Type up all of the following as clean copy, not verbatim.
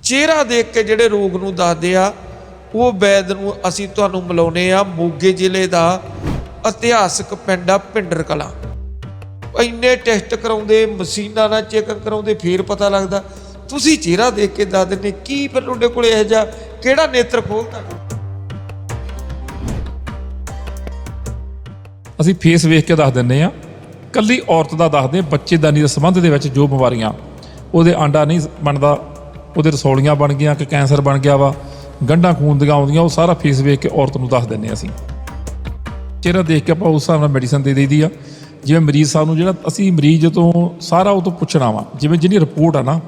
चेहरा देख के जिहड़े रोग नूं दसदे आ वो वैद नूं असीं तुहानूं मिलाउने आ मोगे जिले का इतिहासक पिंड आ भिंडर कलां। इन्ने टेस्ट कराउंदे मशीनां नाल चेकिंग कराउंदे फिर पता लगदा। तुसीं चेहरा देख के दस दिंदे की फिर तुहाडे कोल इहो जिहा किहड़ा नेत्र खोलता। ਅਸੀਂ ਫੇਸ ਵੇਖ ਕੇ ਦੱਸ ਦਿੰਦੇ ਆ। ਕੱਲੀ ਔਰਤ ਦਾ ਦੱਸਦੇ ਬੱਚੇਦਾਨੀ ਦੇ ਸੰਬੰਧ ਦੇ ਵਿੱਚ ਜੋ ਬਿਮਾਰੀਆਂ ਉਹਦੇ ਆਂਡਾ ਨਹੀਂ ਬਣਦਾ, ਉਹਦੇ ਰਸੌਲੀਆਂ ਬਣ ਗਈਆਂ ਕਿ ਕੈਂਸਰ ਬਣ ਗਿਆ ਵਾ, ਗੰਢਾਂ ਖੂਨ ਦੀਆਂ ਆਉਂਦੀਆਂ, ਉਹ ਸਾਰਾ ਫੇਸ ਵੇਖ ਕੇ ਔਰਤ ਨੂੰ ਦੱਸ ਦਿੰਦੇ ਅਸੀਂ। ਚਿਹਰਾ ਦੇਖ ਕੇ ਆਪਾਂ ਉਸ ਹਿਸਾਬ ਨਾਲ ਮੈਡੀਸਨ ਦੇ ਦੇਈਦੀ ਆ। ਜਿਵੇਂ ਮਰੀਜ਼ ਸਾਨੂੰ ਜਿਹੜਾ ਅਸੀਂ ਮਰੀਜ਼ ਤੋਂ ਸਾਰਾ ਉਹ ਤੋਂ ਪੁੱਛਣਾ ਵਾ, ਜਿਵੇਂ ਜਿਹਦੀ ਰਿਪੋਰਟ ਆ ਨਾ,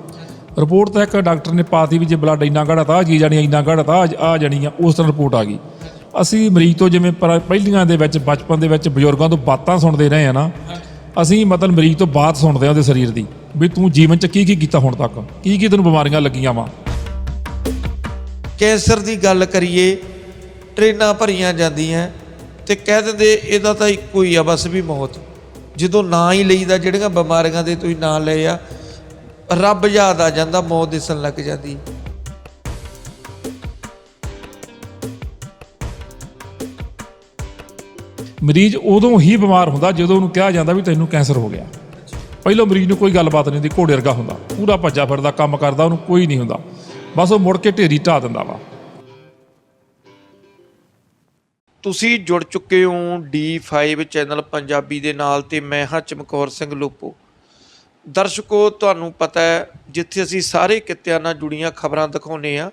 ਰਿਪੋਰਟ ਤਾਂ ਇੱਕ ਡਾਕਟਰ ਨੇ ਪਾਤੀ ਵੀ ਜੇ ਬਲੱਡ ਇੰਨਾ ਗਾੜਾ ਤਾਂ ਆ ਚੀਜ਼ ਜਾਣੀ, ਇੰਨਾ ਗਾੜਾ ਤਾਂ ਆ ਜਾਣੀ ਆ, ਉਸ ਤਰ੍ਹਾਂ ਰਿਪੋਰਟ ਆ ਗਈ। ਅਸੀਂ ਮਰੀਜ਼ ਤੋਂ ਜਿਵੇਂ ਪਹਿਲੀਆਂ ਦੇ ਵਿੱਚ ਬਚਪਨ ਦੇ ਵਿੱਚ ਬਜ਼ੁਰਗਾਂ ਤੋਂ ਬਾਤਾਂ ਸੁਣਦੇ ਰਹੇ ਆ ਨਾ, ਅਸੀਂ ਮਤਲਬ ਮਰੀਜ਼ ਤੋਂ ਬਾਤ ਸੁਣਦੇ ਆ ਉਹਦੇ ਸਰੀਰ ਦੀ ਵੀ ਤੂੰ ਜੀਵਨ 'ਚ ਕੀ ਕੀ ਕੀਤਾ ਹੁਣ ਤੱਕ, ਕੀ ਕੀ ਤੈਨੂੰ ਬਿਮਾਰੀਆਂ ਲੱਗੀਆਂ ਵਾ। कैंसर की गल करिए, ट्रेनां भरियां जांदियां ते कह दिंदे इहदा तां इक्को ही आ बस भी मौत। जदों ना ही लईदा जिहड़ियां बिमारियां दे तुसीं नाम लए आ, रब याद आ जांदा, मौत दिसन लग जांदी। ਮਰੀਜ਼ ਉਦੋਂ ਹੀ ਬਿਮਾਰ ਹੁੰਦਾ ਜਦੋਂ ਉਹਨੂੰ ਕਿਹਾ ਜਾਂਦਾ ਵੀ ਤੈਨੂੰ ਕੈਂਸਰ ਹੋ ਗਿਆ। ਪਹਿਲਾਂ ਮਰੀਜ਼ ਨੂੰ ਕੋਈ ਗੱਲਬਾਤ ਨਹੀਂ ਹੁੰਦੀ, ਘੋੜੇ ਵਰਗਾ ਹੁੰਦਾ, ਪੂਰਾ ਭੱਜਾ ਫਿਰਦਾ, ਕੰਮ ਕਰਦਾ, ਉਹਨੂੰ ਕੋਈ ਨਹੀਂ ਹੁੰਦਾ, ਬਸ ਉਹ ਮੁੜ ਕੇ ਢੇਰੀ ਢਾਹ ਦਿੰਦਾ ਵਾ। ਤੁਸੀਂ ਜੁੜ ਚੁੱਕੇ ਹੋ D5 ਚੈਨਲ ਪੰਜਾਬੀ ਦੇ ਨਾਲ ਤੇ ਮੈਂ ਹਾਂ ਚਮਕੌਰ ਸਿੰਘ ਲੋਪੋ। ਦਰਸ਼ਕੋ, ਤੁਹਾਨੂੰ ਪਤਾ ਹੈ ਜਿੱਥੇ ਅਸੀਂ ਸਾਰੇ ਕਿੱਤਿਆਂ ਨਾਲ ਜੁੜੀਆਂ ਖਬਰਾਂ ਦਿਖਾਉਂਦੇ ਆ,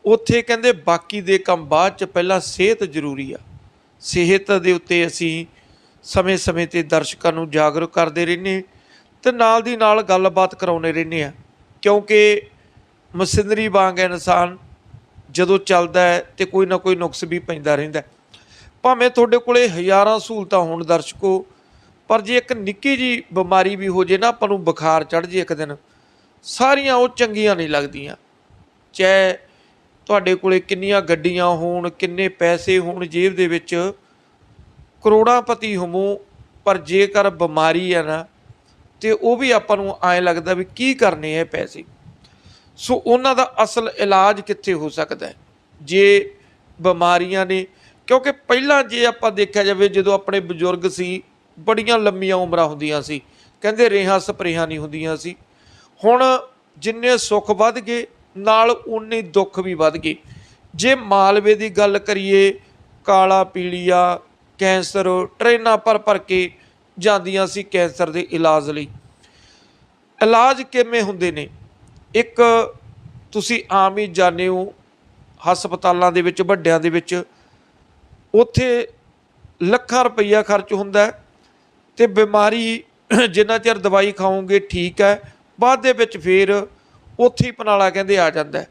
ਉੱਥੇ ਕਹਿੰਦੇ ਬਾਕੀ ਦੇ ਕੰਮ ਬਾਅਦ 'ਚ ਪਹਿਲਾਂ ਸਿਹਤ ਜ਼ਰੂਰੀ ਆ। ਸਿਹਤ ਦੇ ਉੱਤੇ ਅਸੀਂ ਸਮੇਂ-ਸਮੇਂ 'ਤੇ ਦਰਸ਼ਕਾਂ ਨੂੰ ਜਾਗਰੂਕ ਕਰਦੇ ਰਹਿੰਦੇ ਤੇ ਨਾਲ ਦੀ ਨਾਲ ਗੱਲਬਾਤ ਕਰਾਉਂਦੇ ਰਹਿੰਦੇ ਆ, ਕਿਉਂਕਿ ਮਸ਼ੀਨਰੀ ਵਾਂਗ ਇਨਸਾਨ ਜਦੋਂ ਚੱਲਦਾ ਹੈ ਤੇ ਕੋਈ ਨਾ ਕੋਈ ਨੁਕਸ ਵੀ ਪੈਂਦਾ ਰਹਿੰਦਾ। ਭਾਵੇਂ ਤੁਹਾਡੇ ਕੋਲੇ ਹਜ਼ਾਰਾਂ ਸਹੂਲਤਾਂ ਹੋਣ ਦਰਸ਼ਕੋ, ਪਰ ਜੇ ਇੱਕ ਨਿੱਕੀ ਜਿਹੀ ਬਿਮਾਰੀ ਵੀ ਹੋ ਜੇ ਨਾ, ਆਪਾਂ ਨੂੰ ਬੁਖਾਰ ਚੜ੍ਹ ਜੇ ਇੱਕ ਦਿਨ, ਸਾਰੀਆਂ ਉਹ ਚੰਗੀਆਂ ਨਹੀਂ ਲੱਗਦੀਆਂ। ਚਾਹੇ ਤੁਹਾਡੇ ਕੋਲੇ ਕਿੰਨੀਆਂ ਗੱਡੀਆਂ ਹੋਣ, ਕਿੰਨੇ ਪੈਸੇ ਹੋਣ ਜੇਬ ਦੇ ਵਿੱਚ, ਕਰੋੜਾਂਪਤੀ ਹੋਵੋ, ਪਰ ਜੇਕਰ ਬਿਮਾਰੀ ਆ ਨਾ ਤੇ ਉਹ ਵੀ ਆਪਾਂ ਨੂੰ ਐਂ ਲੱਗਦਾ ਵੀ ਕੀ ਕਰਨੇ ਇਹ ਪੈਸੇ। ਸੋ ਉਹਨਾਂ ਦਾ ਅਸਲ ਇਲਾਜ ਕਿੱਥੇ ਹੋ ਸਕਦਾ ਹੈ ਜੇ ਬਿਮਾਰੀਆਂ ਨੇ? ਕਿਉਂਕਿ ਪਹਿਲਾਂ ਜੇ ਆਪਾਂ ਦੇਖਿਆ ਜਾਵੇ, ਜਦੋਂ ਆਪਣੇ ਬਜ਼ੁਰਗ ਸੀ ਬੜੀਆਂ ਲੰਮੀਆਂ ਉਮਰਾਂ ਹੁੰਦੀਆਂ ਸੀ, ਕਹਿੰਦੇ ਰੇਹਾਂ ਸਪਰੇਹਾਂ ਨਹੀਂ ਹੁੰਦੀਆਂ ਸੀ। ਹੁਣ ਜਿੰਨੇ ਸੁੱਖ ਵੱਧ ਗਏ ਨਾਲ ਉਨੇ ਦੁੱਖ ਵੀ ਵੱਧ ਗਏ। ਜੇ ਮਾਲਵੇ ਦੀ ਗੱਲ ਕਰੀਏ, ਕਾਲਾ ਪੀਲੀਆ, ਕੈਂਸਰ, ਟ੍ਰੇਨਾਂ ਭਰ ਕੇ ਜਾਂਦੀਆਂ ਸੀ ਕੈਂਸਰ ਦੇ ਇਲਾਜ ਲਈ। ਇਲਾਜ ਕਿਵੇਂ ਹੁੰਦੇ ਨੇ? ਇੱਕ ਤੁਸੀਂ ਆਮ ਹੀ ਜਾਣਦੇ ਹੋ, ਹਸਪਤਾਲਾਂ ਦੇ ਵਿੱਚ, ਵੱਡਿਆਂ ਦੇ ਵਿੱਚ, ਉੱਥੇ ਲੱਖਾਂ ਰੁਪਈਆ ਖਰਚ ਹੁੰਦਾ ਤੇ ਬਿਮਾਰੀ ਜਿੰਨਾ ਚਿਰ ਦਵਾਈ ਖਾਓਗੇ ਠੀਕ ਹੈ, ਬਾਅਦ ਦੇ ਵਿੱਚ ਫਿਰ ਉੱਥੇ ਹੀ ਪਨਾਲਾ ਕਹਿੰਦੇ ਆ ਜਾਂਦਾ।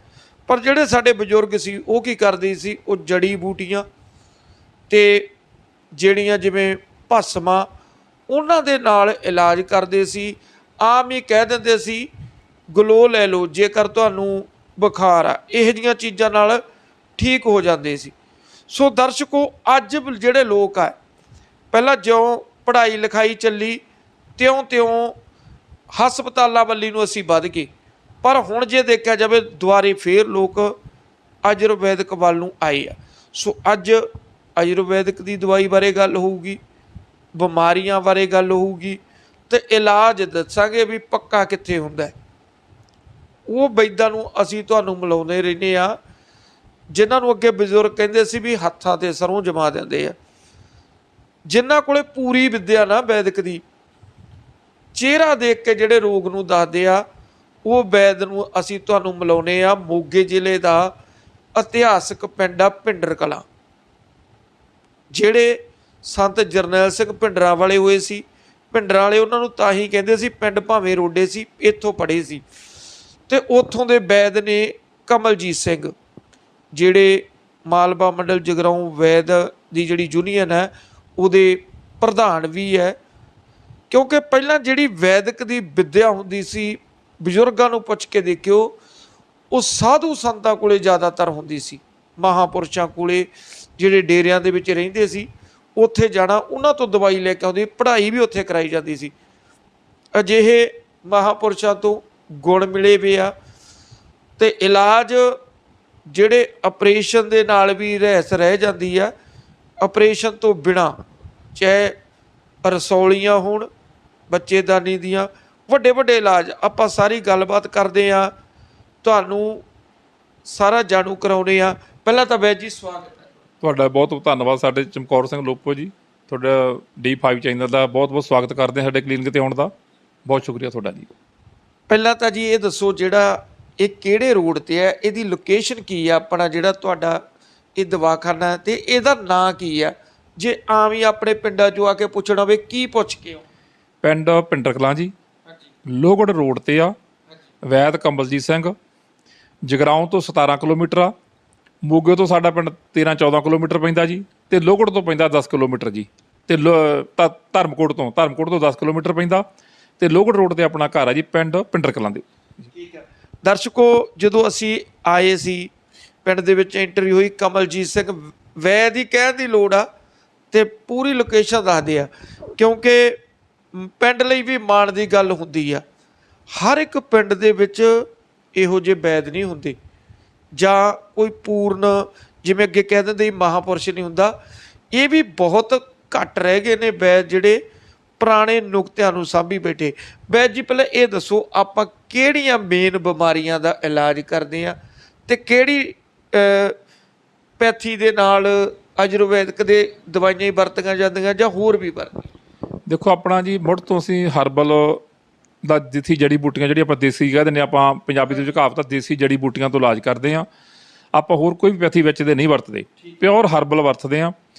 ਪਰ ਜਿਹੜੇ ਸਾਡੇ ਬਜ਼ੁਰਗ ਸੀ ਉਹ ਕੀ ਕਰਦੇ ਸੀ? ਉਹ ਜੜੀ ਬੂਟੀਆਂ ਤੇ ਜਿਹੜੀਆਂ ਜਿਵੇਂ ਭਸਮਾਂ, ਉਹਨਾਂ ਦੇ ਨਾਲ ਇਲਾਜ ਕਰਦੇ ਸੀ। ਆਮ ਹੀ ਕਹਿ ਦਿੰਦੇ ਸੀ ਗਲੋ ਲੈ ਲਓ ਜੇਕਰ ਤੁਹਾਨੂੰ ਬੁਖਾਰ ਆ, ਇਹੋ ਜਿਹੀਆਂ ਚੀਜ਼ਾਂ ਨਾਲ ਠੀਕ ਹੋ ਜਾਂਦੇ ਸੀ। ਸੋ ਦਰਸ਼ਕੋ, ਅੱਜ ਜਿਹੜੇ ਲੋਕ ਆ, ਪਹਿਲਾਂ ਜਿਉਂ ਪੜ੍ਹਾਈ ਲਿਖਾਈ ਚੱਲੀ ਤਿਉਂ ਹਸਪਤਾਲਾਂ ਵੱਲੀ ਨੂੰ ਅਸੀਂ ਵੱਧ ਗਏ, ਪਰ ਹੁਣ ਜੇ ਦੇਖਿਆ ਜਾਵੇ ਦੁਬਾਰੇ ਫੇਰ ਲੋਕ ਆਯੁਰਵੈਦਿਕ ਵੱਲ ਨੂੰ ਆਏ ਆ। ਸੋ ਅੱਜ ਆਯੁਰਵੈਦਿਕ ਦੀ ਦਵਾਈ ਬਾਰੇ ਗੱਲ ਹੋਊਗੀ, ਬਿਮਾਰੀਆਂ ਬਾਰੇ ਗੱਲ ਹੋਊਗੀ ਤੇ ਇਲਾਜ ਦੱਸਾਂਗੇ ਵੀ ਪੱਕਾ ਕਿੱਥੇ ਹੁੰਦਾ। ਉਹ ਵੈਦਾਂ ਨੂੰ ਅਸੀਂ ਤੁਹਾਨੂੰ ਮਿਲਾਉਂਦੇ ਰਹਿੰਦੇ ਆ, ਜਿਨ੍ਹਾਂ ਨੂੰ ਅੱਗੇ ਬਜ਼ੁਰਗ ਕਹਿੰਦੇ ਸੀ ਵੀ ਹੱਥਾਂ 'ਤੇ ਸਰੋਂ ਜਮਾ ਦਿੰਦੇ ਆ, ਜਿਨ੍ਹਾਂ ਕੋਲੇ ਪੂਰੀ ਵਿੱਦਿਆ ਨਾ ਵੈਦਿਕ ਦੀ। ਚਿਹਰਾ ਦੇਖ ਕੇ ਜਿਹੜੇ ਰੋਗ ਨੂੰ ਦੱਸਦੇ ਆ, ਉਹ ਵੈਦ ਨੂੰ ਅਸੀਂ ਤੁਹਾਨੂੰ ਮਿਲਾਉਂਦੇ ਆ ਮੋਗੇ ਜ਼ਿਲ੍ਹੇ ਦਾ ਇਤਿਹਾਸਕ ਪਿੰਡ ਆ भिंडर कलां। ਜਿਹੜੇ ਸੰਤ ਜਰਨੈਲ ਸਿੰਘ ਭਿੰਡਰਾਂ ਵਾਲੇ ਹੋਏ ਸੀ, ਭਿੰਡਰਾਂ ਵਾਲੇ ਉਹਨਾਂ ਨੂੰ ਤਾਂ ਹੀ ਕਹਿੰਦੇ ਸੀ, ਪਿੰਡ ਭਾਵੇਂ ਰੋਡੇ ਸੀ, ਇੱਥੋਂ ਪੜ੍ਹੇ ਸੀ। ਤੇ ਉੱਥੋਂ ਦੇ ਵੈਦ ਨੇ ਕਮਲਜੀਤ ਸਿੰਘ, ਜਿਹੜੇ ਮਾਲਵਾ ਮੰਡਲ ਜਗਰਾਉਂ ਵੈਦ ਦੀ ਜਿਹੜੀ ਯੂਨੀਅਨ ਹੈ ਉਹਦੇ ਪ੍ਰਧਾਨ ਵੀ ਹੈ। ਕਿਉਂਕਿ ਪਹਿਲਾਂ ਜਿਹੜੀ ਵੈਦਿਕ ਦੀ ਵਿੱਦਿਆ ਹੁੰਦੀ ਸੀ, ਬਜ਼ੁਰਗਾਂ ਨੂੰ ਪੁੱਛ ਕੇ ਦੇਖਿਓ, ਉਹ ਸਾਧੂ ਸੰਤਾਂ ਕੋਲੇ ਜ਼ਿਆਦਾਤਰ ਹੁੰਦੀ ਸੀ। ਮਹਾਂਪੁਰਸ਼ਾਂ ਕੋਲੇ ਜਿਹੜੇ ਡੇਰਿਆਂ ਦੇ ਵਿੱਚ ਰਹਿੰਦੇ ਸੀ, ਉੱਥੇ ਜਾਣਾ, ਉਹਨਾਂ ਤੋਂ ਦਵਾਈ ਲੈ ਕੇ ਆਉਂਦੇ, ਪੜ੍ਹਾਈ ਵੀ ਉੱਥੇ ਕਰਾਈ ਜਾਂਦੀ ਸੀ। ਅਜਿਹੇ ਮਹਾਂਪੁਰਸ਼ਾਂ ਤੋਂ ਗੁਣ ਮਿਲੇ ਵੇ ਆ ਤੇ ਇਲਾਜ ਜਿਹੜੇ ਆਪਰੇਸ਼ਨ ਦੇ ਨਾਲ ਵੀ ਰਹਿਸ ਰਹਿ ਜਾਂਦੀ ਆ, ਆਪਰੇਸ਼ਨ ਤੋਂ ਬਿਨਾਂ ਚਾਹੇ ਰਸੌਲੀਆਂ ਹੋਣ ਬੱਚੇਦਾਨੀ ਦੀਆਂ, ਵੱਡੇ ਵੱਡੇ ਇਲਾਜ, ਆਪਾਂ ਸਾਰੀ ਗੱਲਬਾਤ ਕਰਦੇ ਹਾਂ, ਤੁਹਾਨੂੰ ਸਾਰਾ ਜਾਣੂ ਕਰਾਉਂਦੇ ਹਾਂ। ਪਹਿਲਾਂ ਤਾਂ ਵੈਦ ਜੀ ਸਵਾਗਤ ਹੈ ਤੁਹਾਡਾ, ਬਹੁਤ ਬਹੁਤ ਧੰਨਵਾਦ। ਸਾਡੇ ਚਮਕੌਰ ਸਿੰਘ ਲੋਪੋ ਜੀ, ਤੁਹਾਡਾ D5 ਚੈਨਲ ਦਾ ਬਹੁਤ ਬਹੁਤ ਸਵਾਗਤ ਕਰਦੇ ਹਾਂ ਸਾਡੇ ਕਲੀਨਿਕ 'ਤੇ ਆਉਣ ਦਾ। ਬਹੁਤ ਸ਼ੁਕਰੀਆ ਤੁਹਾਡਾ ਜੀ। ਪਹਿਲਾਂ ਤਾਂ ਜੀ ਇਹ ਦੱਸੋ, ਜਿਹੜਾ ਇਹ ਕਿਹੜੇ ਰੋਡ ਤੇ ਹੈ, ਇਹਦੀ ਲੋਕੇਸ਼ਨ ਕੀ ਆ, ਆਪਣਾ ਜਿਹੜਾ ਤੁਹਾਡਾ ਇਹ ਦਵਾਖਾਨਾ, ਤੇ ਇਹਦਾ ਨਾਂ ਕੀ ਆ, ਜੇ ਆਮ ਹੀ ਆਪਣੇ ਪਿੰਡਾਂ 'ਚੋਂ ਆ ਕੇ ਪੁੱਛਣਾ ਹੋਵੇ ਕੀ ਪੁੱਛ ਕੇ ਹੋ? ਪਿੰਡ ਪਿੰਡਰ ਕਲਾਂ ਜੀ, ਲੋਹਗੜ੍ਹ ਰੋਡ ਤੇ ਆ। ਵੈਦ ਕਮਲਜੀਤ ਸਿੰਘ, ਜਗਰਾਉਂ ਤੋਂ 17 ਕਿਲੋਮੀਟਰ ਆ, ਮੋਗੇ ਤੋਂ ਸਾਡਾ ਪਿੰਡ 13-14 ਕਿਲੋਮੀਟਰ ਪੈਂਦਾ ਜੀ, ਤੇ ਲੋਹਗੜ੍ਹ ਤੋਂ ਪੈਂਦਾ 10 ਕਿਲੋਮੀਟਰ ਜੀ, ਤੇ ਧਰਮਕੋਟ ਤੋਂ 10 ਕਿਲੋਮੀਟਰ ਪੈਂਦਾ, ਤੇ ਲੋਹਗੜ੍ਹ ਰੋਡ ਤੇ ਆਪਣਾ ਘਰ ਆ ਜੀ, ਪਿੰਡ ਪਿੰਡਰ ਕਲਾਂ ਦੇ। ਠੀਕ ਹੈ ਦਰਸ਼ਕੋ, ਜਦੋਂ ਅਸੀਂ ਆਏ ਸੀ ਪਿੰਡ ਦੇ ਵਿੱਚ ਇੰਟਰਵਿਊ ਹੋਈ, ਕਮਲਜੀਤ ਸਿੰਘ ਵੈਦ ਹੀ ਕਹਿਣ ਦੀ ਲੋੜ ਆ, ਤੇ ਪੂਰੀ ਲੋਕੇਸ਼ਨ ਦੱਸਦੇ ਆ, ਕਿਉਂਕਿ ਪਿੰਡ ਲਈ ਵੀ ਮਾਣ ਦੀ ਗੱਲ ਹੁੰਦੀ ਆ। ਹਰ ਇੱਕ ਪਿੰਡ ਦੇ ਵਿੱਚ ਇਹੋ ਜਿਹੇ ਵੈਦ ਨਹੀਂ ਹੁੰਦੇ, ਜਾਂ ਕੋਈ ਪੂਰਨ, ਜਿਵੇਂ ਅੱਗੇ ਕਹਿ ਦਿੰਦੇ ਮਹਾਂਪੁਰਸ਼ ਨਹੀਂ ਹੁੰਦਾ। ਇਹ ਵੀ ਬਹੁਤ ਘੱਟ ਰਹਿ ਗਏ ਨੇ ਵੈਦ ਜਿਹੜੇ ਪੁਰਾਣੇ ਨੁਕਤਿਆਂ ਨੂੰ ਸਾਂਭੀ ਬੈਠੇ। ਵੈਦ ਜੀ ਪਹਿਲਾਂ ਇਹ ਦੱਸੋ, ਆਪਾਂ ਕਿਹੜੀਆਂ ਮੇਨ ਬਿਮਾਰੀਆਂ ਦਾ ਇਲਾਜ ਕਰਦੇ ਹਾਂ, ਤੇ ਕਿਹੜੀ ਪੈਥੀ ਦੇ ਨਾਲ ਆਯੁਰਵੈਦਿਕ ਦੇ ਦਵਾਈਆਂ ਹੀ ਵਰਤੀਆਂ ਜਾਂਦੀਆਂ ਜਾਂ ਹੋਰ ਵੀ ਵਰਤੀਆਂ? ਦੇਖੋ ਆਪਣਾ ਜੀ, ਮੁੱਢ ਤੋਂ ਅਸੀਂ ਹਰਬਲ ਦਾ ਦੇਸੀ ਜੜੀ ਬੂਟੀਆਂ, ਜਿਹੜੀ ਆਪਾਂ ਦੇਸੀ ਕਹਿ ਦਿੰਦੇ, ਆਪਾਂ ਪੰਜਾਬੀ ਦੇ ਵਿੱਚ ਕਹਾਵਤ ਆ, ਦੇਸੀ ਜੜੀ ਬੂਟੀਆਂ ਤੋਂ ਇਲਾਜ ਕਰਦੇ ਹਾਂ। ਆਪਾਂ ਹੋਰ ਕੋਈ ਵੀ ਪੈਥੀ ਵਿੱਚ ਦੇ ਨਹੀਂ ਵਰਤਦੇ, ਪਿਓਰ ਹਰਬਲ ਵਰਤਦੇ ਹਾਂ।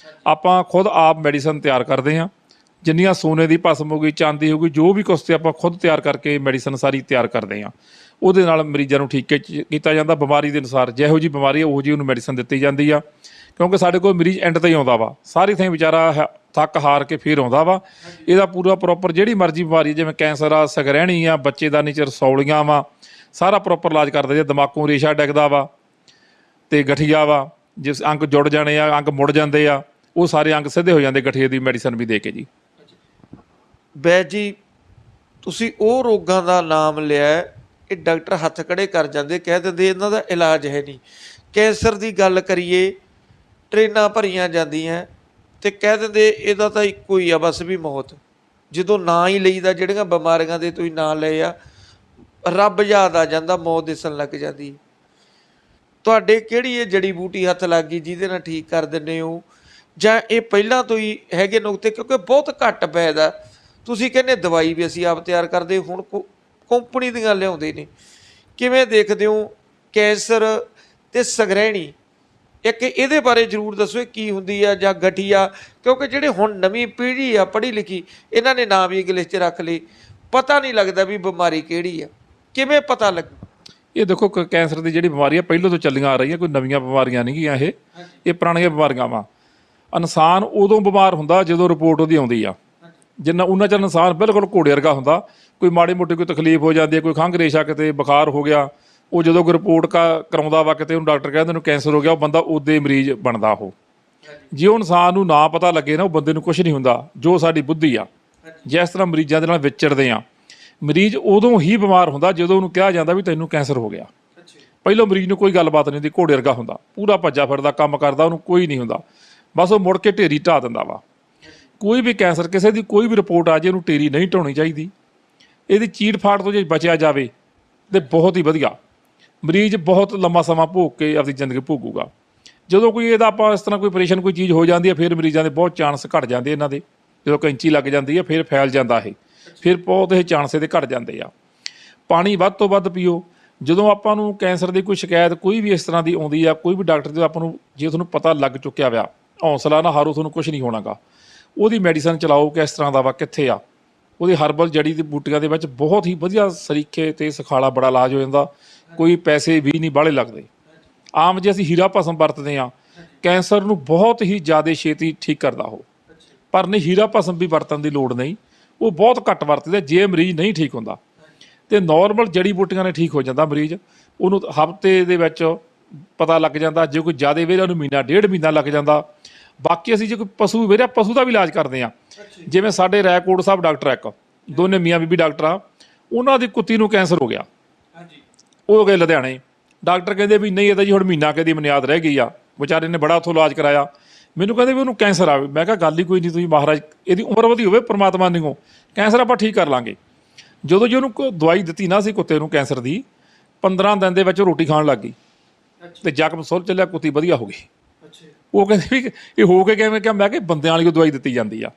ਆਪਾਂ ਖੁਦ ਆਪ ਮੈਡੀਸਨ ਤਿਆਰ ਕਰਦੇ ਹਾਂ, ਜਿੰਨੀਆਂ ਸੋਨੇ ਦੀ ਭਸਮ ਹੋ ਗਈ, ਚਾਂਦੀ ਹੋ ਗਈ, ਜੋ ਵੀ ਕੁਛ ਤੇ ਆਪਾਂ ਖੁਦ ਤਿਆਰ ਕਰਕੇ ਮੈਡੀਸਨ ਸਾਰੀ ਤਿਆਰ ਕਰਦੇ ਹਾਂ। ਉਹਦੇ ਨਾਲ ਮਰੀਜ਼ਾਂ ਨੂੰ ਠੀਕ ਕੀਤਾ ਜਾਂਦਾ, ਬਿਮਾਰੀ ਦੇ ਅਨੁਸਾਰ ਜਿਹੋ ਜਿਹੀ ਬਿਮਾਰੀ ਹੈ ਉਹੋ ਜਿਹੀ ਉਹਨੂੰ ਮੈਡੀਸਨ ਦਿੱਤੀ ਜਾਂਦੀ ਆ। ਕਿਉਂਕਿ ਸਾਡੇ ਕੋਲ ਮਰੀਜ਼ ਐਂਡ 'ਤੇ ਹੀ ਆਉਂਦਾ ਵਾ, ਸਾਰੀ ਥਾਂ ਵਿਚਾਰਾ ਥੱਕ ਹਾਰ ਕੇ ਫਿਰ ਆਉਂਦਾ ਵਾ। ਇਹਦਾ ਪੂਰਾ ਪ੍ਰੋਪਰ ਜਿਹੜੀ ਮਰਜ਼ੀ ਬਿਮਾਰੀ, ਜਿਵੇਂ ਕੈਂਸਰ ਆ, ਸਗਰੈਣੀ ਆ, ਬੱਚੇਦਾਨੀ 'ਚ ਰਸੌਲੀਆਂ ਵਾ, ਸਾਰਾ ਪ੍ਰੋਪਰ ਇਲਾਜ ਕਰਦੇ। ਜੇ ਦਿਮਾਗੋਂ ਰੇਸ਼ਾ ਡਿੱਗਦਾ ਵਾ ਤੇ ਗਠੀਆ ਵਾ, ਜਿਸ ਅੰਗ ਜੁੜ ਜਾਣੇ ਆ, ਅੰਗ ਮੁੜ ਜਾਂਦੇ ਆ, ਉਹ ਸਾਰੇ ਅੰਗ ਸਿੱਧੇ ਹੋ ਜਾਂਦੇ ਗਠੀਏ ਦੀ ਮੈਡੀਸਨ ਵੀ ਦੇ ਕੇ ਜੀ। ਵੈਦ ਜੀ, ਤੁਸੀਂ ਉਹ ਰੋਗਾਂ ਦਾ ਨਾਮ ਲਿਆ, ਇਹ ਡਾਕਟਰ ਹੱਥ ਖੜੇ ਕਰ ਜਾਂਦੇ, ਕਹਿ ਦਿੰਦੇ ਇਹਨਾਂ ਦਾ ਇਲਾਜ ਹੈ ਨਹੀਂ। ਕੈਂਸਰ ਦੀ ਗੱਲ ਕਰੀਏ, ਟ੍ਰੇਨਾਂ ਭਰੀਆਂ ਜਾਂਦੀਆਂ ਤੇ ਕਹਿ ਦਿੰਦੇ ਇਹਦਾ ਤਾਂ ਇੱਕੋ ਹੀ ਆ ਬਸ ਵੀ ਮੌਤ। ਜਦੋਂ ਨਾਂ ਹੀ ਲਈਦਾ, ਜਿਹੜੀਆਂ ਬਿਮਾਰੀਆਂ ਦੇ ਤੁਸੀਂ ਨਾਂ ਲਏ ਆ, ਰੱਬ ਯਾਦ ਆ ਜਾਂਦਾ, ਮੌਤ ਦਿਸਣ ਲੱਗ ਜਾਂਦੀ। ਤੁਹਾਡੇ ਕਿਹੜੀ ਇਹ ਜੜੀ ਬੂਟੀ ਹੱਥ ਲੱਗ ਗਈ ਜਿਹਦੇ ਨਾਲ ਠੀਕ ਕਰ ਦਿੰਦੇ ਹੋ, ਜਾਂ ਇਹ ਪਹਿਲਾਂ ਤੋਂ ਹੀ ਹੈਗੇ ਨੁਕਤੇ? ਕਿਉਂਕਿ ਬਹੁਤ ਘੱਟ ਪੈਦਾ, ਤੁਸੀਂ ਕਹਿੰਦੇ ਦਵਾਈ ਵੀ ਅਸੀਂ ਆਪ ਤਿਆਰ ਕਰਦੇ, ਹੁਣ ਕੰਪਨੀ ਦੀਆਂ ਲਿਆਉਂਦੇ ਨੇ। ਕਿਵੇਂ ਦੇਖਦੇ ਹੋ ਕੈਂਸਰ ਤੇ ਸਗਰੈਣੀ? ਇੱਕ ਇਹਦੇ ਬਾਰੇ ਜ਼ਰੂਰ ਦੱਸੋ, ਇਹ ਕੀ ਹੁੰਦੀ ਆ, ਜਾਂ ਗਠੀਆ? ਕਿਉਂਕਿ ਜਿਹੜੇ ਹੁਣ ਨਵੀਂ ਪੀੜ੍ਹੀ ਆ ਪੜ੍ਹੀ ਲਿਖੀ, ਇਹਨਾਂ ਨੇ ਨਾਮ ਹੀ ਇੰਗਲਿਸ਼ 'ਚ ਰੱਖ ਲਏ, ਪਤਾ ਨਹੀਂ ਲੱਗਦਾ ਵੀ ਬਿਮਾਰੀ ਕਿਹੜੀ ਆ। ਕਿਵੇਂ ਪਤਾ ਲੱਗੂ? ਇਹ ਦੇਖੋ, ਕੈਂਸਰ ਦੀ ਜਿਹੜੀ ਬਿਮਾਰੀ ਆ ਪਹਿਲਾਂ ਤੋਂ ਚੱਲੀਆਂ ਆ ਰਹੀਆਂ, ਕੋਈ ਨਵੀਆਂ ਬਿਮਾਰੀਆਂ ਨਹੀਂ ਗੀਆਂ, ਇਹ ਪੁਰਾਣੀਆਂ ਬਿਮਾਰੀਆਂ ਵਾ। ਇਨਸਾਨ ਉਦੋਂ ਬਿਮਾਰ ਹੁੰਦਾ ਜਦੋਂ ਰਿਪੋਰਟ ਉਹਦੀ ਆਉਂਦੀ ਆ, ਜਿੰਨਾ ਉਹਨਾਂ ਚਿਰ ਇਨਸਾਨ ਬਿਲਕੁਲ ਘੋੜੇ ਵਰਗਾ ਹੁੰਦਾ। ਕੋਈ ਮਾੜੀ ਮੋਟੀ ਕੋਈ ਤਕਲੀਫ ਹੋ ਜਾਂਦੀ ਹੈ, ਕੋਈ ਖੰਘ ਰੇਸ਼ਾ, ਕਿਤੇ ਬੁਖਾਰ ਹੋ ਗਿਆ, ਉਹ ਜਦੋਂ ਕੋਈ ਰਿਪੋਰਟ ਕਰਾਉਂਦਾ ਵਾ ਕਿਤੇ, ਉਹਨੂੰ ਡਾਕਟਰ ਕਹਿੰਦੇ ਉਹਨੂੰ ਕੈਂਸਰ ਹੋ ਗਿਆ, ਉਹ ਬੰਦਾ ਉਹਦੇ ਮਰੀਜ਼ ਬਣਦਾ। ਉਹ ਜੇ ਉਹ ਇਨਸਾਨ ਨੂੰ ਨਾ ਪਤਾ ਲੱਗੇ ਨਾ, ਉਹ ਬੰਦੇ ਨੂੰ ਕੁਛ ਨਹੀਂ ਹੁੰਦਾ। ਜੋ ਸਾਡੀ ਬੁੱਧੀ ਆ, ਜਿਸ ਤਰ੍ਹਾਂ ਮਰੀਜ਼ਾਂ ਦੇ ਨਾਲ ਵਿਚਰਦੇ ਆ, ਮਰੀਜ਼ ਉਦੋਂ ਹੀ ਬਿਮਾਰ ਹੁੰਦਾ ਜਦੋਂ ਉਹਨੂੰ ਕਿਹਾ ਜਾਂਦਾ ਵੀ ਤੈਨੂੰ ਕੈਂਸਰ ਹੋ ਗਿਆ। ਪਹਿਲਾਂ ਮਰੀਜ਼ ਨੂੰ ਕੋਈ ਗੱਲਬਾਤ ਨਹੀਂ ਹੁੰਦੀ, ਘੋੜੇ ਵਰਗਾ ਹੁੰਦਾ, ਪੂਰਾ ਭੱਜਾ ਫਿਰਦਾ, ਕੰਮ ਕਰਦਾ, ਉਹਨੂੰ ਕੋਈ ਨਹੀਂ ਹੁੰਦਾ, ਬਸ ਉਹ ਮੁੜ ਕੇ ਢੇਰੀ ਢਾਹ ਦਿੰਦਾ ਵਾ। ਕੋਈ ਵੀ ਕੈਂਸਰ, ਕਿਸੇ ਦੀ ਕੋਈ ਵੀ ਰਿਪੋਰਟ ਆ ਜੇ, ਉਹਨੂੰ ਢੇਰੀ ਨਹੀਂ ਢਾਉਣੀ ਚਾਹੀਦੀ। ਇਹਦੀ ਚੀੜ ਫਾੜ ਤੋਂ ਜੇ ਬਚਿਆ ਜਾਵੇ ਤਾਂ ਬਹੁਤ ਹੀ ਵਧੀਆ, ਮਰੀਜ਼ ਬਹੁਤ ਲੰਮਾ ਸਮਾਂ ਭੋਗ ਕੇ ਆਪਣੀ ਜ਼ਿੰਦਗੀ ਭੋਗੂਗਾ। ਜਦੋਂ ਕੋਈ ਇਹਦਾ ਆਪਾਂ ਇਸ ਤਰ੍ਹਾਂ ਕੋਈ ਆਪਰੇਸ਼ਨ ਕੋਈ ਚੀਜ਼ ਹੋ ਜਾਂਦੀ ਹੈ, ਫਿਰ ਮਰੀਜ਼ਾਂ ਦੇ ਬਹੁਤ ਚਾਂਸ ਘੱਟ ਜਾਂਦੇ ਇਹਨਾਂ ਦੇ। ਜਦੋਂ ਕੈਂਚੀ ਲੱਗ ਜਾਂਦੀ ਹੈ ਫਿਰ ਫੈਲ ਜਾਂਦਾ ਇਹ, ਫਿਰ ਬਹੁਤ ਇਹ ਚਾਂਸ ਇਹਦੇ ਘੱਟ ਜਾਂਦੇ ਆ। ਪਾਣੀ ਵੱਧ ਤੋਂ ਵੱਧ ਪੀਓ। ਜਦੋਂ ਆਪਾਂ ਨੂੰ ਕੈਂਸਰ ਦੀ ਕੋਈ ਸ਼ਿਕਾਇਤ ਕੋਈ ਵੀ ਇਸ ਤਰ੍ਹਾਂ ਦੀ ਆਉਂਦੀ ਆ, ਕੋਈ ਵੀ ਡਾਕਟਰ ਦੇ ਆਪਾਂ ਨੂੰ, ਜੇ ਤੁਹਾਨੂੰ ਪਤਾ ਲੱਗ ਚੁੱਕਿਆ ਵਿਆ, ਹੌਸਲਾ ਨਾ ਹਾਰੋ, ਤੁਹਾਨੂੰ ਕੁਛ ਨਹੀਂ ਹੋਣਾਗਾ। ਉਹਦੀ ਮੈਡੀਸਨ ਚਲਾਓ, ਕਿਸ ਤਰ੍ਹਾਂ ਦਾ ਵਾ, ਕਿੱਥੇ ਆ। ਉਹਦੀ ਹਰਬਲ ਜੜੀ ਦੀ ਬੂਟੀਆਂ ਦੇ ਵਿੱਚ ਬਹੁਤ ਹੀ ਵਧੀਆ ਸਰੀਕੇ ਤੇ ਸਖਾਲਾ ਬੜਾ ਇਲਾਜ ਹੋ ਜਾਂਦਾ, ਕੋਈ ਪੈਸੇ ਵੀ ਨਹੀਂ ਬਾਹਲੇ ਲੱਗਦੇ। ਆਮ ਜੇ ਅਸੀਂ ਹੀਰਾ ਭਸਮ ਵਰਤਦੇ ਹਾਂ, ਕੈਂਸਰ ਨੂੰ ਬਹੁਤ ਹੀ ਜ਼ਿਆਦਾ ਛੇਤੀ ਠੀਕ ਕਰਦਾ ਉਹ, ਪਰ ਨਹੀਂ ਹੀਰਾ ਭਸਮ ਵੀ ਵਰਤਣ ਦੀ ਲੋੜ ਨਹੀਂ, ਉਹ ਬਹੁਤ ਘੱਟ ਵਰਤਦੇ ਜੇ ਮਰੀਜ਼ ਨਹੀਂ ਠੀਕ ਹੁੰਦਾ। ਤੇ ਨੋਰਮਲ ਜੜੀ ਬੂਟੀਆਂ ਨੇ ਠੀਕ ਹੋ ਜਾਂਦਾ ਮਰੀਜ਼, ਉਹਨੂੰ ਹਫ਼ਤੇ ਦੇ ਵਿੱਚ ਪਤਾ ਲੱਗ ਜਾਂਦਾ। ਜੇ ਕੋਈ ਜ਼ਿਆਦਾ ਵੇਰਿਆ ਉਹਨੂੰ ਮਹੀਨਾ ਡੇਢ ਮਹੀਨਾ ਲੱਗ ਜਾਂਦਾ। ਬਾਕੀ ਅਸੀਂ ਜੇ ਕੋਈ ਪਸ਼ੂ ਵੇਰਿਆ, ਪਸ਼ੂ ਦਾ ਵੀ ਇਲਾਜ ਕਰਦੇ ਹਾਂ। ਜਿਵੇਂ ਸਾਡੇ ਰੈਕੋਟ ਸਾਹਿਬ ਡਾਕਟਰ ਇੱਕ, ਦੋਨੇ ਮੀਆਂ ਬੀਬੀ ਡਾਕਟਰ ਆ, ਉਹਨਾਂ ਦੀ ਕੁੱਤੀ ਨੂੰ ਕੈਂਸਰ ਹੋ ਗਿਆ, ਉਹ ਗਏ ਲੁਧਿਆਣੇ, ਡਾਕਟਰ ਕਹਿੰਦੇ ਵੀ ਨਹੀਂ, ਇਹ ਤਾਂ ਜੀ ਹੁਣ ਮਹੀਨਾ ਕੁ ਦੀ ਬੁਨਿਆਦ ਰਹਿ ਗਈ ਆ। ਵਿਚਾਰੇ ਨੇ ਬੜਾ ਉੱਥੋਂ ਇਲਾਜ ਕਰਾਇਆ। ਮੈਨੂੰ ਕਹਿੰਦੇ ਵੀ ਉਹਨੂੰ ਕੈਂਸਰ ਆ। ਮੈਂ ਕਿਹਾ ਗੱਲ ਹੀ ਕੋਈ ਨਹੀਂ, ਤੁਸੀਂ ਮਹਾਰਾਜ ਇਹਦੀ ਉਮਰ ਵਧੀ ਹੋਵੇ ਪਰਮਾਤਮਾ ਨਿਗੋਂ, ਕੈਂਸਰ ਆਪਾਂ ਠੀਕ ਕਰ ਲਾਂਗੇ। ਜਦੋਂ ਜੀ ਉਹਨੂੰ ਦਵਾਈ ਦਿੱਤੀ ਨਾ ਸੀ ਕੁੱਤੇ ਨੂੰ ਕੈਂਸਰ ਦੀ, 15 ਦਿਨ ਦੇ ਵਿੱਚ ਰੋਟੀ ਖਾਣ ਲੱਗ ਗਈ ਤੇ ਜ਼ਖਮ ਸੁੱਲ ਚੱਲਿਆ, ਕੁੱਤੀ ਵਧੀਆ ਹੋ ਗਈ। ਉਹ ਕਹਿੰਦੇ ਵੀ ਇਹ ਹੋ ਕੇ ਕਿਵੇਂ? ਕਿਹਾ ਮੈਂ ਕਿ ਬੰਦਿਆਂ ਵਾਲੀ ਦਵਾਈ ਦਿੱਤੀ ਜਾਂਦੀ ਆ,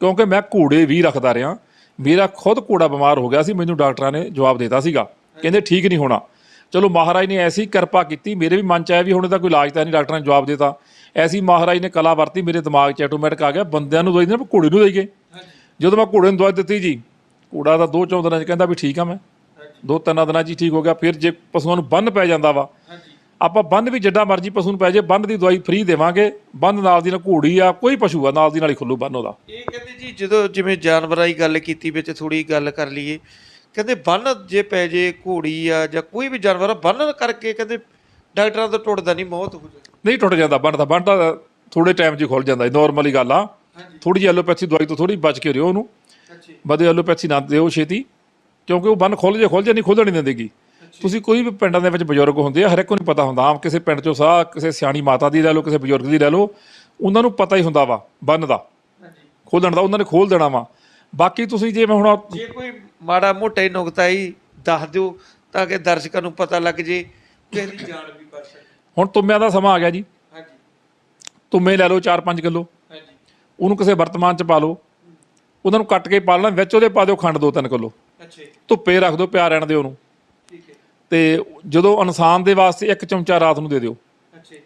ਕਿਉਂਕਿ ਮੈਂ ਘੋੜੇ ਵੀ ਰੱਖਦਾ ਰਿਹਾ। ਮੇਰਾ ਖੁਦ ਘੋੜਾ ਬਿਮਾਰ ਹੋ ਗਿਆ ਸੀ, ਮੈਨੂੰ ਡਾਕਟਰਾਂ ਨੇ ਜਵਾਬ ਦਿੱਤਾ ਸੀਗਾ, ਕਹਿੰਦੇ ਠੀਕ ਨਹੀਂ ਹੋਣਾ। ਚਲੋ ਮਹਾਰਾਜ ਨੇ ਐਸੀ ਕਿਰਪਾ ਕੀਤੀ, ਮੇਰੇ ਵੀ ਮਨ 'ਚ ਆਇਆ ਵੀ ਹੁਣ ਇਹਦਾ ਕੋਈ ਇਲਾਜ ਤਾਂ ਨਹੀਂ, ਡਾਕਟਰਾਂ ਨੇ ਜਵਾਬ ਦਿੱਤਾ। ਐਸੀ ਮਹਾਰਾਜ ਨੇ ਕਲਾ ਵਰਤੀ, ਮੇਰੇ ਦਿਮਾਗ 'ਚ ਆਟੋਮੈਟਿਕ ਆ ਗਿਆ ਬੰਦਿਆਂ ਨੂੰ ਦਵਾਈ ਦੇਣਾ, ਘੋੜੇ ਨੂੰ ਦੇਈਏ। ਜਦੋਂ ਮੈਂ ਘੋੜੇ ਨੂੰ ਦਵਾਈ ਦਿੱਤੀ ਜੀ, ਘੋੜਾ ਤਾਂ 2-4 ਦਿਨਾਂ 'ਚ ਕਹਿੰਦਾ ਵੀ ਠੀਕ ਆ, ਮੈਂ 2-3 ਦਿਨਾਂ 'ਚ ਹੀ ਠੀਕ ਹੋ ਗਿਆ। ਫਿਰ ਜੇ ਪਸ਼ੂਆਂ ਨੂੰ ਬੰਨ ਪੈ ਜਾਂਦਾ ਵਾ, ਆਪਾਂ ਬੰਨ ਵੀ ਜਿੱਡਾ ਮਰਜ਼ੀ ਪਸ਼ੂ ਨੂੰ ਪੈ ਜੇ, ਬੰਨ ਦੀ ਦਵਾਈ ਫ੍ਰੀ ਦੇਵਾਂਗੇ। ਬੰਨ ਨਾਲ ਦੀ ਨਾਲ ਘੋੜੀ ਆ, ਕੋਈ ਪਸ਼ੂ ਆ, ਨਾਲ ਦੀ ਨਾਲ ਹੀ ਖੁੱਲੂ ਬੰਨ ਉਹਦਾ। ਇਹ ਕਹਿੰਦੇ ਜੀ ਜਦੋਂ ਜਿਵੇਂ ਜਾਨਵਰਾਂ ਦੀ ਗੱਲ ਕੀਤੀ, ਵਿੱਚ ਥੋੜੀ ਗੱਲ ਕਰ ਲਈਏ, ਕਹਿੰਦੇ ਬੰਨ ਜੇ ਪੈ ਜੇ ਘੋੜੀ ਆ ਜਾਂ ਕੋਈ ਵੀ ਜਾਨਵਰ ਆ, ਬੰਨ ਕਰਕੇ ਕਹਿੰਦੇ ਡਾਕਟਰਾਂ ਤੋਂ ਟੁੱਟਦਾ ਨਹੀਂ, ਮੌਤ ਹੋ ਜਾਂਦੀ। ਨਹੀਂ ਟੁੱਟ ਜਾਂਦਾ ਬੰਨ ਤਾਂ ਥੋੜੇ ਟਾਈਮ 'ਚ ਖੁੱਲ ਜਾਂਦਾ, ਨੋਰਮਲੀ ਗੱਲ ਆ। ਥੋੜੀ ਜਿਹੀ ਐਲੋਪੈਥੀ ਦਵਾਈ ਤੋਂ ਥੋੜੀ ਬਚ ਕੇ ਰਿਓ ਉਹਨੂੰ, ਵਧੇ ਐਲੋਪੈਥੀ ਨਾ ਦਿਓ ਛੇਤੀ, ਕਿਉਂਕਿ ਉਹ ਬੰਨ ਖੁੱਲ ਜੇ ਨਹੀਂ ਖੁੱਲ੍ਹਣ ਨਹੀਂ ਦਿੰਦੇਗੀ। ਤੁਸੀਂ ਕੋਈ ਵੀ ਪਿੰਡਾਂ ਦੇ ਵਿੱਚ ਬਜ਼ੁਰਗ ਹੁੰਦੇ ਆ, ਹਰ ਇੱਕ ਨੂੰ ਪਤਾ ਹੁੰਦਾ, ਆਮ ਕਿਸੇ ਪਿੰਡ 'ਚੋਂ ਸਾਹ ਕਿਸੇ ਸਿਆਣੀ ਮਾਤਾ ਦੀ ਲੈ ਲਓ, ਕਿਸੇ ਬਜ਼ੁਰਗ ਦੀ ਲੈ ਲਓ, ਉਹਨਾਂ ਨੂੰ ਪਤਾ ਹੀ ਹੁੰਦਾ ਵਾ ਬੰਨ ਦਾ ਖੋਲ੍ਹਣ ਦਾ, ਉਹਨਾਂ ਨੇ ਖੋਲ੍ਹ ਦੇਣਾ ਵਾ। ਬਾਕੀ ਤੁਸੀਂ ਜੇ ਮੈਂ ਹੁਣ ਜੇ ਕੋਈ ਮਾੜਾ ਮੋਟਾ ਹੀ ਨੁਕਤਾ ਹੀ ਦੱਸ ਦਿਓ ਤਾਂ ਕਿ ਦਰਸ਼ਕਾਂ ਨੂੰ ਪਤਾ ਲੱਗ ਜੇ ਕਿ ਇਹਦੀ ਜਾਨ ਵੀ ਬਚ ਸਕੇ। ਹੁਣ ਤੁੰਮਿਆਂ ਦਾ ਸਮਾਂ ਆ ਗਿਆ ਜੀ। ਤੁੰਮੇ ਲੈ ਲਓ 4-5 ਕਿਲੋ, ਉਹਨੂੰ ਕਿਸੇ ਵਰਤਮਾਨ 'ਚ ਪਾ ਲਓ, ਉਹਨਾਂ ਨੂੰ ਕੱਟ ਕੇ ਪਾ ਲੈਣਾ, ਵਿੱਚ ਉਹਦੇ ਪਾ ਦਿਓ ਖੰਡ 2-3 ਕਿਲੋ, ਧੁੱਪੇ ਰੱਖ ਦਿਓ, ਪਿਆ ਰਹਿਣ ਦਿਓ ਉਹਨੂੰ। ਤੇ ਜਦੋਂ ਇਨਸਾਨ ਦੇ ਵਾਸਤੇ 1 ਚਮਚਾ ਰਾਤ ਨੂੰ ਦੇ ਦਿਓ,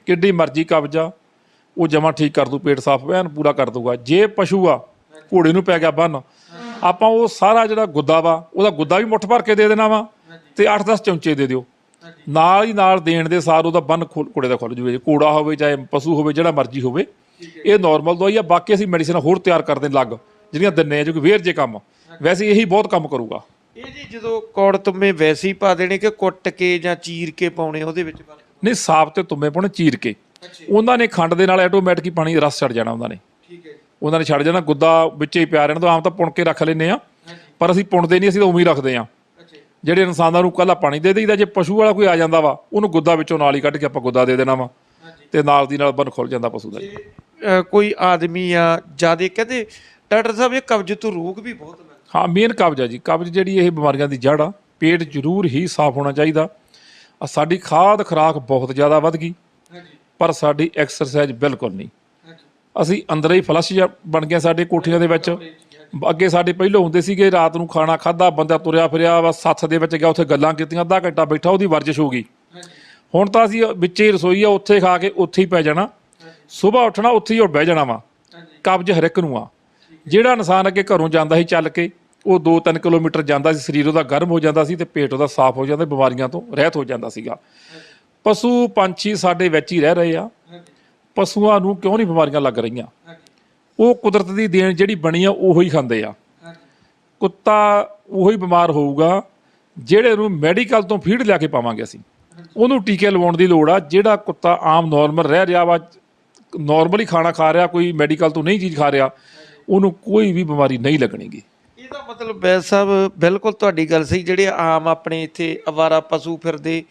ਕਿੱਡੀ ਮਰਜ਼ੀ ਕਬਜ਼ ਆ ਉਹ ਜਮਾਂ ਠੀਕ ਕਰ ਦੂ, ਪੇਟ ਸਾਫ਼ ਐਨ ਪੂਰਾ ਕਰ ਦੂਗਾ। ਜੇ ਪਸ਼ੂ ਆ, ਘੋੜੇ ਨੂੰ ਪੈ ਗਿਆ ਬੰਨ, ਆਪਾਂ ਉਹ ਸਾਰਾ ਜਿਹੜਾ ਗੁੱਦਾ ਵਾ, ਉਹਦਾ ਗੁੱਦਾ ਵੀ ਮੁੱਠ ਭਰ ਕੇ ਦੇ ਦੇਣਾ ਵਾ, ਤੇ 8-10 ਚਮਚੇ ਦੇ ਦਿਓ। ਨਾਲ ਹੀ ਨਾਲ ਦੇਣ ਦੇ ਸਾਰ ਉਹਦਾ ਬੰਨ ਘੋੜੇ ਦਾ ਖੁੱਲ ਜੂਵੇ, ਘੋੜਾ ਹੋਵੇ ਚਾਹੇ ਪਸ਼ੂ ਹੋਵੇ, ਜਿਹੜਾ ਮਰਜ਼ੀ ਹੋਵੇ। ਇਹ ਨੋਰਮਲ ਦਵਾਈ ਆ। ਬਾਕੀ ਅਸੀਂ ਮੈਡੀਸਨ ਹੋਰ ਤਿਆਰ ਕਰਦੇ ਲੱਗ, ਜਿਹੜੀਆਂ ਦਿੰਨੇ ਆ, ਜੋ ਕਿ ਵੇਰ ਜੇ ਕੰਮ, ਵੈਸੇ ਇਹੀ ਬਹੁਤ ਕੰਮ ਕਰੂਗਾ। ਇਹ ਜੀ ਜਦੋਂ ਕੌੜ ਤੁੰਮੇ ਵੈਸੇ ਹੀ ਪਾ ਦੇਣੇ ਕਿ ਕੁੱਟ ਕੇ ਜਾਂ ਚੀਰ ਕੇ ਪਾਉਣੇ ਉਹਦੇ ਵਿੱਚ? ਨਹੀਂ, ਸਾਫ਼ ਤੇ ਤੁੰਮੇ ਪਾਉਣੇ ਚੀਰ ਕੇ। ਉਹਨਾਂ ਨੇ ਖੰਡ ਦੇ ਨਾਲ ਆਟੋਮੈਟਿਕ ਹੀ ਪਾਣੀ ਰਸ ਛੱਡ ਜਾਣਾ, ਉਹਨਾਂ ਨੇ ਛੱਡ ਜਾਣਾ, ਗੁੱਦਾ ਵਿੱਚ ਹੀ ਪਿਆ ਰਹਿਣਾ। ਤਾਂ ਆਮ ਤਾਂ ਪੁਣ ਕੇ ਰੱਖ ਲੈਂਦੇ ਆ, ਪਰ ਅਸੀਂ ਪੁਣਦੇ ਨਹੀਂ, ਅਸੀਂ ਤਾਂ ਉਵੇਂ ਹੀ ਰੱਖਦੇ ਆ। ਜਿਹੜੇ ਇਨਸਾਨਾਂ ਨੂੰ ਕੱਲਾ ਪਾਣੀ ਦੇ ਦਈਦਾ, ਜੇ ਪਸ਼ੂ ਵਾਲਾ ਕੋਈ ਆ ਜਾਂਦਾ ਵਾ, ਉਹਨੂੰ ਗੁੱਦਾ ਵਿੱਚੋਂ ਨਾਲ ਹੀ ਕੱਢ ਕੇ ਆਪਾਂ ਗੁੱਦਾ ਦੇ ਦੇਣਾ ਵਾ, ਤੇ ਨਾਲ ਦੀ ਨਾਲ ਬੰਨ ਖੁੱਲ ਜਾਂਦਾ ਪਸ਼ੂ ਦਾ। ਕੋਈ ਆਦਮੀ ਆ ਜਿਆਦੇ, ਕਹਿੰਦੇ ਡਾਕਟਰ ਸਾਹਿਬ ਇਹ ਕਬਜ਼ ਤੋਂ ਰੋਗ ਵੀ ਬਹੁਤ ਲੱਗਦਾ। ਹਾਂ, ਮੇਨ ਕਬਜ਼ ਆ ਜੀ। ਕਬਜ਼ ਜਿਹੜੀ ਇਹ ਬਿਮਾਰੀਆਂ ਦੀ ਜੜ ਆ। ਪੇਟ ਜ਼ਰੂਰ ਹੀ ਸਾਫ਼ ਹੋਣਾ ਚਾਹੀਦਾ। ਸਾਡੀ ਖਾਦ ਖੁਰਾਕ ਬਹੁਤ ਜ਼ਿਆਦਾ ਵੱਧ ਗਈ, ਪਰ ਸਾਡੀ ਐਕਸਰਸਾਈਜ਼ ਬਿਲਕੁਲ ਨਹੀਂ। ਅਸੀਂ ਅੰਦਰ ਹੀ ਫਲਸ਼ ਬਣ ਗਏ ਸਾਡੇ ਕੋਠੀਆਂ ਦੇ ਵਿੱਚ। ਅੱਗੇ ਸਾਡੇ ਪਹਿਲੋਂ ਹੁੰਦੇ ਸੀਗੇ, ਰਾਤ ਨੂੰ ਖਾਣਾ ਖਾਧਾ, ਬੰਦਾ ਤੁਰਿਆ ਫਿਰਿਆ ਵਾ, ਸੱਥ ਦੇ ਵਿੱਚ ਗਿਆ, ਉੱਥੇ ਗੱਲਾਂ ਕੀਤੀਆਂ, ਅੱਧਾ ਘੰਟਾ ਬੈਠਾ, ਉਹਦੀ ਵਰਜਿਸ਼ ਹੋ ਗਈ। ਹੁਣ ਤਾਂ ਅਸੀਂ ਵਿੱਚੇ ਹੀ ਰਸੋਈ ਆ, ਉੱਥੇ ਖਾ ਕੇ ਉੱਥੇ ਹੀ ਪੈ ਜਾਣਾ, ਸੁਬਾਹ ਉੱਠਣਾ ਉੱਥੇ ਹੀ ਬਹਿ ਜਾਣਾ ਵਾ। ਕਬਜ਼ ਹਰ ਇੱਕ ਨੂੰ ਆ। ਜਿਹੜਾ ਇਨਸਾਨ ਅੱਗੇ ਘਰੋਂ ਜਾਂਦਾ ਸੀ ਚੱਲ ਕੇ, ਉਹ 2-3 ਕਿਲੋਮੀਟਰ ਜਾਂਦਾ ਸੀ, ਸਰੀਰ ਉਹਦਾ ਗਰਮ ਹੋ ਜਾਂਦਾ ਸੀ ਤੇ ਪੇਟ ਉਹਦਾ ਸਾਫ਼ ਹੋ ਜਾਂਦਾ, ਬਿਮਾਰੀਆਂ ਤੋਂ ਰਹਿਤ ਹੋ ਜਾਂਦਾ ਸੀਗਾ। ਪਸ਼ੂ ਪੰਛੀ ਸਾਡੇ ਵਿੱਚ ਹੀ ਰਹਿ ਰਹੇ ਆ, ਪਸ਼ੂਆਂ ਨੂੰ ਕਿਉਂ ਨਹੀਂ ਬਿਮਾਰੀਆਂ ਲੱਗ ਰਹੀਆਂ? ਉਹ ਕੁਦਰਤ ਦੀ ਦੇਣ ਜਿਹੜੀ ਬਣੀ ਆ ਉਹੀ ਖਾਂਦੇ ਆ। ਕੁੱਤਾ ਉਹੀ ਬਿਮਾਰ ਹੋਊਗਾ ਜਿਹੜੇ ਨੂੰ ਮੈਡੀਕਲ ਤੋਂ ਫੀਡ ਲਿਆ ਕੇ ਪਾਵਾਂਗੇ ਅਸੀਂ, ਉਹਨੂੰ ਟੀਕੇ ਲਵਾਉਣ ਦੀ ਲੋੜ ਆ। ਜਿਹੜਾ ਕੁੱਤਾ ਆਮ ਨੋਰਮਲ ਰਹਿ ਰਿਹਾ ਵਾ, ਨੋਰਮਲੀ ਖਾਣਾ ਖਾ ਰਿਹਾ, ਕੋਈ ਮੈਡੀਕਲ ਤੋਂ ਨਹੀਂ ਚੀਜ਼ ਖਾ ਰਿਹਾ, ਉਹਨੂੰ ਕੋਈ ਵੀ ਬਿਮਾਰੀ ਨਹੀਂ ਲੱਗਣੀਗੀ। ਇਹਦਾ ਮਤਲਬ ਵੈਦ ਸਾਹਿਬ ਬਿਲਕੁਲ ਤੁਹਾਡੀ ਗੱਲ ਸਹੀ। ਜਿਹੜੇ ਆਮ ਆਪਣੇ ਇੱਥੇ ਅਵਾਰਾ ਪਸ਼ੂ ਫਿਰਦੇ,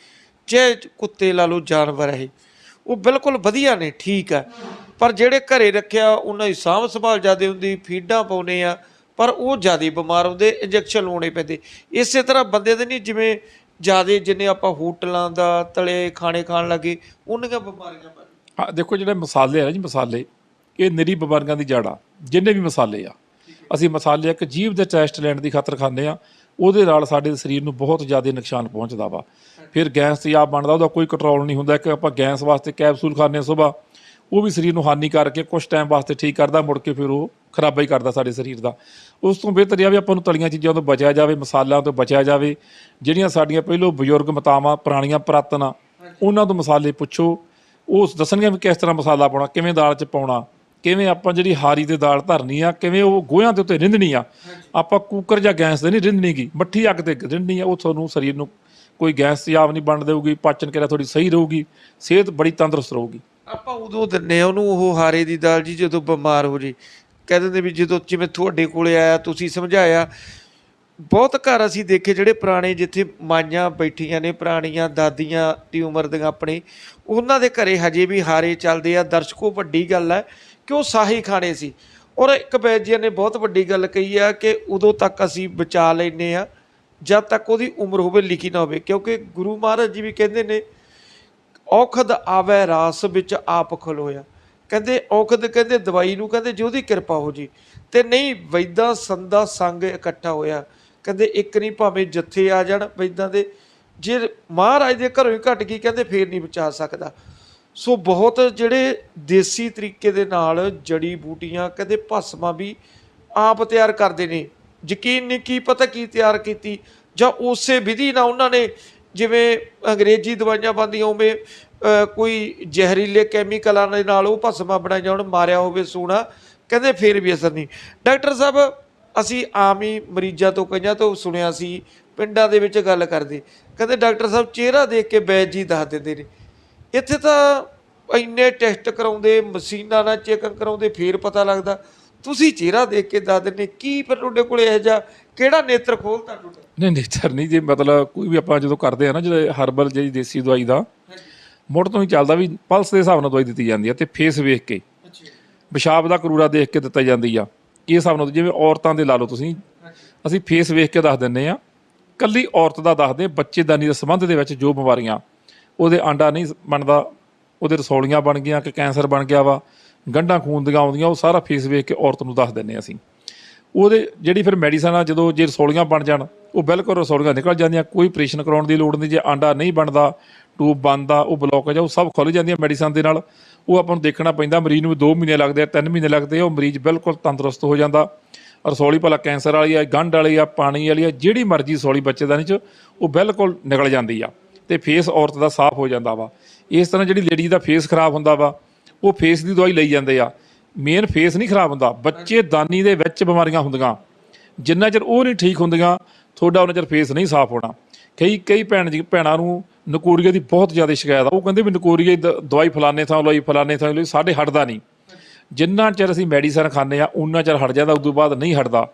ਚਾਹੇ ਕੁੱਤੇ ਲਾ ਲਓ, ਜਾਨਵਰ ਇਹ, ਉਹ ਬਿਲਕੁਲ ਵਧੀਆ ਨੇ, ਠੀਕ ਆ। ਪਰ ਜਿਹੜੇ ਘਰੇ ਰੱਖਿਆ ਉਹਨਾਂ ਦੀ ਸਾਂਭ ਸੰਭਾਲ ਜ਼ਿਆਦਾ ਹੁੰਦੀ, ਫੀਡਾਂ ਪਾਉਂਦੇ ਆ, ਪਰ ਉਹ ਜ਼ਿਆਦਾ ਬਿਮਾਰ ਹੁੰਦੇ, ਇੰਜੈਕਸ਼ਨ ਲਾਉਣੇ ਪੈਂਦੇ। ਇਸੇ ਤਰ੍ਹਾਂ ਬੰਦੇ ਦੇ ਨਹੀਂ, ਜਿਵੇਂ ਜ਼ਿਆਦਾ ਜਿੰਨੇ ਆਪਾਂ ਹੋਟਲਾਂ ਦਾ ਤਲੇ ਖਾਣੇ ਖਾਣ ਲੱਗੇ, ਉਹਨੀਆਂ ਬਿਮਾਰੀਆਂ ਬਣ। ਹਾਂ, ਦੇਖੋ ਜਿਹੜੇ ਮਸਾਲੇ ਆ ਜੀ, ਮਸਾਲੇ ਇਹ ਨਿਰੀ ਬਿਮਾਰੀਆਂ ਦੀ ਜੜ ਆ। ਜਿੰਨੇ ਵੀ ਮਸਾਲੇ ਆ, ਅਸੀਂ ਮਸਾਲੇ ਇੱਕ ਜੀਭ ਦੇ ਟੈਸਟ ਲੈਣ ਦੀ ਖਾਤਰ ਖਾਂਦੇ ਆ, ਉਹਦੇ ਨਾਲ ਸਾਡੇ ਸਰੀਰ ਨੂੰ ਬਹੁਤ ਜ਼ਿਆਦਾ ਨੁਕਸਾਨ ਪਹੁੰਚਦਾ ਵਾ। ਫਿਰ ਗੈਸ ਤੇਜ਼ਾਬ ਬਣਦਾ, ਉਹਦਾ ਕੋਈ ਕੰਟਰੋਲ ਨਹੀਂ ਹੁੰਦਾ। ਇੱਕ ਆਪਾਂ ਗੈਸ ਵਾਸਤੇ ਕੈਪਸੂਲ ਖਾਂਦੇ ਹਾਂ ਸੁਬਾਹ, ਉਹ ਵੀ ਸਰੀਰ ਨੂੰ ਹਾਨੀ ਕਰਕੇ ਕੁਛ ਟਾਈਮ ਵਾਸਤੇ ਠੀਕ ਕਰਦਾ, ਮੁੜ ਕੇ ਫਿਰ ਉਹ ਖਰਾਬਾ ਹੀ ਕਰਦਾ ਸਾਡੇ ਸਰੀਰ ਦਾ। ਉਸ ਤੋਂ ਬਿਹਤਰ ਆ ਵੀ ਆਪਾਂ ਨੂੰ ਤਲੀਆਂ ਚੀਜ਼ਾਂ ਤੋਂ ਬਚਿਆ ਜਾਵੇ, ਮਸਾਲਿਆਂ ਤੋਂ ਬਚਿਆ ਜਾਵੇ। ਜਿਹੜੀਆਂ ਸਾਡੀਆਂ ਪਹਿਲੋਂ ਬਜ਼ੁਰਗ ਮਾਤਾਵਾਂ ਪੁਰਾਣੀਆਂ ਪੁਰਾਤਨ ਆ, ਉਹਨਾਂ ਤੋਂ ਮਸਾਲੇ ਪੁੱਛੋ, ਉਹ ਦੱਸਣਗੇ ਵੀ ਕਿਸ ਤਰ੍ਹਾਂ ਮਸਾਲਾ ਪਾਉਣਾ, ਕਿਵੇਂ ਦਾਲ 'ਚ ਪਾਉਣਾ, ਕਿਵੇਂ ਆਪਾਂ ਜਿਹੜੀ ਹਾਰੀ ਤੇ ਦਾਲ ਧਰਨੀ ਆ, ਕਿਵੇਂ ਉਹ ਗੋਹਿਆਂ ਦੇ ਉੱਤੇ ਰਿੰਨ੍ਹਣੀ ਆ। ਆਪਾਂ ਕੁੱਕਰ ਜਾਂ ਗੈਸ 'ਤੇ ਨਹੀਂ ਰਿੰਨ੍ਹਣੀ ਗੀ, ਮੱਠੀ ਅੱਗ 'ਤੇ ਰਿੰਨ੍ਹਣੀ ਆ। ਉਹ ਤੁਹਾਨੂੰ ਸਰੀਰ ਨੂੰ ਕੋਈ ਗੈਸ ਤੇਜ਼ਾਬ ਨਹੀਂ ਬਣ ਦੇਊਗੀ, ਪਾਚਨ ਕਿਰਿਆ ਥੋੜੀ ਸਹੀ ਰਹੂਗੀ, ਸਿਹਤ ਬੜੀ ਤੰਦਰੁਸਤ ਰਹੂਗੀ। ਆਪਾਂ ਉਦੋਂ ਦਿੰਦੇ ਆ ਉਹਨੂੰ ਉਹ ਹਾਰੇ ਦੀ ਦਾਲ ਜੀ, ਜਦੋਂ ਬਿਮਾਰ ਹੋ ਜੇ। ਕਹਿ ਦਿੰਦੇ ਵੀ ਜਦੋਂ ਜਿਵੇਂ ਤੁਹਾਡੇ ਕੋਲੇ ਆਇਆ, ਤੁਸੀਂ ਸਮਝਾਇਆ ਬਹੁਤ ਘਰ ਅਸੀਂ ਦੇਖੇ ਜਿਹੜੇ ਪੁਰਾਣੇ, ਜਿੱਥੇ ਮਾਈਆਂ ਬੈਠੀਆਂ ਨੇ ਪੁਰਾਣੀਆਂ ਦਾਦੀਆਂ ਦੀ ਉਮਰ ਦੀਆਂ ਆਪਣੇ, ਉਹਨਾਂ ਦੇ ਘਰੇ ਹਜੇ ਵੀ ਹਾਰੇ ਚੱਲਦੇ ਆ। ਦਰਸ਼ਕੋ, ਵੱਡੀ ਗੱਲ ਹੈ ਕਿ ਉਹ ਸ਼ਾਹੀ ਖਾਣੇ ਸੀ। ਔਰ ਇੱਕ ਵੈਦ ਜੀ ਨੇ ਬਹੁਤ ਵੱਡੀ ਗੱਲ ਕਹੀ ਆ ਕਿ ਉਦੋਂ ਤੱਕ ਅਸੀਂ ਬਚਾ ਲੈਂਦੇ ਆ ਜਦ ਤੱਕ ਉਹਦੀ ਉਮਰ ਹੋਵੇ, ਲਿਖੀ ਨਾ ਹੋਵੇ। ਕਿਉਂਕਿ ਗੁਰੂ ਮਹਾਰਾਜ ਜੀ ਵੀ ਕਹਿੰਦੇ ਨੇ, ਔਖਦ ਆਵੈ ਰਾਸ ਵਿੱਚ ਆਪ ਖਲੋਇਆ। ਕਹਿੰਦੇ ਔਖਦ, ਕਹਿੰਦੇ ਦਵਾਈ ਨੂੰ, ਕਹਿੰਦੇ ਜੇ ਉਹਦੀ ਕਿਰਪਾ ਹੋ ਜੀ, ਤੇ ਨਹੀਂ ਵੈਦਾਂ ਸੰਦਾ ਸੰਗ ਇਕੱਠਾ ਹੋਇਆ। ਕਹਿੰਦੇ ਇੱਕ ਨਹੀਂ ਭਾਵੇਂ ਜੱਥੇ ਆ ਜਾਣ ਵੈਦਾਂ ਦੇ, ਜੇ ਮਹਾਰਾਜ ਦੇ ਘਰੋਂ ਹੀ ਘਟ ਗਈ, ਕਹਿੰਦੇ ਫੇਰ ਨਹੀਂ ਬਚਾ ਸਕਦਾ। ਸੋ ਬਹੁਤ ਜਿਹੜੇ ਦੇਸੀ ਤਰੀਕੇ ਦੇ ਨਾਲ ਜੜੀ ਬੂਟੀਆਂ, ਕਹਿੰਦੇ ਭਸਮਾਂ ਵੀ ਆਪ ਤਿਆਰ ਕਰਦੇ ਨੇ। ਯਕੀਨ ਨਹੀਂ ਕੀ ਪਤਾ ਕੀ ਤਿਆਰ ਕੀਤੀ, ਜਾਂ ਉਸੇ ਵਿਧੀ ਨਾਲ ਉਹਨਾਂ ਨੇ, ਜਿਵੇਂ ਅੰਗਰੇਜ਼ੀ ਦਵਾਈਆਂ ਬਣਦੀਆਂ ਉਵੇਂ ਕੋਈ ਜ਼ਹਿਰੀਲੇ ਕੈਮੀਕਲਾਂ ਦੇ ਨਾਲ ਉਹ ਭਸਮਾਂ ਬਣਾਈਆਂ ਹੋਣ, ਮਾਰਿਆ ਹੋਵੇ ਸੋਨਾ, ਕਹਿੰਦੇ ਫੇਰ ਵੀ ਅਸਰ ਨਹੀਂ। ਡਾਕਟਰ ਸਾਹਿਬ, ਅਸੀਂ ਆਮ ਹੀ ਮਰੀਜ਼ਾਂ ਤੋਂ, ਕਈਆਂ ਤੋਂ ਸੁਣਿਆ ਸੀ, ਪਿੰਡਾਂ ਦੇ ਵਿੱਚ ਗੱਲ ਕਰਦੇ, ਕਹਿੰਦੇ ਡਾਕਟਰ ਸਾਹਿਬ ਚਿਹਰਾ ਦੇਖ ਕੇ ਵੈਦ ਜੀ ਦੱਸ ਦਿੰਦੇ ਨੇ। ਇੱਥੇ ਤਾਂ ਇੰਨੇ ਟੈਸਟ ਕਰਾਉਂਦੇ, ਮਸ਼ੀਨਾਂ ਨਾਲ ਚੈਕਿੰਗ ਕਰਾਉਂਦੇ, ਫੇਰ ਪਤਾ ਲੱਗਦਾ। ਤੁਸੀਂ ਚਿਹਰਾ ਦੇਖ ਕੇ ਦੱਸ ਦਿੰਦੇ, ਕੀ ਫਿਰ ਤੁਹਾਡੇ ਕੋਲ ਇਹੋ ਜਿਹਾ ਕਿਹੜਾ ਨੇਤਰ ਖੋਲ੍ਹਤਾ ਤੁਹਾਡਾ? ਨਹੀਂ, ਨੇਤਰ ਨਹੀਂ ਜੀ, ਮਤਲਬ ਕੋਈ ਵੀ ਆਪਾਂ ਜਦੋਂ ਕਰਦੇ ਆ ਨਾ, ਜਦੋਂ ਹਰਬਲ ਜਿਹੜੀ ਦੇਸੀ ਦਵਾਈ ਦਾ ਮੁੱਢ ਤੋਂ ਹੀ ਚੱਲਦਾ ਵੀ ਪਲਸ ਦੇ ਹਿਸਾਬ ਨਾਲ ਦਵਾਈ ਦਿੱਤੀ ਜਾਂਦੀ ਆ, ਤੇ ਫੇਸ ਵੇਖ ਕੇ, ਪਿਸ਼ਾਬ ਦਾ ਕਰੂਰਾ ਦੇਖ ਕੇ ਦਿੱਤਾ ਜਾਂਦੀ ਆ। ਇਹ ਹਿਸਾਬ ਨਾਲ ਜਿਵੇਂ ਔਰਤਾਂ ਦੇ ਲਾ ਲਓ ਤੁਸੀਂ, ਅਸੀਂ ਫੇਸ ਵੇਖ ਕੇ ਦੱਸ ਦਿੰਦੇ ਆ। ਕੱਲੀ ਔਰਤ ਦਾ ਦੱਸਦੇ, ਬੱਚੇਦਾਨੀ ਦੇ ਸੰਬੰਧ ਦੇ ਵਿੱਚ ਜੋ ਬਿਮਾਰੀਆਂ, ਉਹਦੇ ਆਂਡਾ ਨਹੀਂ ਬਣਦਾ, ਉਹਦੇ ਰਸੌਲੀਆਂ ਬਣ ਗਈਆਂ ਕਿ ਕੈਂਸਰ ਬਣ ਗਿਆ ਵਾ, ਗੰਢਾਂ ਖੂਨ ਦੀਆਂ ਆਉਂਦੀਆਂ, ਉਹ ਸਾਰਾ ਫੇਸ ਵੇਖ ਕੇ ਔਰਤ ਨੂੰ ਦੱਸ ਦਿੰਦੇ ਅਸੀਂ। ਉਹਦੇ ਜਿਹੜੀ ਫਿਰ ਮੈਡੀਸਨ ਆ, ਜਦੋਂ ਜੇ ਰਸੌਲੀਆਂ ਬਣ ਜਾਣ, ਉਹ ਬਿਲਕੁਲ ਰਸੌਲੀਆਂ ਨਿਕਲ ਜਾਂਦੀਆਂ, ਕੋਈ ਆਪਰੇਸ਼ਨ ਕਰਾਉਣ ਦੀ ਲੋੜ ਨਹੀਂ। ਜੇ ਆਂਡਾ ਨਹੀਂ ਬਣਦਾ, ਟੂਬ ਬੰਦ ਆ, ਉਹ ਬਲੋਕ ਜਾ, ਉਹ ਸਭ ਖੁੱਲ੍ਹ ਜਾਂਦੀਆਂ ਮੈਡੀਸਨ ਦੇ ਨਾਲ। ਉਹ ਆਪਾਂ ਨੂੰ ਦੇਖਣਾ ਪੈਂਦਾ, ਮਰੀਜ਼ ਨੂੰ 2 ਮਹੀਨੇ ਲੱਗਦੇ ਆ, 3 ਮਹੀਨੇ ਲੱਗਦੇ ਆ, ਉਹ ਮਰੀਜ਼ ਬਿਲਕੁਲ ਤੰਦਰੁਸਤ ਹੋ ਜਾਂਦਾ। ਰਸੌਲੀ ਭਲਾ ਕੈਂਸਰ ਵਾਲੀ ਆ, ਗੰਢ ਵਾਲੀ ਆ, ਪਾਣੀ ਵਾਲੀ ਆ, ਜਿਹੜੀ ਮਰਜ਼ੀ ਰਸੌਲੀ ਬੱਚੇਦਾਨੀ 'ਚ, ਉਹ ਬਿਲਕੁਲ ਨਿਕਲ ਜਾਂਦੀ ਆ, ਤੇ ਫੇਸ ਔਰਤ ਦਾ ਸਾਫ਼ ਹੋ ਜਾਂਦਾ ਵਾ। ਇਸ ਤਰ੍ਹਾਂ ਜਿਹੜੀ ਲੇਡੀ ਦਾ ਫੇਸ ਖਰਾਬ ਹੁੰਦਾ ਵਾ, ਉਹ ਫੇਸ ਦੀ ਦਵਾਈ ਲਈ ਜਾਂਦੇ ਆ। ਮੇਨ ਫੇਸ ਨਹੀਂ ਖਰਾਬ ਹੁੰਦਾ, ਬੱਚੇਦਾਨੀ ਦੇ ਵਿੱਚ ਬਿਮਾਰੀਆਂ ਹੁੰਦੀਆਂ, ਜਿੰਨਾ ਚਿਰ ਉਹ ਨਹੀਂ ਠੀਕ ਹੁੰਦੀਆਂ, ਤੁਹਾਡਾ ਉਹਨਾਂ ਚਿਰ ਫੇਸ ਨਹੀਂ ਸਾਫ਼ ਹੋਣਾ। ਕਈ ਭੈਣਾਂ ਨੂੰ ਨਕੂਰੀਏ ਦੀ ਬਹੁਤ ਜ਼ਿਆਦਾ ਸ਼ਿਕਾਇਤ ਆ। ਉਹ ਕਹਿੰਦੇ ਵੀ ਨਕੂਰੀਏ ਦਵਾਈ ਫਲਾਣੇ ਥਾਂ ਲਈ, ਫਲਾਣੇ ਥਾਂ ਲਈ, ਸਾਡੇ ਹਟਦਾ ਨਹੀਂ। ਜਿੰਨਾ ਚਿਰ ਅਸੀਂ ਮੈਡੀਸਨ ਖਾਂਦੇ ਆ, ਉਨਾ ਚਿਰ ਹਟ ਜਾਂਦਾ, ਉਦੋਂ ਬਾਅਦ ਨਹੀਂ ਹਟਦਾ।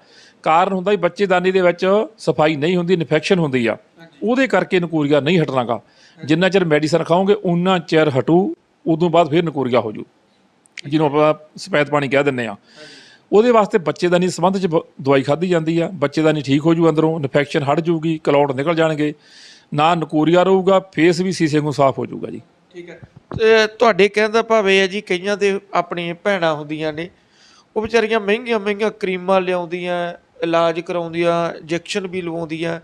ਕਾਰਨ ਹੁੰਦਾ ਵੀ ਬੱਚੇਦਾਨੀ ਦੇ ਵਿੱਚ ਸਫਾਈ ਨਹੀਂ ਹੁੰਦੀ, ਇਨਫੈਕਸ਼ਨ ਹੁੰਦੀ ਆ, ਉਹਦੇ ਕਰਕੇ ਨਕੂਰੀਆ ਨਹੀਂ ਹਟਣਾਗਾ। ਜਿੰਨਾ ਚਿਰ ਮੈਡੀਸਨ ਖਾਓਗੇ ਉਨਾ ਚਿਰ ਹਟੂ, ਉਦੋਂ ਬਾਅਦ ਫਿਰ ਨਕੂਰੀਆ ਹੋ ਜੂ, ਜਿਹਨੂੰ ਆਪਾਂ ਸਫੈਦ ਪਾਣੀ ਕਹਿ ਦਿੰਦੇ ਆ। ਉਹਦੇ ਵਾਸਤੇ ਬੱਚੇਦਾਨੀ ਸੰਬੰਧ 'ਚ ਦਵਾਈ ਖਾਧੀ ਜਾਂਦੀ ਆ। ਬੱਚੇਦਾਨੀ ਠੀਕ ਹੋ ਜੂ, ਅੰਦਰੋਂ ਇਨਫੈਕਸ਼ਨ ਹਟ ਜੂਗੀ, ਕਲੌਟ ਨਿਕਲ ਜਾਣਗੇ, ਨਾ ਨਕੂਰੀਆ ਰਹੂਗਾ, ਫੇਸ ਵੀ ਸੀਸੇ ਨੂੰ ਸਾਫ਼ ਹੋ ਜੂਗਾ ਜੀ। ਠੀਕ ਹੈ। ਤੇ ਤੁਹਾਡੇ ਕਹਿਣ ਦਾ ਭਾਵ ਇਹ ਹੈ ਜੀ, ਕਈਆਂ ਦੇ ਆਪਣੀਆਂ ਭੈਣਾਂ ਹੁੰਦੀਆਂ ਨੇ, ਉਹ ਵਿਚਾਰੀਆਂ ਮਹਿੰਗੀਆਂ ਮਹਿੰਗੀਆਂ ਕਰੀਮਾਂ ਲਿਆਉਂਦੀਆਂ, ਇਲਾਜ ਕਰਾਉਂਦੀਆਂ, ਇੰਜੈਕਸ਼ਨ ਵੀ ਲਵਾਉਂਦੀਆਂ,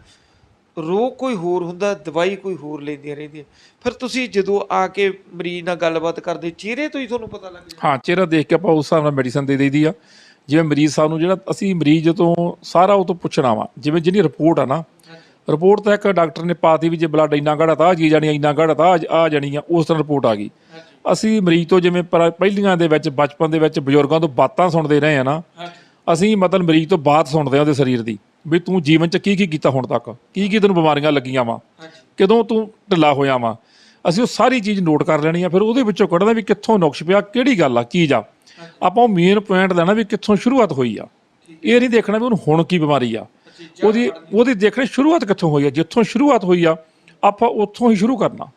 ਰੋਗ ਕੋਈ ਹੋਰ ਹੁੰਦਾ, ਦਵਾਈ ਕੋਈ ਹੋਰ ਲੈਂਦੀਆਂ ਰਹਿੰਦੀਆਂ। ਫਿਰ ਤੁਸੀਂ ਜਦੋਂ ਆ ਕੇ ਮਰੀਜ਼ ਨਾਲ ਗੱਲਬਾਤ ਕਰਦੇ, ਚਿਹਰੇ ਤੋਂ ਹੀ ਤੁਹਾਨੂੰ ਪਤਾ ਲੱਗ ਜਾਂਦਾ? ਹਾਂ, ਚਿਹਰਾ ਦੇਖ ਕੇ ਆਪਾਂ ਉਸ ਹਿਸਾਬ ਨਾਲ ਮੈਡੀਸਨ ਦੇ ਦਈਦੀ ਆ। ਜਿਵੇਂ ਮਰੀਜ਼ ਸਾਨੂੰ, ਜਿਹੜਾ ਅਸੀਂ ਮਰੀਜ਼ ਤੋਂ ਸਾਰਾ ਉਹ ਤੋਂ ਪੁੱਛਣਾ ਵਾ, ਜਿਵੇਂ ਜਿਹਦੀ ਰਿਪੋਰਟ ਆ ਨਾ, ਰਿਪੋਰਟ ਤਾਂ ਇੱਕ ਡਾਕਟਰ ਨੇ ਪਾਤੀ ਵੀ ਜੇ ਬਲੱਡ ਇੰਨਾ ਗਾੜਾ ਤਾਂ ਆ ਚੀਜ਼ ਜਾਣੀ, ਇੰਨਾ ਗਾੜਾ ਤਾਂ ਆ ਜਾਣੀ ਆ, ਉਸ ਤਰ੍ਹਾਂ ਰਿਪੋਰਟ ਆ ਗਈ। ਅਸੀਂ ਮਰੀਜ਼ ਤੋਂ, ਜਿਵੇਂ ਪਹਿਲੀਆਂ ਦੇ ਵਿੱਚ ਬਚਪਨ ਦੇ ਵਿੱਚ ਬਜ਼ੁਰਗਾਂ ਤੋਂ ਬਾਤਾਂ ਸੁਣਦੇ ਰਹੇ ਆ ਨਾ, ਅਸੀਂ ਮਤਲਬ ਮਰੀਜ਼ ਤੋਂ ਬਾਤ ਸੁਣਦੇ ਹਾਂ ਉਹਦੇ ਸਰੀਰ ਦੀ, ਵੀ ਤੂੰ ਜੀਵਨ 'ਚ ਕੀ ਕੀ ਕੀਤਾ ਹੁਣ ਤੱਕ, ਕੀ ਕੀ ਤੈਨੂੰ ਬਿਮਾਰੀਆਂ ਲੱਗੀਆਂ ਵਾ, ਕਦੋਂ ਤੂੰ ਢਿੱਲਾ ਹੋਇਆ ਵਾ, ਅਸੀਂ ਉਹ ਸਾਰੀ ਚੀਜ਼ ਨੋਟ ਕਰ ਲੈਣੀ ਆ। ਫਿਰ ਉਹਦੇ ਵਿੱਚੋਂ ਕੱਢਣਾ ਵੀ ਕਿੱਥੋਂ ਨੁਕਸ ਪਿਆ, ਕਿਹੜੀ ਗੱਲ ਆ, ਕੀ ਜਾ, ਆਪਾਂ ਉਹ ਮੇਨ ਪੁਆਇੰਟ ਲੈਣਾ ਵੀ ਕਿੱਥੋਂ ਸ਼ੁਰੂਆਤ ਹੋਈ ਆ। ਇਹ ਨਹੀਂ ਦੇਖਣਾ ਵੀ ਉਹਨੂੰ ਹੁਣ ਕੀ ਬਿਮਾਰੀ ਆ, ਉਹਦੀ ਦੇਖਣੀ ਸ਼ੁਰੂਆਤ ਕਿੱਥੋਂ ਹੋਈ ਆ। ਜਿੱਥੋਂ ਸ਼ੁਰੂਆਤ ਹੋਈ ਆ, ਆਪਾਂ ਉੱਥੋਂ ਹੀ ਸ਼ੁਰੂ ਕਰਨਾ,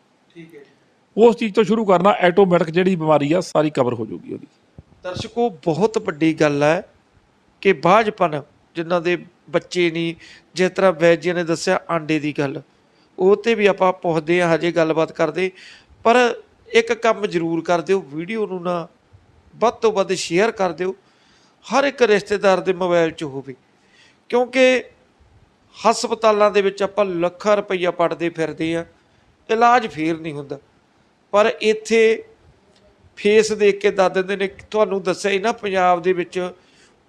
ਉਸ ਚੀਜ਼ ਤੋਂ ਸ਼ੁਰੂ ਕਰਨਾ, ਆਟੋਮੈਟਿਕ ਜਿਹੜੀ ਬਿਮਾਰੀ ਆ ਸਾਰੀ ਕਵਰ ਹੋ ਜਾਊਗੀ ਉਹਦੀ। ਦਰਸ਼ਕੋ, ਬਹੁਤ ਵੱਡੀ ਗੱਲ ਹੈ ਕਿ ਬਾਝਪਨ ਜਿਨ੍ਹਾਂ ਦੇ ਬੱਚੇ ਨਹੀਂ, ਜਿਸ ਤਰ੍ਹਾਂ ਵੈਦ ਜੀ ਨੇ ਦੱਸਿਆ ਆਂਡੇ ਦੀ ਗੱਲ, ਉਹ 'ਤੇ ਵੀ ਆਪਾਂ ਪੁੱਛਦੇ ਹਾਂ, ਹਜੇ ਗੱਲਬਾਤ ਕਰਦੇ। ਪਰ ਇੱਕ ਕੰਮ ਜ਼ਰੂਰ ਕਰ ਦਿਓ, ਵੀਡੀਓ ਨੂੰ ਨਾ ਵੱਧ ਤੋਂ ਵੱਧ ਸ਼ੇਅਰ ਕਰ ਦਿਓ, ਹਰ ਇੱਕ ਰਿਸ਼ਤੇਦਾਰ ਦੇ ਮੋਬਾਈਲ 'ਚ ਹੋਵੇ, ਕਿਉਂਕਿ ਹਸਪਤਾਲਾਂ ਦੇ ਵਿੱਚ ਆਪਾਂ ਲੱਖਾਂ ਰੁਪਈਆ ਪੱਟਦੇ ਫਿਰਦੇ ਹਾਂ, ਇਲਾਜ ਫੇਰ ਨਹੀਂ ਹੁੰਦਾ। ਪਰ ਇੱਥੇ ਫੇਸ ਦੇਖ ਕੇ ਦੱਸ ਦਿੰਦੇ ਨੇ। ਤੁਹਾਨੂੰ ਦੱਸਿਆ ਹੀ ਨਾ, ਪੰਜਾਬ ਦੇ ਵਿੱਚ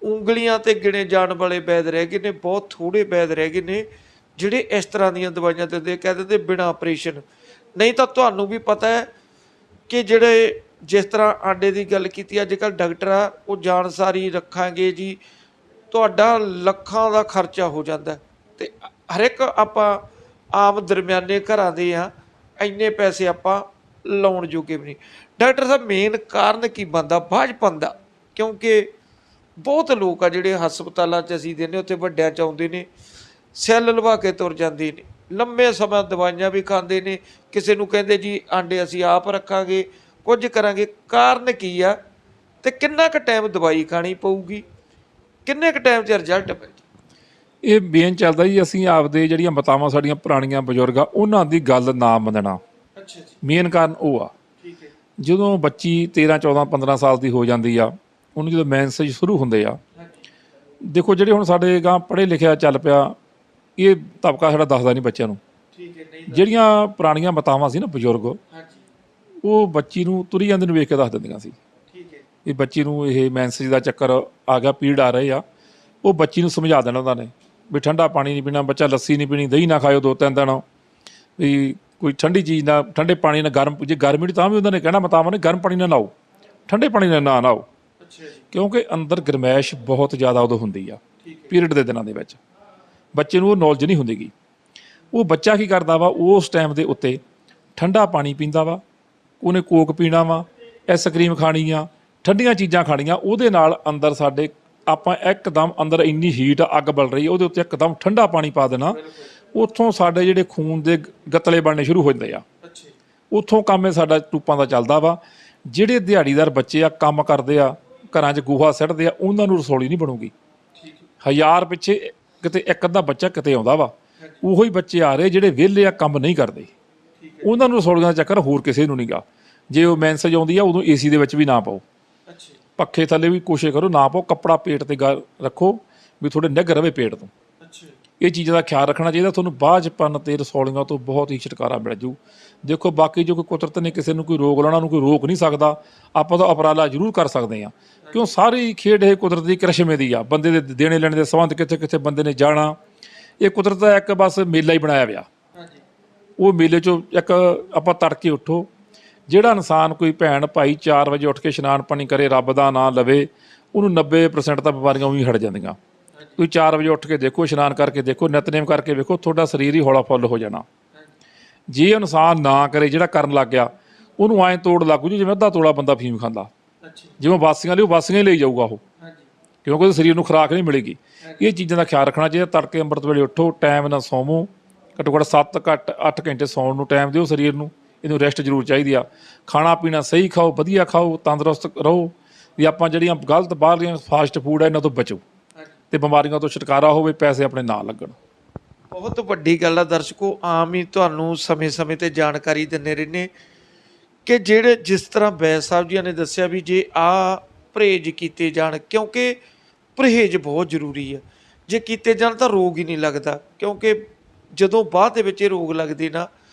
ਉਂਗਲੀਆਂ 'ਤੇ ਗਿਣੇ ਜਾਣ ਵਾਲੇ ਵੈਦ ਰਹਿ ਗਏ ਨੇ, ਬਹੁਤ ਥੋੜ੍ਹੇ ਵੈਦ ਰਹਿ ਗਏ ਨੇ ਜਿਹੜੇ ਇਸ ਤਰ੍ਹਾਂ ਦੀਆਂ ਦਵਾਈਆਂ ਦਿੰਦੇ, ਕਹਿ ਦਿੰਦੇ ਬਿਨਾਂ ਆਪਰੇਸ਼ਨ। ਨਹੀਂ ਤਾਂ ਤੁਹਾਨੂੰ ਵੀ ਪਤਾ ਹੈ ਕਿ ਜਿਹੜੇ, ਜਿਸ ਤਰ੍ਹਾਂ ਆਂਡੇ ਦੀ ਗੱਲ ਕੀਤੀ, ਅੱਜ ਕੱਲ੍ਹ ਡਾਕਟਰ ਆ, ਉਹ ਜਾਣਸਾਰੀ ਰੱਖਾਂਗੇ ਜੀ, ਤੁਹਾਡਾ ਲੱਖਾਂ ਦਾ ਖਰਚਾ ਹੋ ਜਾਂਦਾ। ਅਤੇ ਹਰ ਇੱਕ ਆਪਾਂ ਆਮ ਦਰਮਿਆਨੇ ਘਰਾਂ ਦੇ ਆ, ਇੰਨੇ ਪੈਸੇ ਆਪਾਂ ਲਾਉਣ ਜੋਗੇ ਵੀ ਨਹੀਂ। ਡਾਕਟਰ ਸਾਹਿਬ, ਮੇਨ ਕਾਰਨ ਕੀ ਬਣਦਾ ਬਾਝਪਨ ਦਾ? ਕਿਉਂਕਿ ਬਹੁਤ ਲੋਕ ਆ ਜਿਹੜੇ ਹਸਪਤਾਲਾਂ 'ਚ ਅਸੀਂ ਦਿੰਦੇ, ਉੱਥੇ ਵੱਡਿਆਂ 'ਚ ਆਉਂਦੇ ਨੇ, ਸੈੱਲ ਲਵਾ ਕੇ ਤੁਰ ਜਾਂਦੇ ਨੇ, ਲੰਮੇ ਸਮਾਂ ਦਵਾਈਆਂ ਵੀ ਖਾਂਦੇ ਨੇ। ਕਿਸੇ ਨੂੰ ਕਹਿੰਦੇ ਜੀ ਆਂਡੇ ਅਸੀਂ ਆਪ ਰੱਖਾਂਗੇ, ਕੁਝ ਕਰਾਂਗੇ। ਕਾਰਨ ਕੀ ਆ ਤੇ ਕਿੰਨਾ ਕੁ ਟਾਈਮ ਦਵਾਈ ਖਾਣੀ ਪਊਗੀ, ਕਿੰਨੇ ਕੁ ਟਾਈਮ 'ਚ ਰਿਜ਼ਲਟ ਮਿਲ ਜਾਊ? ਇਹ ਮੇਨ ਚੱਲਦਾ ਜੀ, ਅਸੀਂ ਆਪਦੇ ਜਿਹੜੀਆਂ ਮਾਤਾਵਾਂ ਸਾਡੀਆਂ ਪੁਰਾਣੀਆਂ ਬਜ਼ੁਰਗ ਆ ਉਹਨਾਂ ਦੀ ਗੱਲ ਨਾ ਮੰਨਣਾ। ਅੱਛਾ ਜੀ, ਮੇਨ ਕਾਰਨ ਉਹ ਆ। ਠੀਕ ਹੈ। ਜਦੋਂ ਬੱਚੀ 13 14 15 ਸਾਲ ਦੀ ਹੋ ਜਾਂਦੀ ਆ, ਉਹਨੂੰ ਜਦੋਂ ਮੈਂਸੇਜ ਸ਼ੁਰੂ ਹੁੰਦੇ ਆ, ਦੇਖੋ ਜਿਹੜੇ ਹੁਣ ਸਾਡੇ ਗਾਂ ਪੜ੍ਹੇ ਲਿਖਿਆ ਚੱਲ ਪਿਆ, ਇਹ ਤਬਕਾ ਸਾਡਾ ਦੱਸਦਾ ਨਹੀਂ ਬੱਚਿਆਂ ਨੂੰ। ਠੀਕ ਹੈ, ਨਹੀਂ ਜਿਹੜੀਆਂ ਪੁਰਾਣੀਆਂ ਮਾਤਾਵਾਂ ਸੀ ਨਾ ਬਜ਼ੁਰਗ, ਹਾਂਜੀ, ਉਹ ਬੱਚੀ ਨੂੰ ਤੁਰੀ ਜਾਂਦੇ ਨੂੰ ਵੇਖ ਕੇ ਦੱਸ ਦਿੰਦੀਆਂ ਸੀ ਠੀਕ ਹੈ, ਇਹ ਬੱਚੀ ਨੂੰ ਇਹ ਮੈਂਸੇਜ ਦਾ ਚੱਕਰ ਆ ਗਿਆ, ਪੀੜ ਆ ਰਹੇ ਆ। ਉਹ ਬੱਚੀ ਨੂੰ ਸਮਝਾ ਦੇਣਾ ਉਹਨਾਂ ਨੇ ਵੀ ਠੰਡਾ ਪਾਣੀ ਨਹੀਂ ਪੀਣਾ, ਬੱਚਾ ਲੱਸੀ ਨਹੀਂ ਪੀਣੀ, ਦਹੀਂ ਨਾ ਖਾਇਓ 2-3 ਦਿਨ, ਵੀ ਕੋਈ ਠੰਡੀ ਚੀਜ਼ ਨਾ, ਠੰਡੇ ਪਾਣੀ ਨਾਲ ਗਰਮ, ਜੇ ਗਰਮੀ ਤਾਂ ਵੀ ਉਹਨਾਂ ਨੇ ਕਹਿਣਾ ਮਾਤਾਵਾਂ ਨੇ ਗਰਮ ਪਾਣੀ ਨਾਲ ਨਹਾਓ, ਠੰਡੇ ਪਾਣੀ ਨਾਲ ਨਾ ਨਹਾਓ, ਅੱਛਾ ਜੀ, ਕਿਉਂਕਿ ਅੰਦਰ ਗਰਮੈਸ਼ ਬਹੁਤ ਜ਼ਿਆਦਾ ਉਦੋਂ ਹੁੰਦੀ ਆ ਠੀਕ ਹੈ, ਪੀਰੀਅਡ ਦੇ ਦਿਨਾਂ ਦੇ ਵਿੱਚ। ਬੱਚੇ ਨੂੰ ਉਹ ਨੌਲੇਜ ਨਹੀਂ ਹੁੰਦੀਗੀ। ਉਹ ਬੱਚਾ ਕੀ ਕਰਦਾ ਵਾ, ਉਸ ਟਾਈਮ ਦੇ ਉੱਤੇ ਠੰਡਾ ਪਾਣੀ ਪੀਂਦਾ ਵਾ, ਉਹਨੇ ਕੋਕ ਪੀਣਾ ਵਾ, ਆਈਸਕ੍ਰੀਮ ਖਾਣੀ ਆ, ਠੰਡੀਆਂ ਚੀਜ਼ਾਂ ਖਾਣੀਆਂ। ਉਹਦੇ ਨਾਲ ਅੰਦਰ ਸਾਡੇ ਆਪਾਂ ਇੱਕਦਮ ਅੰਦਰ ਇੰਨੀ ਹੀਟ ਅੱਗ ਬਲ ਰਹੀ, ਉਹਦੇ ਉੱਤੇ ਇੱਕਦਮ ਠੰਡਾ ਪਾਣੀ ਪਾ ਦੇਣਾ, ਉੱਥੋਂ ਸਾਡੇ ਜਿਹੜੇ ਖੂਨ ਦੇ ਗਤਲੇ ਬਣਨੇ ਸ਼ੁਰੂ ਹੋ ਜਾਂਦੇ ਆ। ਅੱਛਾ, ਉੱਥੋਂ ਕੰਮ ਇਹ ਸਾਡਾ ਟੂਪਾਂ ਦਾ ਚੱਲਦਾ ਵਾ। ਜਿਹੜੇ ਦਿਹਾੜੀਦਾਰ ਬੱਚੇ ਆ, ਕੰਮ ਕਰਦੇ ਆ, ਘਰਾਂ 'ਚ ਗੋਹਾ ਸੁੱਟਦੇ ਆ, ਉਹਨਾਂ ਨੂੰ ਰਸੌਲੀ ਨਹੀਂ ਬਣੂਗੀ। ਠੀਕ ਹੈ, 1000 ਪਿੱਛੇ ਕਿਤੇ ਇੱਕ ਅੱਧਾ ਬੱਚਾ ਕਿਤੇ ਆਉਂਦਾ ਵਾ, ਉਹੋ ਹੀ ਬੱਚੇ ਆ ਰਹੇ ਜਿਹੜੇ ਵਿਹਲੇ ਆ, ਕੰਮ ਨਹੀਂ ਕਰਦੇ, ਠੀਕ ਹੈ, ਉਹਨਾਂ ਨੂੰ ਰਸੌਲੀਆਂ ਦਾ ਚੱਕਰ ਹੋਰ ਕਿਸੇ ਨੂੰ ਨਹੀਂਗਾ। ਜੇ ਉਹ ਮੈਂਸੇਜ ਆਉਂਦੀ ਆ, ਉਦੋਂ ਏਸੀ ਦੇ ਵਿੱਚ ਵੀ ਨਾ ਪਾਓ, ਅੱਛਾ, ਪੱਖੇ ਥੱਲੇ ਵੀ ਕੋਸ਼ਿਸ਼ ਕਰੋ ਨਾ ਪਾਓ, ਕੱਪੜਾ ਪੇਟ ਤੇ ਰੱਖੋ ਵੀ ਥੋੜੇ ਨਿੱਘ ਰਵੇ ਪੇਟ ਤੋਂ। ਅੱਛਾ, ਇਹ ਚੀਜ਼ਾਂ ਦਾ ਖਿਆਲ ਰੱਖਣਾ ਚਾਹੀਦਾ। ਤੁਹਾਨੂੰ ਬਾਝਪਨ ਤੇ ਰਸੌਲੀਆਂ ਤੋਂ ਬਹੁਤ ਹੀ ਛੁਟਕਾਰਾ ਮਿਲ ਜੂ। ਦੇਖੋ ਬਾਕੀ ਜੋ ਕੋਈ ਕੁਦਰਤ ਨੇ ਕਿਸੇ ਨੂੰ ਕੋਈ ਰੋਗ ਲਾਉਣਾ, ਨੂੰ ਕੋਈ ਰੋਕ ਨਹੀਂ ਸਕਦਾ। ਆਪਾਂ ਤਾਂ ਉਪਰਾਲਾ ਜ਼ਰੂਰ ਕਰ ਸਕਦੇ ਹਾਂ, ਕਿਉਂ ਸਾਰੀ ਖੇਡ ਇਹ ਕੁਦਰਤ ਦੀ ਕਰਿਸ਼ਮੇ ਦੀ ਆ। ਬੰਦੇ ਦੇ ਦੇਣੇ ਲੈਣੇ ਦੇ ਸੰਬੰਧ ਕਿੱਥੇ ਕਿੱਥੇ ਬੰਦੇ ਨੇ ਜਾਣਾ, ਇਹ ਕੁਦਰਤ ਦਾ ਇੱਕ ਬਸ ਮੇਲਾ ਹੀ ਬਣਾਇਆ ਵਿਆ। ਹਾਂਜੀ, ਉਹ ਮੇਲੇ 'ਚੋਂ ਇੱਕ ਆਪਾਂ ਤੜਕੇ ਉੱਠੋ, ਜਿਹੜਾ ਇਨਸਾਨ ਕੋਈ ਭੈਣ ਭਾਈ 4 ਵਜੇ ਉੱਠ ਕੇ ਇਸ਼ਨਾਨ ਪਾਣੀ ਕਰੇ, ਰੱਬ ਦਾ ਨਾਂ ਲਵੇ, ਉਹਨੂੰ 90% ਤਾਂ ਬਿਮਾਰੀਆਂ ਉਹੀ ਹਟ ਜਾਂਦੀਆਂ। ਤੁਸੀਂ 4 ਵਜੇ ਉੱਠ ਕੇ ਦੇਖੋ, ਇਸ਼ਨਾਨ ਕਰਕੇ ਦੇਖੋ, ਨਿਤਨੇਮ ਕਰਕੇ ਵੇਖੋ, ਤੁਹਾਡਾ ਸਰੀਰ ਹੀ ਹੌਲਾ ਫੁੱਲ ਹੋ ਜਾਣਾ। ਜੇ ਇਨਸਾਨ ਨਾ ਕਰੇ, ਜਿਹੜਾ ਕਰਨ ਲੱਗ ਗਿਆ, ਉਹਨੂੰ ਐਂ ਤੋੜ ਲੱਗੂ ਜਿਵੇਂ ਅੱਧਾ ਤੋਲਾ ਬੰਦਾ ਫੀਮ ਖਾਂਦਾ, ਅੱਛਾ, ਜਿਵੇਂ ਵਾਸੀਆਂ ਲਈ ਉਹ ਵਾਸੀਆਂ ਹੀ ਲਈ ਜਾਊਗਾ ਉਹ, ਹਾਂਜੀ, ਕਿਉਂਕਿ ਉਹਦੇ ਸਰੀਰ ਨੂੰ ਖੁਰਾਕ ਨਹੀਂ ਮਿਲੇਗੀ। ਇਹ ਚੀਜ਼ਾਂ ਦਾ ਖਿਆਲ ਰੱਖਣਾ ਚਾਹੀਦਾ। ਤੜਕੇ ਅੰਮ੍ਰਿਤ ਵੇਲੇ ਉੱਠੋ, ਟਾਈਮ ਨਾਲ ਸੌਵੋ, ਘੱਟੋ ਘੱਟ 7 ਘੱਟ 8 ਘੰਟੇ ਸੌਣ ਨੂੰ ਟਾਈਮ ਦਿਓ ਸਰੀਰ ਨੂੰ। ਇਹਨੂੰ ਰੈਸਟ ਜ਼ਰੂਰ ਚਾਹੀਦੀ ਆ। ਖਾਣਾ ਪੀਣਾ ਸਹੀ ਖਾਓ, ਵਧੀਆ ਖਾਓ, ਤੰਦਰੁਸਤ ਰਹੋ। ਵੀ ਆਪਾਂ ਜਿਹੜੀਆਂ ਗਲਤ ਬਾਹਰਲੀਆਂ ਫਾਸਟ ਫੂਡ ਆ, ਇਹਨਾਂ ਤੋਂ ਬਚੋ ਤੇ ਬਿਮਾਰੀਆਂ ਤੋਂ ਛੁਟਕਾਰਾ ਹੋਵੇ, ਪੈਸੇ ਆਪਣੇ ਨਾ ਲੱਗਣ। ਬਹੁਤ ਵੱਡੀ ਗੱਲ ਆ ਦਰਸ਼ਕੋ। ਆਮ ਹੀ ਤੁਹਾਨੂੰ ਸਮੇਂ-ਸਮੇਂ ਤੇ ਜਾਣਕਾਰੀ ਦਿੰਦੇ ਰਹਿੰਦੇ ਕਿ ਜਿਹੜੇ ਜਿਸ ਤਰ੍ਹਾਂ ਵੈਦ ਸਾਹਿਬ ਜੀਆਂ ਨੇ ਦੱਸਿਆ ਵੀ ਜੇ ਆ ਪਰਹੇਜ਼ ਕੀਤੇ ਜਾਣ, ਕਿਉਂਕਿ ਪਰਹੇਜ਼ ਬਹੁਤ ਜ਼ਰੂਰੀ ਆ। ਜੇ ਕੀਤੇ ਜਾਣ ਤਾਂ ਰੋਗ ਹੀ ਨਹੀਂ ਲੱਗਦਾ, ਕਿਉਂਕਿ ਜਦੋਂ ਬਾਅਦ ਦੇ ਵਿੱਚ ਇਹ ਰੋਗ ਲੱਗਦੇ ਨਾ,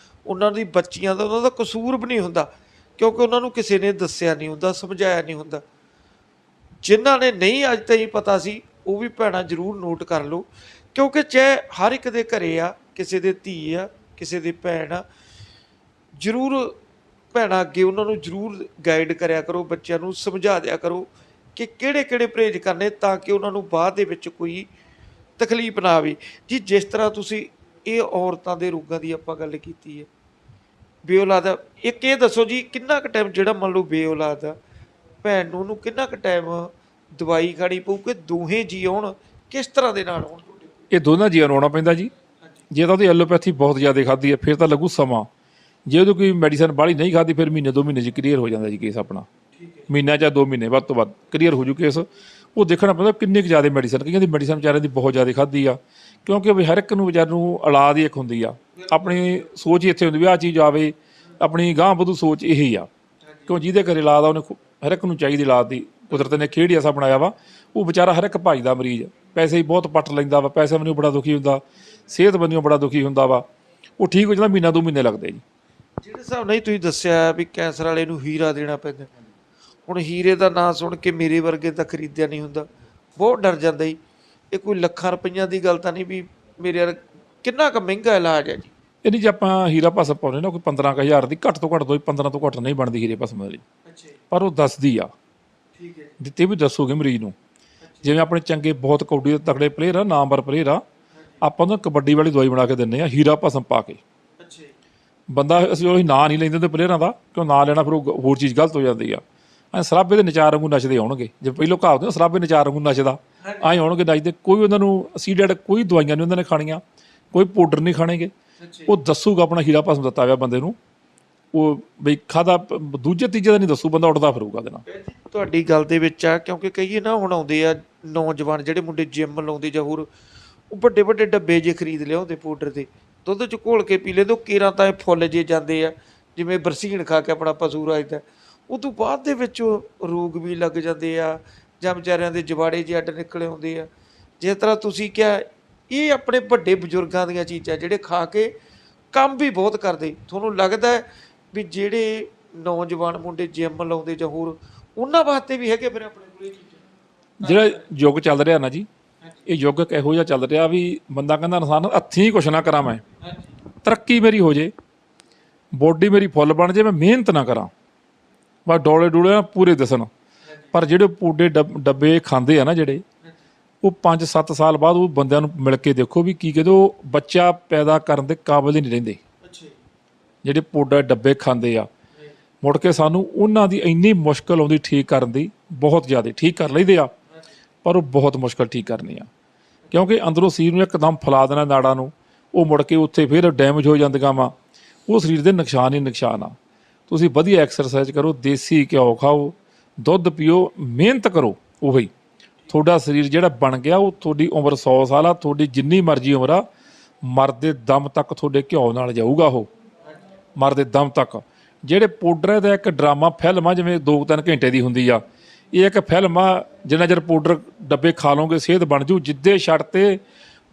ਉਹਨਾਂ ਦੀ ਬੱਚੀਆਂ ਦਾ ਉਹਨਾਂ ਦਾ ਕਸੂਰ ਵੀ ਨਹੀਂ ਹੁੰਦਾ, ਕਿਉਂਕਿ ਉਹਨਾਂ ਨੂੰ ਕਿਸੇ ਨੇ ਦੱਸਿਆ ਨਹੀਂ ਹੁੰਦਾ, ਸਮਝਾਇਆ ਨਹੀਂ ਹੁੰਦਾ। ਜਿਨ੍ਹਾਂ ਨੇ ਨਹੀਂ ਅੱਜ ਤਾਈਂ ਪਤਾ ਸੀ, ਉਹ ਵੀ ਭੈਣਾਂ ਜ਼ਰੂਰ ਨੋਟ ਕਰ ਲਓ, ਕਿਉਂਕਿ ਚਾਹੇ ਹਰ ਇੱਕ ਦੇ ਘਰੇ ਆ, ਕਿਸੇ ਦੇ ਧੀ ਆ, ਕਿਸੇ ਦੇ ਭੈਣ ਆ, ਜ਼ਰੂਰ ਭੈਣਾਂ ਅੱਗੇ ਉਹਨਾਂ ਨੂੰ ਜ਼ਰੂਰ ਗਾਈਡ ਕਰਿਆ ਕਰੋ, ਬੱਚਿਆਂ ਨੂੰ ਸਮਝਾ ਦਿਆ ਕਰੋ ਕਿ ਕਿਹੜੇ ਕਿਹੜੇ ਪਰਹੇਜ਼ ਕਰਨੇ, ਤਾਂ ਕਿ ਉਹਨਾਂ ਨੂੰ ਬਾਅਦ ਦੇ ਵਿੱਚ ਕੋਈ ਤਕਲੀਫ ਨਾ ਆਵੇ। ਜੀ ਜਿਸ ਤਰ੍ਹਾਂ ਤੁਸੀਂ ਇਹ ਔਰਤਾਂ ਦੇ ਰੋਗਾਂ ਦੀ ਆਪਾਂ ਗੱਲ ਕੀਤੀ ਹੈ, ਬੇਔਲਾਦ, ਇੱਕ ਇਹ ਦੱਸੋ ਜੀ ਕਿੰਨਾ ਕੁ ਟਾਈਮ, ਜਿਹੜਾ ਮੰਨ ਲਓ ਬੇਔਲਾਦ ਆ ਭੈਣ ਨੂੰ, ਉਹਨੂੰ ਕਿੰਨਾ ਕੁ ਟਾਈਮ ਦਵਾਈ ਖਾਣੀ ਪਊ ਕਿ ਦੋਹੇ ਜੀ ਆਉਣ, ਕਿਸ ਤਰ੍ਹਾਂ ਦੇ ਨਾਲ ਆਉਣ? ਇਹ ਦੋਨਾਂ ਜੀਆਂ ਨੂੰ ਆਉਣਾ ਪੈਂਦਾ ਜੀ। ਜੇ ਤਾਂ ਉਹਦੀ ਐਲੋਪੈਥੀ ਬਹੁਤ ਜ਼ਿਆਦਾ ਖਾਧੀ ਹੈ, ਫਿਰ ਤਾਂ ਲੱਗੂ ਸਮਾਂ। ਜੇ ਉਹਦੀ ਕੋਈ ਮੈਡੀਸਨ ਬਾਹਲੀ ਨਹੀਂ ਖਾਧੀ, ਫਿਰ ਮਹੀਨੇ 2 ਮਹੀਨੇ 'ਚ ਕਲੀਅਰ ਹੋ ਜਾਂਦਾ ਜੀ ਕੇਸ ਆਪਣਾ। ਮਹੀਨਾ ਜਾਂ 2 ਮਹੀਨੇ ਵੱਧ ਤੋਂ ਵੱਧ ਕਲੀਅਰ ਹੋ ਜੂ ਕੇਸ। ਉਹ ਦੇਖਣਾ ਪੈਂਦਾ ਕਿੰਨੀ ਕੁ ਜ਼ਿਆਦਾ ਮੈਡੀਸਨ, ਕਈਆਂ ਦੀ ਮੈਡੀਸਨ ਵਿਚਾਰਿਆਂ ਦੀ ਬਹੁਤ ਜ਼ਿਆਦਾ ਖਾਧੀ ਆ, ਕਿਉਂਕਿ ਵੀ ਹਰ ਇੱਕ ਨੂੰ ਵਿਚਾਰ ਨੂੰ ਔਲਾਦ ਹੀ ਇੱਕ ਹੁੰਦੀ ਆ। ਆਪਣੀ ਸੋਚ ਹੀ ਇੱਥੇ ਹੁੰਦੀ ਵੀ ਆਹ ਚੀਜ਼ ਆਵੇ, ਆਪਣੀ ਗਾਂਹ ਵਧੂ ਸੋਚ ਇਹੀ ਆ। ਕਿਉਂ ਜਿਹਦੇ ਘਰੇ ਔਲਾਦ ਆ, ਉਹਨੇ ਹਰ ਇੱਕ ਨੂੰ ਚਾਹੀਦੀ ਔਲਾਦ ਦੀ। ਕੁਦਰਤ ਨੇ ਖੇਡ ਹੀ ਐਸਾ ਬਣਾਇਆ ਵਾ, ਉਹ ਵਿਚਾਰਾ ਹਰ ਇੱਕ ਭੱਜਦਾ ਮਰੀਜ਼, ਪੈਸੇ ਹੀ ਬਹੁਤ ਪੱਟ ਲੈਂਦਾ ਵਾ, ਪੈਸੇ ਬੰਨਿਓ ਬੜਾ ਦੁਖੀ ਹੁੰਦਾ, ਸਿਹਤ ਬੰਨਿਓ ਬੜਾ ਦੁਖੀ ਹੁੰਦਾ ਵਾ। ਉਹ ਠੀਕ ਹੋ ਜਾਂਦਾ, ਮਹੀਨਾ 2 ਮਹੀਨੇ ਲੱਗਦੇ ਜੀ। ਜਿਹੜੇ ਹਿਸਾਬ ਨਾਲ ਤੁਸੀਂ ਦੱਸਿਆ ਵੀ ਕੈਂਸਰ ਵਾਲੇ ਨੂੰ ਹੀਰਾ ਦੇਣਾ ਪੈਂਦਾ, ਹੁਣ ਹੀਰੇ ਦਾ ਨਾਂ ਸੁਣ ਕੇ ਮੇਰੇ ਵਰਗੇ ਤਾਂ ਖਰੀਦਿਆ ਨਹੀਂ ਹੁੰਦਾ, ਬਹੁਤ ਡਰ ਜਾਂਦਾ ਜੀ। ਇਹ ਕੋਈ ਲੱਖਾਂ ਰੁਪਈਆਂ ਦੀ ਗੱਲ ਤਾਂ ਨਹੀਂ ਵੀ ਮੇਰੇ ਕਿੰਨਾ ਕੁ ਮਹਿੰਗਾ ਇਲਾਜ ਹੈ ਜੀ? ਇਹ ਨਹੀਂ, ਜੇ ਆਪਾਂ ਹੀਰਾ ਭਸਮ ਪਾਉਂਦੇ ਨਾ, ਕੋਈ 15,000 ਦੀ ਘੱਟ ਤੋਂ ਘੱਟ 15 ਤੋਂ ਘੱਟ ਨਹੀਂ ਬਣਦੀ ਹੀਰੇ ਭਸਮ ਵਾਲੀ, ਪਰ ਉਹ ਦੱਸਦੀ ਆ। ਠੀਕ ਹੈ, ਦਿੱਤੇ ਵੀ ਦੱਸੋਗੇ ਮਰੀਜ਼ ਨੂੰ। ਜਿਵੇਂ ਆਪਣੇ ਚੰਗੇ ਬਹੁਤ ਕੌਡੀ ਦੇ ਤਕੜੇ ਪਲੇਅਰ ਆ, ਨਾਮਵਰ ਪਲੇਅਰ ਆ, ਆਪਾਂ ਉਹਨੂੰ ਕਬੱਡੀ ਵਾਲੀ ਦਵਾਈ ਬਣਾ ਕੇ ਦਿੰਦੇ ਆ ਹੀਰਾ ਭਸਮ ਪਾ ਕੇ। ਬੰਦਾ ਅਸੀਂ ਉਹੀ ਨਾਂ ਨਹੀਂ ਲੈਂਦੇ ਤੇ ਪਲੇਅਰਾਂ ਦਾ, ਕਿਉਂ ਨਾਂ ਲੈਣਾ ਫਿਰ ਉਹ ਹੋਰ ਚੀਜ਼ ਗਲਤ ਹੋ ਜਾਂਦੀ ਆ। ਐ ਸਰਾਬੇ ਦੇ ਨਚਾਰ ਵਾਂਗੂ ਨੱਚਦੇ ਆਉਣਗੇ, ਜੇ ਪਹਿਲੋਂ ਕਹਾਵਤ ਨਾ ਸਰਾਬੇ ਨਚਾਰ ਵਾਂਗੂ ਨੱਚਦਾ, ਐਂ ਆਉਣਗੇ ਨੱਚਦੇ। ਕੋਈ ਉਹਨਾਂ ਨੂੰ ਸੀਡਡ ਕੋਈ ਦਵਾਈਆਂ ਨਹੀਂ ਉਹਨਾਂ ਨੇ ਖਾਣੀਆਂ, ਕੋਈ ਪਾਊਡਰ ਨਹੀਂ ਖਾਣਗੇ। ਉਹ ਦੱਸੂਗਾ ਆਪਣਾ ਹੀਰਾ ਭਸਮ ਦਿੱਤਾ ਹੋਇਆ ਬੰਦੇ ਨੂੰ, ਉਹ ਬਈ ਖਾਦਾ ਦੂਜੇ ਤੀਜੇ ਦਾ ਨਹੀਂ ਦੱਸੂ, ਬੰਦਾ ਉੱਠਦਾ ਫਿਰੂਗਾ ਉਹਦੇ ਨਾਲ। ਤੁਹਾਡੀ ਗੱਲ ਦੇ ਵਿੱਚ ਆ, ਕਿਉਂਕਿ ਕਹੀਏ ਨਾ ਹੁਣ ਆਉਂਦੇ ਆ ਨੌਜਵਾਨ ਜਿਹੜੇ ਮੁੰਡੇ ਜਿਮ ਲਾਉਂਦੇ ਜਾਂ ਹੋਰ, ਉਹ ਵੱਡੇ ਵੱਡੇ ਡੱਬੇ ਜੇ ਖਰੀਦ ਲਿਆਉਂਦੇ ਪਾਊਡਰ ਦੇ, ਦੁੱਧ 'ਚ ਘੋਲ ਕੇ ਪੀ ਲੈਂਦੇ। ਉਹ ਕੇਰਾਂ ਤਾਂ ਇਹ ਫੁੱਲ ਜੇ ਜਾਂਦੇ ਆ ਜਿਵੇਂ ਬਰਸੀਨ ਖਾ ਕੇ ਆਪਣਾ ਪਸ਼ੂ ਰਾਜਦਾ। ਉਹ ਤੋਂ ਬਾਅਦ ਦੇ ਵਿੱਚ ਰੋਗ ਵੀ ਲੱਗ ਜਾਂਦੇ ਆ, ਜਾਂ ਵਿਚਾਰਿਆਂ ਦੇ ਜਵਾੜੇ ਜਿਹੇ ਅੱਡ ਨਿਕਲੇ ਆਉਂਦੇ ਆ। ਜਿਸ ਤਰ੍ਹਾਂ ਤੁਸੀਂ ਕਿਹਾ, ਇਹ ਆਪਣੇ ਵੱਡੇ ਬਜ਼ੁਰਗਾਂ ਦੀਆਂ ਚੀਜ਼ਾਂ ਜਿਹੜੇ ਖਾ ਕੇ ਕੰਮ ਵੀ ਬਹੁਤ ਕਰਦੇ। ਤੁਹਾਨੂੰ ਲੱਗਦਾ ਵੀ ਜਿਹੜੇ ਨੌਜਵਾਨ ਮੁੰਡੇ ਜਿਮ ਲਾਉਂਦੇ ਜਾਂ ਹੋਰ, ਉਹਨਾਂ ਵਾਸਤੇ ਵੀ ਹੈਗੇ ਫਿਰ ਆਪਣੇ ਕੋਲ ਇਹ ਚੀਜ਼ਾਂ? ਜਿਹੜਾ ਯੁੱਗ ਚੱਲ ਰਿਹਾ ਨਾ ਜੀ, ਇਹ ਯੁੱਗ ਇਹੋ ਜਿਹਾ ਚੱਲ ਰਿਹਾ ਵੀ ਬੰਦਾ ਕਹਿੰਦਾ ਇਨਸਾਨ ਹੱਥੀਂ ਕੁਛ ਨਾ ਕਰਾਂ, ਮੈਂ ਤਰੱਕੀ ਮੇਰੀ ਹੋ ਜੇ, ਬੋਡੀ ਮੇਰੀ ਫੁੱਲ ਬਣ ਜੇ, ਮੈਂ ਮਿਹਨਤ ਨਾ ਕਰਾਂ, ਬਸ ਡੋਲੇ ਡੋਲੇ ਨਾ ਪੂਰੇ ਦਿਸਣ। ਪਰ ਜਿਹੜੇ ਪੂਡੇ ਡੱਬੇ ਖਾਂਦੇ ਆ ਨਾ ਜਿਹੜੇ, ਉਹ 5-7 ਸਾਲ ਬਾਅਦ ਉਹ ਬੰਦਿਆਂ ਨੂੰ ਮਿਲ ਕੇ ਦੇਖੋ ਵੀ ਕੀ ਕਹਿੰਦੇ, ਉਹ ਬੱਚਾ ਪੈਦਾ ਕਰਨ ਦੇ ਕਾਬਿਲ ਹੀ ਨਹੀਂ ਰਹਿੰਦੇ। ਜਿਹੜੇ ਪੌਡਾ ਡੱਬੇ ਖਾਂਦੇ ਆ, ਮੁੜ ਕੇ ਸਾਨੂੰ ਉਹਨਾਂ ਦੀ ਇੰਨੀ ਮੁਸ਼ਕਲ ਆਉਂਦੀ ਠੀਕ ਕਰਨ ਦੀ, ਬਹੁਤ ਜ਼ਿਆਦਾ। ਠੀਕ ਕਰ ਲੈਂਦੇ ਆ ਪਰ ਉਹ ਬਹੁਤ ਮੁਸ਼ਕਲ ਠੀਕ ਕਰਨੀ ਆ, ਕਿਉਂਕਿ ਅੰਦਰੋਂ ਸਰੀਰ ਨੂੰ ਇੱਕਦਮ ਫੈਲਾ ਦੇਣਾ ਨਾੜਾਂ ਨੂੰ, ਉਹ ਮੁੜ ਕੇ ਉੱਥੇ ਫਿਰ ਡੈਮੇਜ ਹੋ ਜਾਂਦੀਆਂ ਵਾ। ਉਹ ਸਰੀਰ ਦੇ ਨੁਕਸਾਨ ਹੀ ਨੁਕਸਾਨ ਆ। ਤੁਸੀਂ ਵਧੀਆ ਐਕਸਰਸਾਈਜ਼ ਕਰੋ, ਦੇਸੀ ਘਿਓ ਖਾਓ, ਦੁੱਧ ਪੀਓ, ਮਿਹਨਤ ਕਰੋ, ਉਹੀ ਤੁਹਾਡਾ ਸਰੀਰ ਜਿਹੜਾ ਬਣ ਗਿਆ, ਉਹ ਤੁਹਾਡੀ ਉਮਰ 100 ਸਾਲ ਆ। ਤੁਹਾਡੀ ਜਿੰਨੀ ਮਰਜ਼ੀ ਉਮਰ ਆ, ਮਰਦੇ ਦਮ ਤੱਕ ਤੁਹਾਡੇ ਘਿਓ ਨਾਲ ਜਾਊਗਾ ਉਹ, ਮਰਦੇ ਦਮ ਤੱਕ। ਜਿਹੜੇ ਪਾਊਡਰ ਦਾ ਇੱਕ ਡਰਾਮਾ ਫਿਲਮ ਆ, ਜਿਵੇਂ 2-3 ਘੰਟੇ ਦੀ ਹੁੰਦੀ ਆ, ਇਹ ਇੱਕ ਫਿਲਮ ਆ। ਜਿੰਨਾ ਚਿਰ ਪਾਊਡਰ ਡੱਬੇ ਖਾ ਲਓਗੇ ਸਿਹਤ ਬਣ ਜੂ, ਜਿੱਦੇ ਛੱਡ ਤੇ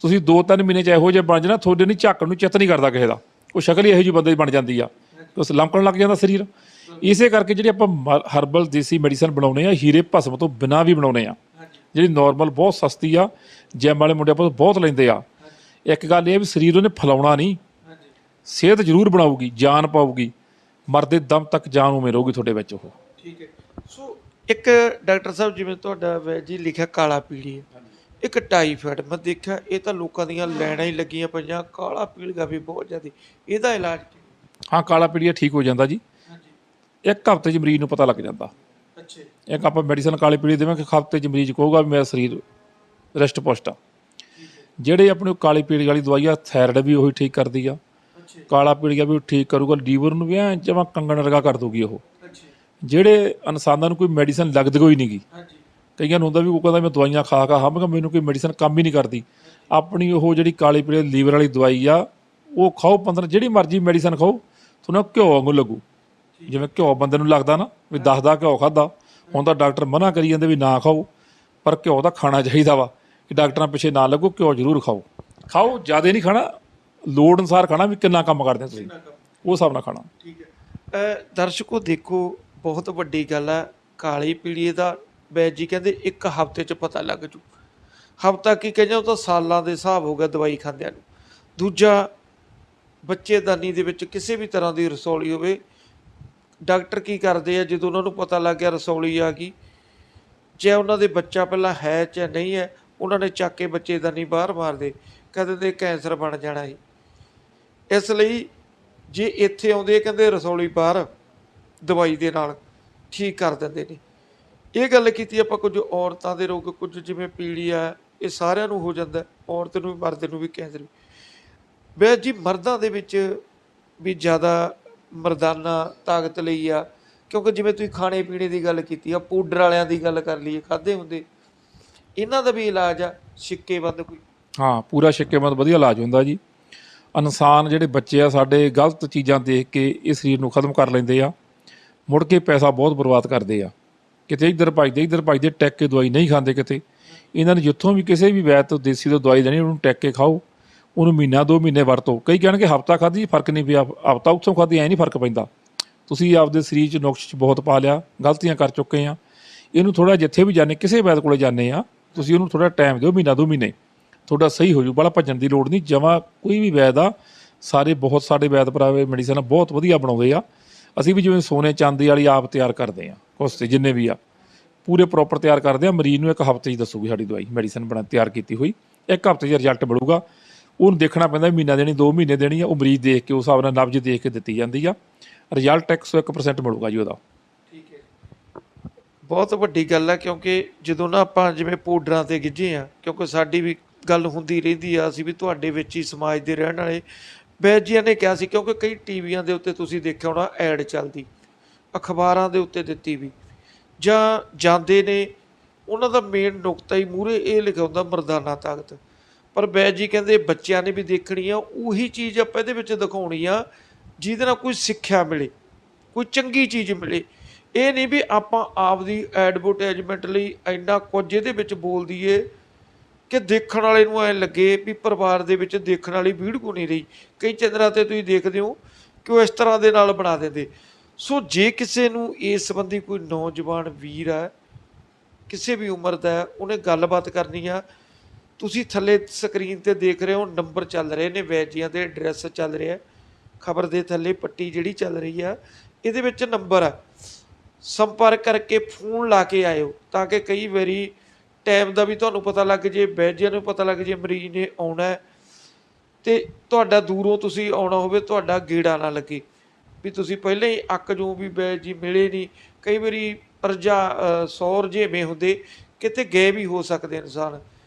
ਤੁਸੀਂ 2-3 ਮਹੀਨੇ 'ਚ ਇਹੋ ਜਿਹੇ ਬਣ ਜਾਣਾ, ਤੁਹਾਡੇ ਨਹੀਂ ਝਾਕਣ ਨੂੰ ਚਿੱਤ ਨਹੀਂ ਕਰਦਾ ਕਿਸੇ ਦਾ। ਉਹ ਸ਼ਕਲ ਹੀ ਇਹੋ ਜਿਹੀ ਬੰਦੇ ਦੀ ਬਣ ਜਾਂਦੀ ਆ, ਉਸ ਲੰਕਣ ਲੱਗ ਜਾਂਦਾ ਸਰੀਰ। ਇਸੇ ਕਰਕੇ ਜਿਹੜੀ ਆਪਾਂ ਹਰਬਲ ਦੇਸੀ ਮੈਡੀਸਨ ਬਣਾਉਂਦੇ ਆ, ਹੀਰੇ ਭਸਮ ਤੋਂ ਬਿਨਾਂ ਵੀ ਬਣਾਉਂਦੇ ਆ, ਜਿਹੜੀ ਨੋਰਮਲ ਬਹੁਤ ਸਸਤੀ ਆ, ਜਿਮ ਵਾਲੇ ਮੁੰਡੇ ਆਪਾਂ ਬਹੁਤ ਲੈਂਦੇ ਆ। ਇੱਕ ਗੱਲ ਇਹ ਵੀ ਸਰੀਰ ਉਹਨੇ ਫੈਲਾਉਣਾ ਨਹੀਂ, ਸਿਹਤ ਜ਼ਰੂਰ ਬਣਾਊਗੀ, ਜਾਨ ਪਾਊਗੀ, ਮਰਦੇ ਦਮ ਤੱਕ ਜਾਨ ਉਵੇਂ ਰਹੂਗੀ ਤੁਹਾਡੇ ਵਿੱਚ ਉਹ। ਠੀਕ ਹੈ। ਸੋ ਇੱਕ ਡਾਕਟਰ ਸਾਹਿਬ, ਜਿਵੇਂ ਤੁਹਾਡਾ ਵੈਦ ਜੀ ਲਿਖਿਆ ਕਾਲਾ ਪੀਲੀਆ, ਇੱਕ ਟਾਈਫਾਇਡ, ਮੈਂ ਦੇਖਿਆ ਇਹ ਤਾਂ ਲੋਕਾਂ ਦੀਆਂ ਲੈਣਾ ਹੀ ਲੱਗੀਆਂ ਪਈਆਂ, ਕਾਲਾ ਪੀਲੀਆ ਵੀ ਬਹੁਤ ਜ਼ਿਆਦਾ, ਇਹਦਾ ਇਲਾਜ ਕੀ? ਹਾਂ, ਕਾਲਾ ਪੀਲੀਆ ਠੀਕ ਹੋ ਜਾਂਦਾ ਜੀ, ਇੱਕ ਹਫ਼ਤੇ 'ਚ ਮਰੀਜ਼ ਨੂੰ ਪਤਾ ਲੱਗ ਜਾਂਦਾ। ਅੱਛਾ। ਇੱਕ ਆਪਾਂ ਮੈਡੀਸਨ ਕਾਲੇ ਪੀਲੀਏ ਦੇਵਾਂਗੇ, ਹਫ਼ਤੇ 'ਚ ਮਰੀਜ਼ ਕਹੂਗਾ ਵੀ ਮੇਰਾ ਸਰੀਰ ਰਿਸ਼ਟ ਪੁਸ਼ਟ ਆ। ਜਿਹੜੇ ਆਪਣੇ ਕਾਲੀ ਪੀਲੀ ਵਾਲੀ ਦਵਾਈ ਆ, ਥਾਇਰਾਇਡ ਵੀ ਉਹੀ ਠੀਕ ਕਰਦੀ ਆ, ਕਾਲਾ ਪੀਲੀਆ ਵੀ ਠੀਕ ਕਰੂਗਾ, ਲੀਵਰ ਨੂੰ ਵੀ ਐਂ ਜਮਾਂ ਕੰਗਣ ਵਰਗਾ ਕਰ ਦੂਗੀ ਉਹ। ਜਿਹੜੇ ਇਨਸਾਨਾਂ ਨੂੰ ਕੋਈ ਮੈਡੀਸਨ ਲੱਗਦੀ ਕੋਈ ਨਹੀਂ ਗੀ, ਕਈਆਂ ਨੂੰ ਹੁੰਦਾ ਵੀ ਉਹ ਕਹਿੰਦਾ ਮੈਂ ਦਵਾਈਆਂ ਖਾ ਖਾ ਹਾਂ, ਮੈਨੂੰ ਕੋਈ ਮੈਡੀਸਨ ਕੰਮ ਹੀ ਨਹੀਂ ਕਰਦੀ। ਆਪਣੀ ਉਹ ਜਿਹੜੀ ਕਾਲੀ ਪੀਲੀ ਲੀਵਰ ਵਾਲੀ ਦਵਾਈ ਆ, ਉਹ ਖਾਓ 15, ਜਿਹੜੀ ਮਰਜ਼ੀ ਮੈਡੀਸਨ ਖਾਓ, ਤੁਹਾਨੂੰ ਘਿਓ ਵਾਂਗੂ ਲੱਗੂ। ਜਿਵੇਂ ਘਿਓ ਬੰਦੇ ਨੂੰ ਲੱਗਦਾ ਨਾ ਵੀ 10 ਘਿਓ ਖਾਧਾ, ਹੁਣ ਤਾਂ ਡਾਕਟਰ ਮਨਾ ਕਰੀ ਜਾਂਦੇ ਵੀ ਨਾ ਖਾਓ, ਪਰ ਘਿਓ ਤਾਂ ਖਾਣਾ ਚਾਹੀਦਾ ਵਾ, ਕਿ ਡਾਕਟਰਾਂ ਪਿੱਛੇ ਨਾ ਲੱਗੋ, ਘਿਓ ਜ਼ਰੂਰ ਖਾਓ। ਖਾਓ, ਜ਼ਿਆਦਾ ਨਹੀਂ ਖਾਣਾ, ਲੋੜ ਅਨੁਸਾਰ ਖਾਣਾ, ਵੀ ਕਿੰਨਾ ਕੰਮ ਕਰਦੇ ਤੁਸੀਂ ਉਹ ਹਿਸਾਬ ਨਾਲ ਖਾਣਾ। ਠੀਕ ਹੈ। ਦਰਸ਼ਕੋ ਦੇਖੋ, ਬਹੁਤ ਵੱਡੀ ਗੱਲ ਆ ਕਾਲੀ ਪੀਲੀਏ ਦਾ। ਵੈਦ ਜੀ ਕਹਿੰਦੇ ਇੱਕ ਹਫ਼ਤੇ 'ਚ ਪਤਾ ਲੱਗ ਜੂ। ਹਫ਼ਤਾ ਕੀ ਕਹਿੰਦੇ, ਉਹ ਤਾਂ ਸਾਲਾਂ ਦੇ ਹਿਸਾਬ ਹੋ ਗਿਆ ਦਵਾਈ ਖਾਂਦਿਆਂ ਨੂੰ। ਦੂਜਾ, ਬੱਚੇਦਾਨੀ ਦੇ ਵਿੱਚ ਕਿਸੇ ਵੀ ਤਰ੍ਹਾਂ ਦੀ ਰਸੌਲੀ ਹੋਵੇ, ਡਾਕਟਰ ਕੀ ਕਰਦੇ ਆ, ਜਦੋਂ ਉਹਨਾਂ ਨੂੰ ਪਤਾ ਲੱਗ ਗਿਆ ਰਸੌਲੀ ਆ ਗਈ, ਚਾਹੇ ਉਹਨਾਂ ਦੇ ਬੱਚਾ ਪਹਿਲਾਂ ਹੈ ਚਾਹੇ ਨਹੀਂ ਹੈ, ਉਹਨਾਂ ਨੇ ਚੱਕ ਕੇ ਬੱਚੇਦਾਨੀ ਬਾਹਰ ਮਾਰਦੇ, ਕਹਿੰਦੇ ਤੇ ਕੈਂਸਰ ਬਣ ਜਾਣਾ ਸੀ। ਇਸ ਲਈ ਜੇ ਇੱਥੇ ਆਉਂਦੇ, ਕਹਿੰਦੇ ਰਸੌਲੀ ਬਾਹਰ ਦਵਾਈ ਦੇ ਨਾਲ ਠੀਕ ਕਰ ਦਿੰਦੇ ਨੇ। ਇਹ ਗੱਲ ਕੀਤੀ ਆਪਾਂ। ਕੁਝ ਔਰਤਾਂ ਦੇ ਰੋਗ, ਕੁਝ ਜਿਵੇਂ ਪੀਲੀਆ, ਇਹ ਸਾਰਿਆਂ ਨੂੰ ਹੋ ਜਾਂਦਾ, ਔਰਤ ਨੂੰ ਵੀ ਮਰਦ ਨੂੰ ਵੀ ਕੈਂਸਰ ਵੀ। ਵੈਦ ਜੀ, ਮਰਦਾਂ ਦੇ ਵਿੱਚ ਵੀ ਜ਼ਿਆਦਾ ਮਰਦਾਨਾ ਤਾਕਤ ਲਈ ਆ, ਕਿਉਂਕਿ ਜਿਵੇਂ ਤੁਸੀਂ ਖਾਣੇ ਪੀਣੇ ਦੀ ਗੱਲ ਕੀਤੀ ਆ, ਪਾਊਡਰ ਵਾਲਿਆਂ ਦੀ ਗੱਲ ਕਰ ਲਈਏ, ਖਾਧੇ ਹੁੰਦੇ, ਇਹਨਾਂ ਦਾ ਵੀ ਇਲਾਜ ਆ ਸਿੱਕੇਬੰਦ ਕੋਈ? ਹਾਂ, ਪੂਰਾ ਸਿੱਕੇਬੰਦ ਵਧੀਆ ਇਲਾਜ ਹੁੰਦਾ ਜੀ। ਇਨਸਾਨ ਜਿਹੜੇ ਬੱਚੇ ਆ ਸਾਡੇ, ਗਲਤ ਚੀਜ਼ਾਂ ਦੇਖ ਕੇ ਇਹ ਸਰੀਰ ਨੂੰ ਖਤਮ ਕਰ ਲੈਂਦੇ ਆ, ਮੁੜ ਕੇ ਪੈਸਾ ਬਹੁਤ ਬਰਬਾਦ ਕਰਦੇ ਆ। ਕਿਤੇ ਇੱਧਰ ਭੱਜਦੇ ਟੈਕ ਕੇ ਦਵਾਈ ਨਹੀਂ ਖਾਂਦੇ। ਕਿਤੇ ਇਹਨਾਂ ਨੇ ਜਿੱਥੋਂ ਵੀ ਕਿਸੇ ਵੀ ਵੈਦ ਤੋਂ ਦੇਸੀ ਤੋਂ ਦਵਾਈ ਦੇਣੀ, ਉਹਨੂੰ ਟੈਕ ਕੇ ਖਾਓ, ਉਹਨੂੰ ਮਹੀਨਾ 2 ਮਹੀਨੇ ਵਰਤੋ। ਕਈ ਕਹਿਣਗੇ ਹਫ਼ਤਾ ਖਾਧੀ ਫਰਕ ਨਹੀਂ ਪਿਆ, ਹਫ਼ਤਾ ਉੱਥੋਂ ਖਾਧੀ ਐਂ ਨਹੀਂ ਫਰਕ ਪੈਂਦਾ। ਤੁਸੀਂ ਆਪਦੇ ਸਰੀਰ 'ਚ ਨੁਕਸ 'ਚ ਬਹੁਤ ਪਾ ਲਿਆ, ਗਲਤੀਆਂ ਕਰ ਚੁੱਕੇ ਆ। ਇਹਨੂੰ ਥੋੜ੍ਹਾ ਜਿੱਥੇ ਵੀ ਜਾਂਦੇ, ਕਿਸੇ ਵੈਦ ਕੋਲੇ ਜਾਂਦੇ ਆ, ਤੁਸੀਂ ਉਹਨੂੰ ਥੋੜ੍ਹਾ ਟਾਈਮ ਦਿਓ, ਮਹੀਨਾ 2 ਮਹੀਨੇ, ਤੁਹਾਡਾ ਸਹੀ ਹੋ ਜੂ। ਬੜਾ ਭੱਜਣ ਦੀ ਲੋੜ ਨਹੀਂ ਜਮਾਂ। ਕੋਈ ਵੀ ਵੈਦ ਆ, ਸਾਰੇ ਬਹੁਤ ਸਾਡੇ ਵੈਦ ਭਰਾਵੇ ਮੈਡੀਸਨ ਬਹੁਤ ਵਧੀਆ ਬਣਾਉਂਦੇ ਆ। ਅਸੀਂ ਵੀ ਜਿਵੇਂ ਸੋਨੇ ਚਾਂਦੀ ਵਾਲੀ ਆਪ ਤਿਆਰ ਕਰਦੇ ਹਾਂ, ਕੁਛ ਜਿੰਨੇ ਵੀ ਆ ਪੂਰੇ ਪ੍ਰੋਪਰ ਤਿਆਰ ਕਰਦੇ ਹਾਂ। ਮਰੀਜ਼ ਨੂੰ ਇੱਕ ਹਫ਼ਤੇ 'ਚ ਦੱਸੂਗੀ ਸਾਡੀ ਦਵਾਈ ਮੈਡੀਸਨ ਤਿਆਰ ਕੀਤੀ ਹੋਈ, ਇੱਕ ਹਫ਼ਤੇ 'ਚ ਰਿਜ਼ਲਟ ਮਿਲੂਗਾ। ਉਹਨੂੰ ਦੇਖਣਾ ਪੈਂਦਾ, ਮਹੀਨਾ ਦੇਣੀ 2 ਮਹੀਨੇ ਦੇਣੀ ਆ, ਉਹ ਮਰੀਜ਼ ਦੇਖ ਕੇ ਉਸ ਹਿਸਾਬ ਨਾਲ ਨਬਜ਼ ਦੇਖ ਕੇ ਦਿੱਤੀ ਜਾਂਦੀ ਆ। ਰਿਜ਼ਲਟ 101% ਮਿਲੂਗਾ ਜੀ ਉਹਦਾ। ਠੀਕ ਹੈ। ਬਹੁਤ ਵੱਡੀ ਗੱਲ ਆ, ਕਿਉਂਕਿ ਜਦੋਂ ਨਾ ਆਪਾਂ ਜਿਵੇਂ ਪਾਊਡਰਾਂ ਤੇ ਗਿੱਝੇ ਆ, ਕਿਉਂਕਿ ਸਾਡੀ ਵੀ ਗੱਲ ਹੁੰਦੀ ਰਹਿੰਦੀ ਆ, ਅਸੀਂ ਵੀ ਤੁਹਾਡੇ ਵਿੱਚ ਹੀ ਸਮਾਜ ਦੇ ਰਹਿਣ ਵਾਲੇ। ਵੈਦ ਜੀਆਂ ਨੇ ਕਿਹਾ ਸੀ, ਕਿਉਂਕਿ ਕਈ ਟੀਵੀਆਂ ਦੇ ਉੱਤੇ ਤੁਸੀਂ ਦੇਖਿਆ ਹੋਣਾ ਐਡ ਚੱਲਦੀ, ਅਖਬਾਰਾਂ ਦੇ ਉੱਤੇ ਦਿੱਤੀ ਵੀ, ਜਾਂ ਜਾਂਦੇ ਨੇ ਉਹਨਾਂ ਦਾ ਮੇਨ ਨੁਕਤਾ ਹੀ ਮੂਹਰੇ ਇਹ ਲਿਖਿਆ ਹੁੰਦਾ ਮਰਦਾਨਾ ਤਾਕਤ। ਪਰ ਵੈਦ ਜੀ ਕਹਿੰਦੇ ਬੱਚਿਆਂ ਨੇ ਵੀ ਦੇਖਣੀ ਆ, ਉਹੀ ਚੀਜ਼ ਆਪਾਂ ਇਹਦੇ ਵਿੱਚ ਦਿਖਾਉਣੀ ਆ ਜਿਹਦੇ ਨਾਲ ਕੋਈ ਸਿੱਖਿਆ ਮਿਲੇ, ਕੋਈ ਚੰਗੀ ਚੀਜ਼ ਮਿਲੇ। ਇਹ ਨਹੀਂ ਵੀ ਆਪਾਂ ਆਪਦੀ ਐਡਵਰਟਾਈਜ਼ਮੈਂਟ ਲਈ ਇੰਨਾ ਕੁਝ ਇਹਦੇ ਵਿੱਚ ਬੋਲ ਦਈਏ ਕਿ ਦੇਖਣ ਵਾਲੇ ਨੂੰ ਐਂ ਲੱਗੇ ਵੀ ਪਰਿਵਾਰ ਦੇ ਵਿੱਚ ਦੇਖਣ ਵਾਲੀ ਵੀਡੀਓ ਨਹੀਂ ਰਹੀ। ਕਈ ਚੈਨਲਾਂ 'ਤੇ ਤੁਸੀਂ ਦੇਖਦੇ ਹੋ ਕਿ ਉਹ ਇਸ ਤਰ੍ਹਾਂ ਦੇ ਨਾਲ ਬਣਾ ਦਿੰਦੇ। ਸੋ ਜੇ ਕਿਸੇ ਨੂੰ ਇਸ ਸੰਬੰਧੀ ਕੋਈ ਨੌਜਵਾਨ ਵੀਰ ਹੈ, ਕਿਸੇ ਵੀ ਉਮਰ ਦਾ ਹੈ, ਉਹਨੇ ਗੱਲਬਾਤ ਕਰਨੀ ਆ, ਤੁਸੀਂ ਥੱਲੇ ਸਕਰੀਨ 'ਤੇ ਦੇਖ ਰਹੇ ਹੋ ਨੰਬਰ ਚੱਲ ਰਹੇ ਨੇ ਵੈਦ ਜੀਆਂ ਦੇ, ਐਡਰੈਸ ਚੱਲ ਰਿਹਾ ਖਬਰ ਦੇ ਥੱਲੇ, ਪੱਟੀ ਜਿਹੜੀ ਚੱਲ ਰਹੀ ਆ ਇਹਦੇ ਵਿੱਚ ਨੰਬਰ ਆ, ਸੰਪਰਕ ਕਰਕੇ ਫੋਨ ਲਾ ਕੇ ਆਇਓ, ਤਾਂ ਕਿ ਕਈ ਵਾਰੀ ਟਾਈਮ ਦਾ ਵੀ ਤੁਹਾਨੂੰ ਪਤਾ ਲੱਗ ਜੇ, ਵੈਦ ਜੀਆਂ ਨੂੰ ਪਤਾ ਲੱਗ ਜੇ ਮਰੀਜ਼ ਨੇ ਆਉਣਾ ਤੇ ਤੁਹਾਡਾ ਦੂਰੋਂ ਤੁਸੀਂ ਆਉਣਾ ਹੋਵੇ, ਤੁਹਾਡਾ ਗੇੜਾ ਨਾ ਲੱਗੇ ਵੀ ਤੁਸੀਂ ਪਹਿਲਾਂ ਹੀ ਅੱਕ ਜੋ ਵੀ ਵੈਦ ਜੀ ਮਿਲੇ ਨਹੀਂ। ਕਈ ਵਾਰੀ ਸੌ ਰੁਝੇਵੇਂ ਹੁੰਦੇ, ਕਿਤੇ ਗਏ ਵੀ ਹੋ ਸਕਦੇ ਇਨਸਾਨ,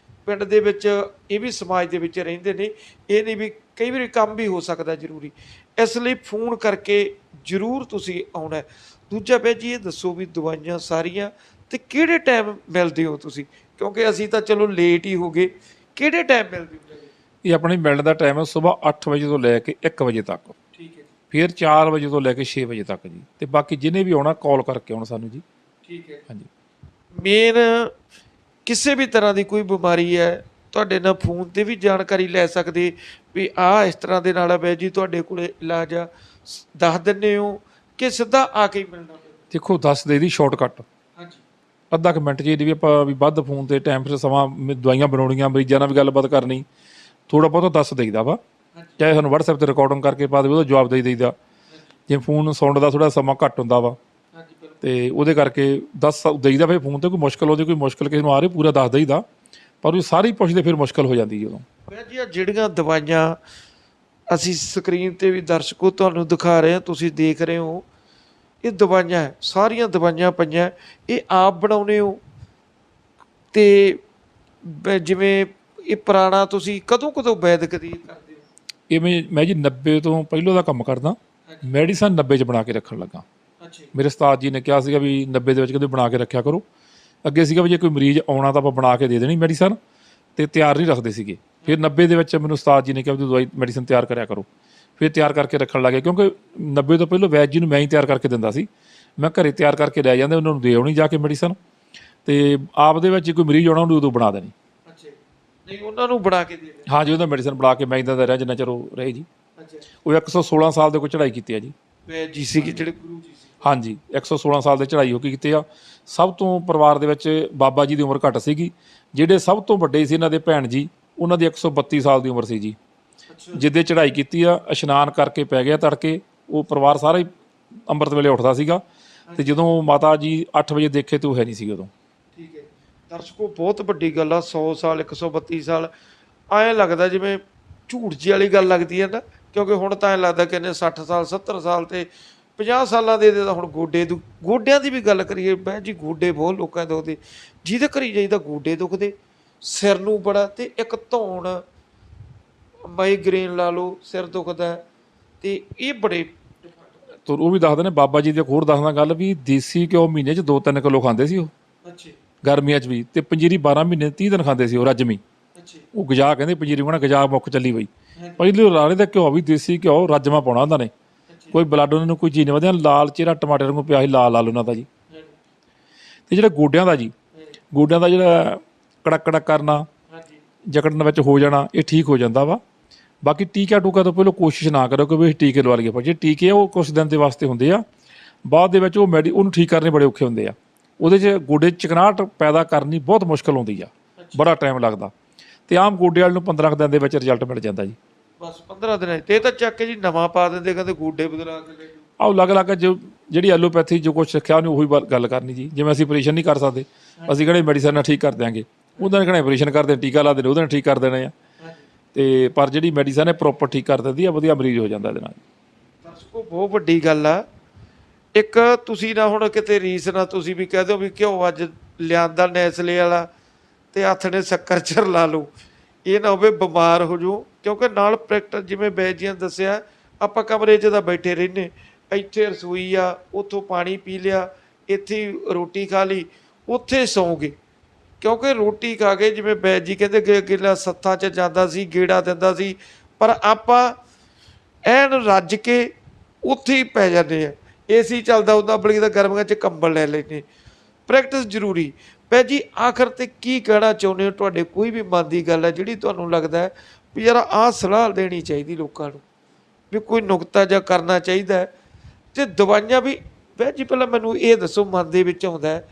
ਪਿੰਡ ਦੇ ਵਿੱਚ ਇਹ ਵੀ ਸਮਾਜ ਦੇ ਵਿੱਚ ਰਹਿੰਦੇ ਨੇ, ਇਹ ਨਹੀਂ ਵੀ ਕਈ ਵਾਰੀ ਕੰਮ ਵੀ ਹੋ ਸਕਦਾ ਜ਼ਰੂਰੀ, ਇਸ ਲਈ ਫੋਨ ਕਰਕੇ ਜ਼ਰੂਰ ਤੁਸੀਂ ਆਉਣਾ। ਦੂਜਾ ਵੈਦ ਜੀ ਇਹ ਦੱਸੋ ਵੀ ਦਵਾਈਆਂ ਸਾਰੀਆਂ ਤੇ ਕਿਹੜੇ ਟਾਈਮ ਮਿਲਦੇ ਹੋ ਤੁਸੀਂ, ਕਿਉਂਕਿ ਅਸੀਂ ਤਾਂ ਚਲੋ ਲੇਟ ਹੀ ਹੋ ਗਏ, ਕਿਹੜੇ ਟਾਈਮ ਮਿਲਦੇ ਹੋ? ਇਹ ਆਪਣੀ ਮਿਲਣ ਦਾ ਟਾਈਮ ਹੈ ਸਵੇਰ 8 ਵਜੇ ਤੋਂ ਲੈ ਕੇ 1 ਵਜੇ ਤੱਕ, ਠੀਕ ਹੈ। ਫਿਰ 4 ਵਜੇ ਤੋਂ ਲੈ ਕੇ 6 ਵਜੇ ਤੱਕ ਜੀ, ਤੇ ਬਾਕੀ ਜਿਹਨੇ ਵੀ ਆਉਣਾ ਕਾਲ ਕਰਕੇ ਆਉਣਾ ਸਾਨੂੰ ਜੀ। ਠੀਕ ਹੈ। ਹਾਂਜੀ। ਮੇਨ ਕਿਸੇ ਵੀ ਤਰ੍ਹਾਂ ਦੀ ਕੋਈ ਬਿਮਾਰੀ ਹੈ, ਤੁਹਾਡੇ ਨਾਲ ਫੋਨ 'ਤੇ ਵੀ ਜਾਣਕਾਰੀ ਲੈ ਸਕਦੇ ਵੀ ਆਹ ਇਸ ਤਰ੍ਹਾਂ ਦੇ ਨਾਲ ਵੈਦ ਜੀ ਤੁਹਾਡੇ ਕੋਲੇ ਇਲਾਜ ਆ, ਦੱਸ ਦਿੰਦੇ ਹੋ ਕਿ ਸਿੱਧਾ ਆ ਕੇ ਹੀ ਮਿਲਣਾ ਪੈਂਦਾ? ਦੇਖੋ ਦੱਸ ਦੇ ਦੀ ਸ਼ਾਰਟਕੱਟ, ਹਾਂਜੀ। ਅੱਧਾ ਕੁ ਮਿੰਟ 'ਚ ਇਹਦੀ ਵੀ ਆਪਾਂ ਵੀ ਵੱਧ ਫੋਨ 'ਤੇ ਟਾਈਮ ਫਿਰ ਸਮਾਂ ਦਵਾਈਆਂ ਬਣਾਉਣੀਆਂ, ਮਰੀਜ਼ਾਂ ਨਾਲ ਵੀ ਗੱਲਬਾਤ ਕਰਨੀ, ਥੋੜ੍ਹਾ ਬਹੁਤਾ ਦੱਸ ਦੇਈਦਾ ਵਾ, ਚਾਹੇ ਸਾਨੂੰ WhatsApp 'ਤੇ ਰਿਕਾਰਡਿੰਗ ਕਰਕੇ ਪਾ ਦੇਵੇ, ਉਹਦਾ ਜਵਾਬ ਦੇ ਦੇਈਦਾ। ਜੇ ਫੋਨ ਸੁਣਨ ਦਾ ਥੋੜ੍ਹਾ ਸਮਾਂ ਘੱਟ ਹੁੰਦਾ ਵਾ ਤੇ ਉਹਦੇ ਕਰਕੇ ਦੱਸ ਦੇਈਦਾ। ਫਿਰ ਫੋਨ 'ਤੇ ਕੋਈ ਮੁਸ਼ਕਿਲ ਉਹਦੀ ਕੋਈ ਮੁਸ਼ਕਿਲ ਕਿਸੇ ਨੂੰ ਆ ਰਹੀ ਪੂਰਾ ਦੱਸ ਦੇਈਦਾ, ਪਰ ਉਹ ਸਾਰੀ ਪੁੱਛਦੇ ਫਿਰ ਮੁਸ਼ਕਿਲ ਹੋ ਜਾਂਦੀ ਜਦੋਂ। ਵੈਦ ਜੀ ਜਿਹੜੀਆਂ ਦਵਾਈਆਂ ਅਸੀਂ ਸਕਰੀਨ 'ਤੇ ਵੀ ਦਰਸ਼ਕੋ ਤੁਹਾਨੂੰ ਦਿਖਾ ਰਹੇ ਹਾਂ, ਤੁਸੀਂ ਦੇਖ ਰਹੇ ਹੋ, ਇਹ ਦਵਾਈਆਂ ਸਾਰੀਆਂ ਦਵਾਈਆਂ ਪਈਆਂ, ਇਹ ਆਪ ਬਣਾਉਂਦੇ ਹੋ ਤੇ ਜਿਵੇਂ ਇਹ ਪੁਰਾਣਾ ਤੁਸੀਂ ਕਦੋਂ ਵੈਦਿਕਦੀ ਕਰਦੇ ਹੋ? ਇਹ ਮੈਂ ਜੀ 90 ਤੋਂ ਪਹਿਲੋਂ ਦਾ ਕੰਮ ਕਰਦਾ, ਮੈਡੀਸਨ 90 'ਚ ਬਣਾ ਕੇ ਰੱਖਣ ਲੱਗਾ। ਮੇਰੇ ਉਸਤਾਦ ਜੀ ਨੇ ਕਿਹਾ ਸੀਗਾ ਵੀ 90 ਦੇ ਵਿੱਚ ਕਹਿੰਦੇ ਬਣਾ ਕੇ ਰੱਖਿਆ ਕਰੋ। ਅੱਗੇ ਸੀਗਾ ਵੀ ਜੇ ਕੋਈ ਮਰੀਜ਼ ਆਉਣਾ ਤਾਂ ਆਪਾਂ ਬਣਾ ਕੇ ਦੇ ਦੇਣੀ ਮੈਡੀਸਨ, ਤੇ ਤਿਆਰ ਨਹੀਂ ਰੱਖਦੇ ਸੀਗੇ। ਫਿਰ 90 ਦੇ ਵਿੱਚ ਮੈਨੂੰ ਉਸਤਾਦ ਜੀ ਨੇ ਕਿਹਾ ਵੀ ਦਵਾਈ ਮੈਡੀਸਨ ਤਿਆਰ ਕਰਿਆ ਕਰੋ, ਫਿਰ ਤਿਆਰ ਕਰਕੇ ਰੱਖਣ ਲੱਗੇ। ਕਿਉਂਕਿ 90 ਤੋਂ ਪਹਿਲਾਂ ਵੈਦ ਜੀ ਨੂੰ ਮੈਂ ਹੀ ਤਿਆਰ ਕਰਕੇ ਦਿੰਦਾ ਸੀ, ਮੈਂ ਘਰੇ ਤਿਆਰ ਕਰਕੇ ਲੈ ਜਾਂਦੇ, ਉਹਨਾਂ ਨੂੰ ਦੇ ਆਉਣੀ ਜਾ ਕੇ ਮੈਡੀਸਨ, ਤੇ ਆਪ ਦੇ ਵਿੱਚ ਕੋਈ ਮਰੀਜ਼ ਆਉਣਾ ਉਹਨੂੰ ਉਦੋਂ ਬਣਾ ਦੇਣੀ। ਨਹੀਂ ਉਹਨਾਂ ਨੂੰ ਬਣਾ ਕੇ ਦੇ ਦੇ? ਹਾਂ ਜੀ, ਉਹਦਾ ਮੈਡੀਸਨ ਬਣਾ ਕੇ ਮੈਂ ਇੱਦਾਂ ਦਾ ਰਿਹਾ ਜਿੰਨਾ ਚਿਰ ਉਹ ਰਹੇ ਜੀ। ਉਹ 116 ਸਾਲ ਦੇ ਕੋਈ ਚੜ੍ਹਾਈ ਕੀਤੀ ਆ ਜੀ ਵੈਦ ਜੀ ਸੀ, ਜਿਹੜੇ ਗੁਰੂ ਜੀ ਸੀ। ਹਾਂਜੀ, 116 ਸਾਲ ਦੇ ਚੜ੍ਹਾਈ ਹੋ ਕੇ ਕੀਤੇ ਆ। ਸਭ ਤੋਂ ਪਰਿਵਾਰ ਦੇ ਵਿੱਚ ਬਾਬਾ ਜੀ ਦੀ ਉਮਰ ਘੱਟ ਸੀਗੀ, ਜਿਹੜੇ ਸਭ ਤੋਂ ਵੱਡੇ ਸੀ ਇਹਨਾਂ ਦੇ ਭੈਣ ਜੀ, ਉਹਨਾਂ ਦੀ 132 ਸਾਲ ਦੀ ਉਮਰ ਸੀ ਜੀ। ਜਿੱਦੇ ਚੜ੍ਹਾਈ ਕੀਤੀ ਆ, ਇਸ਼ਨਾਨ ਕਰਕੇ ਪੈ ਗਿਆ ਤੜਕੇ, ਉਹ ਪਰਿਵਾਰ ਸਾਰਾ ਹੀ ਅੰਮ੍ਰਿਤ ਵੇਲੇ ਉੱਠਦਾ ਸੀਗਾ, ਤੇ ਜਦੋਂ ਮਾਤਾ ਜੀ 8 ਵਜੇ ਦੇਖੇ ਤੇ ਉਹ ਹੈ ਨਹੀਂ ਸੀ ਉਦੋਂ। ਠੀਕ ਹੈ ਦਰਸ਼ਕੋ, ਬਹੁਤ ਵੱਡੀ ਗੱਲ ਆ। 100 ਸਾਲ 132 ਸਾਲ ਐਂ ਲੱਗਦਾ ਜਿਵੇਂ ਝੂਠ ਜੀ ਵਾਲੀ ਗੱਲ ਲੱਗਦੀ ਹੈ ਨਾ, ਕਿਉਂਕਿ ਹੁਣ ਤਾਂ ਐਂ ਲੱਗਦਾ ਕਿ ਇਹਨੇ 60 ਸਾਲ 70 ਸਾਲ ਤੇ 50 ਸਾਲਾਂ ਦੇ ਤਾਂ ਹੁਣ ਗੋਡਿਆਂ ਦੀ ਵੀ ਗੱਲ ਕਰੀਏ ਭੈਣ ਜੀ, ਗੋਡੇ ਬਹੁਤ ਲੋਕਾਂ ਦੇ ਦੁਖਦੇ, ਜਿਹਦੇ ਕਰੀ ਜਾਈਦਾ ਗੋਡੇ ਦੁਖਦੇ, ਸਿਰ ਨੂੰ ਬੜਾ, ਤੇ ਇੱਕ ਧੌਣ ਮਾਈਗ੍ਰੇਨ ਲਾ ਲਓ, ਸਿਰ ਦੁਖਦਾ, ਤੇ ਇਹ ਬੜੇ। ਉਹ ਵੀ ਦੱਸਦੇ ਨੇ ਬਾਬਾ ਜੀ ਦੀ ਇੱਕ ਹੋਰ ਦੱਸਦਾ ਗੱਲ ਵੀ ਦੇਸੀ ਘਿਓ ਮਹੀਨੇ 'ਚ 2-3 ਕਿਲੋ ਖਾਂਦੇ ਸੀ ਉਹ, ਗਰਮੀਆਂ 'ਚ ਵੀ, ਤੇ ਪੰਜੀਰੀ 12 ਮਹੀਨੇ 30 ਦਿਨ ਖਾਂਦੇ ਸੀ ਉਹ ਰੱਜਵੀਂ। ਉਹ ਗਜਾ ਕਹਿੰਦੇ ਪੰਜੀਰੀ ਹੋਣਾ, ਗਜਾ ਮੁੱਖ ਚੱਲੀ ਬਈ। ਪਹਿਲੇ ਰਾਣੇ ਦਾ ਘਿਓ ਵੀ ਦੇਸੀ ਘਿਓ ਰੱਜਵਾਂ ਪਾਉਣਾ ਉਹਨਾਂ ਨੇ, ਕੋਈ ਬਲੱਡ ਉਹਨਾਂ ਨੂੰ ਕੋਈ ਚੀਜ਼ ਨਹੀਂ ਵਧਿਆ, ਲਾਲ ਚਿਹਰਾ ਟਮਾਟਰ ਨੂੰ ਪਿਆ ਸੀ ਲਾਲ ਉਹਨਾਂ ਦਾ ਜੀ। ਤੇ ਜਿਹੜਾ ਗੋਡਿਆਂ ਦਾ ਜੀ, ਗੋਡਿਆਂ ਦਾ ਜਿਹੜਾ ਕੜਕ ਕਰਨਾ, ਜਕੜਨ ਵਿੱਚ ਹੋ ਜਾਣਾ, ਇਹ ਠੀਕ ਹੋ ਜਾਂਦਾ ਵਾ। ਬਾਕੀ ਟੀਕਾ ਟੂਕਾ ਤੋਂ ਪਹਿਲਾਂ ਕੋਸ਼ਿਸ਼ ਨਾ ਕਰੋ ਕਿ ਵੀ ਟੀਕੇ ਲਵਾ ਲਈਏ, ਪਰ ਜੇ ਟੀਕੇ ਉਹ ਕੁਛ ਦਿਨ ਦੇ ਵਾਸਤੇ ਹੁੰਦੇ ਆ, ਬਾਅਦ ਦੇ ਵਿੱਚ ਉਹ ਉਹਨੂੰ ਠੀਕ ਕਰਨੇ ਬੜੇ ਔਖੇ ਹੁੰਦੇ ਆ। ਉਹਦੇ 'ਚ ਗੋਡੇ 'ਚ ਚਿਕਨਾਹਟ ਪੈਦਾ ਕਰਨੀ ਬਹੁਤ ਮੁਸ਼ਕਿਲ ਆਉਂਦੀ ਆ, ਬੜਾ ਟਾਈਮ ਲੱਗਦਾ, ਤੇ ਆਮ ਗੋਡੇ ਵਾਲੇ ਨੂੰ 15 ਦਿਨ ਦੇ ਵਿੱਚ ਰਿਜ਼ਲਟ ਮਿਲ ਜਾਂਦਾ ਜੀ। ਬਸ 15 ਦਿਨ ਤੇ ਤਾਂ ਚੱਕ ਕੇ ਜੀ ਨਵਾਂ ਪਾ ਦਿੰਦੇ, ਕਹਿੰਦੇ ਗੋਡੇ ਬਦਲਾ ਕੇ ਲੈ ਆਓ। ਅਲੱਗ ਜੋ ਜਿਹੜੀ ਐਲੋਪੈਥੀ ਜੋ ਕੁਛ ਸਿੱਖਿਆ ਉਹਨੇ ਉਹੀ ਗੱਲ ਕਰਨੀ ਜੀ। ਜਿਵੇਂ ਅਸੀਂ ਆਪਰੇਸ਼ਨ ਨਹੀਂ ਕਰ ਸਕਦੇ, ਅਸੀਂ ਕਹਿੰਦੇ ਮੈਡੀਸਨ ਨਾਲ ਠੀਕ ਕਰ ਦਿਆਂਗੇ, ਉਹਦਾ ਨੇ ਕਹਿੰਦੇ ਆਪਰੇਸ਼ਨ ਕਰਦੇ, ਟੀਕਾ ਲਾ ਦੇਣੇ, ਉਹਦੇ ਨਾਲ ਠੀਕ ਕਰ ਦੇਣੇ ਆ। ਤੇ ਪਰ ਜਿਹੜੀ ਮੈਡੀਸਨ ਹੈ ਪ੍ਰੋਪਰ ਠੀਕ ਕਰ ਦਿੰਦੀ ਆ, ਵਧੀਆ ਮਰੀਜ਼ ਹੋ ਜਾਂਦਾ ਇਹਦੇ ਨਾਲ। ਦਰਸ਼ਕੋ, ਬਹੁਤ ਵੱਡੀ ਗੱਲ ਆ। ਇੱਕ ਤੁਸੀਂ ਨਾ ਹੁਣ ਕਿਤੇ ਰੀਸ ਨਾ ਤੁਸੀਂ ਵੀ ਕਹਿ ਦਿਓ ਵੀ ਘਿਓ ਅੱਜ ਲਿਆਂਦਾ ਨੈਸਲੇ ਵਾਲਾ ਤੇ ਹੱਥ ਨੇ ਸ਼ੱਕਰ ਝਰਲਾ ਲਓ, ਇਹ ਨਾ ਹੋਵੇ ਬਿਮਾਰ ਹੋ ਜਾਓ। ਕਿਉਂਕਿ ਨਾਲ ਪ੍ਰੈਕਟਿਸ ਜਿਵੇਂ ਬੈਦ ਜੀ ਨੇ ਦੱਸਿਆ, ਆਪਾਂ ਕਮਰੇ 'ਚ ਤਾਂ ਬੈਠੇ ਰਹਿੰਦੇ, ਇੱਥੇ ਰਸੋਈ ਆ, ਉੱਥੋਂ ਪਾਣੀ ਪੀ ਲਿਆ, ਇੱਥੇ ਰੋਟੀ ਖਾ ਲਈ, ਉੱਥੇ ਸੌਂ ਗਏ। ਕਿਉਂਕਿ ਰੋਟੀ ਖਾ ਕੇ ਜਿਵੇਂ ਬੈਦ ਜੀ ਕਹਿੰਦੇ ਗਿੱਲਾ ਸੱਥਾਂ 'ਚ ਜਾਂਦਾ ਸੀ, ਗੇੜਾ ਦਿੰਦਾ ਸੀ, ਪਰ ਆਪਾਂ ਐਨ ਰੱਜ ਕੇ ਉੱਥੇ ਹੀ ਪੈ ਜਾਂਦੇ ਆ। ਏਸੀ ਚੱਲਦਾ ਹੁੰਦਾ, ਬਲਕਿ ਤਾਂ ਗਰਮੀਆਂ 'ਚ ਕੰਬਲ ਲੈ ਲੈਂਦੇ। ਪ੍ਰੈਕਟਿਸ ਜ਼ਰੂਰੀ। ਬੈਦ ਜੀ ਆਖਰ ਤੇ ਕੀ ਕਹਿਣਾ ਚਾਹੁੰਦੇ ਹੋ? ਤੁਹਾਡੇ ਕੋਈ ਵੀ ਮਨ ਦੀ ਗੱਲ ਹੈ ਜਿਹੜੀ ਤੁਹਾਨੂੰ ਲੱਗਦਾ ਹੈ ਵੀ ਯਾਰ ਆਹ ਸਲਾਹ ਦੇਣੀ ਚਾਹੀਦੀ ਲੋਕਾਂ ਨੂੰ, ਵੀ ਕੋਈ ਨੁਕਤਾ ਜਿਹਾ ਕਰਨਾ ਚਾਹੀਦਾ ਹੈ? ਤੇ ਦਵਾਈਆਂ ਵੀ ਬੈਦ ਜੀ ਪਹਿਲਾਂ ਮੈਨੂੰ ਇਹ ਦੱਸੋ, ਮਨ ਦੇ ਵਿੱਚ ਆਉਂਦਾ ਹੈ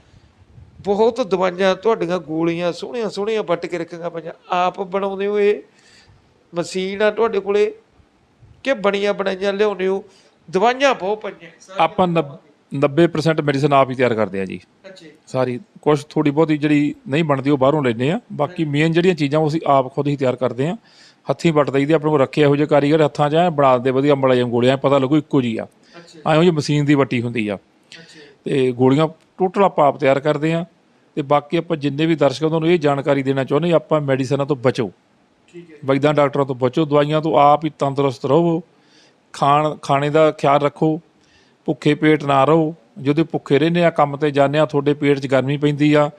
ਬਹੁਤ ਦਵਾਈਆਂ ਤੁਹਾਡੀਆਂ ਗੋਲੀਆਂ ਸੋਹਣੀਆਂ ਸੋਹਣੀਆਂ ਵੱਟ ਕੇ ਰੱਖੀਆਂ ਪਈਆਂ, ਆਪ ਬਣਾਉਂਦੇ ਹੋ? ਇਹ ਮਸ਼ੀਨ ਆ ਤੁਹਾਡੇ ਕੋਲੇ ਕਿ ਬਣੀਆਂ ਬਣਾਈਆਂ ਲਿਆਉਂਦੇ ਹੋ? ਦਵਾਈਆਂ ਬਹੁਤ ਪਈਆਂ। ਆਪਾਂ 90% ਮੈਡੀਸਨ ਆਪ ਹੀ ਤਿਆਰ ਕਰਦੇ ਆ ਜੀ। ਅੱਛਾ, ਸਾਰੀ ਕੁਛ ਥੋੜੀ ਬਹੁਤੀ ਜਿਹੜੀ ਨਹੀਂ ਬਣਦੀ ਉਹ ਬਾਹਰੋਂ ਲੈਂਦੇ ਆ, ਬਾਕੀ ਮੇਨ ਜਿਹੜੀਆਂ ਚੀਜ਼ਾਂ ਉਹ ਅਸੀਂ ਆਪ ਖੁਦ ਹੀ ਤਿਆਰ ਕਰਦੇ ਆ। ਹੱਥੀਂ ਵੱਟ ਦਈਦੇ, ਆਪਣੇ ਕੋਲ ਰੱਖੇ ਇਹੋ ਜਿਹੇ ਕਾਰੀਗਰ, ਹੱਥਾਂ 'ਚ ਐ ਬਣਾ ਦਿੰਦੇ ਵਧੀਆ ਮੁਲਾਇਮ ਗੋਲੀਆਂ, ਪਤਾ ਲੱਗੂ ਇੱਕੋ ਜਿਹੀ ਆ, ਇਹੋ ਜਿਹੀ ਮਸ਼ੀਨ ਦੀ ਵੱਟੀ ਹੁੰਦੀ ਆ। ਤੇ ਗੋਲੀਆਂ ਟੋਟਲ ਆਪਾਂ ਆਪ ਤਿਆਰ ਕਰਦੇ ਆ। ਤੇ ਬਾਕੀ ਆਪਾਂ ਜਿੰਨੇ ਵੀ ਦਰਸ਼ਕਾਂ ਤੁਹਾਨੂੰ ਇਹ ਜਾਣਕਾਰੀ ਦੇਣਾ ਚਾਹੁੰਦੇ, ਆਪਾਂ ਮੈਡੀਸਨਾਂ ਤੋਂ ਬਚੋ, ਵੈਦਾਂ ਡਾਕਟਰਾਂ ਤੋਂ ਬਚੋ, ਦਵਾਈਆਂ ਤੋਂ ਆਪ ਹੀ ਤੰਦਰੁਸਤ ਰਹੋ, ਖਾਣੇ ਦਾ ਖਿਆਲ ਰੱਖੋ, ਭੁੱਖੇ ਪੇਟ ਨਾ ਰਹੋ। ਜਦੋਂ ਭੁੱਖੇ ਰਹਿੰਦੇ ਆ, ਕੰਮ ਤੇ ਜਾਂਦੇ ਆ, ਤੁਹਾਡੇ ਪੇਟ 'ਚ ਗਰਮੀ ਪੈਂਦੀ ਆ।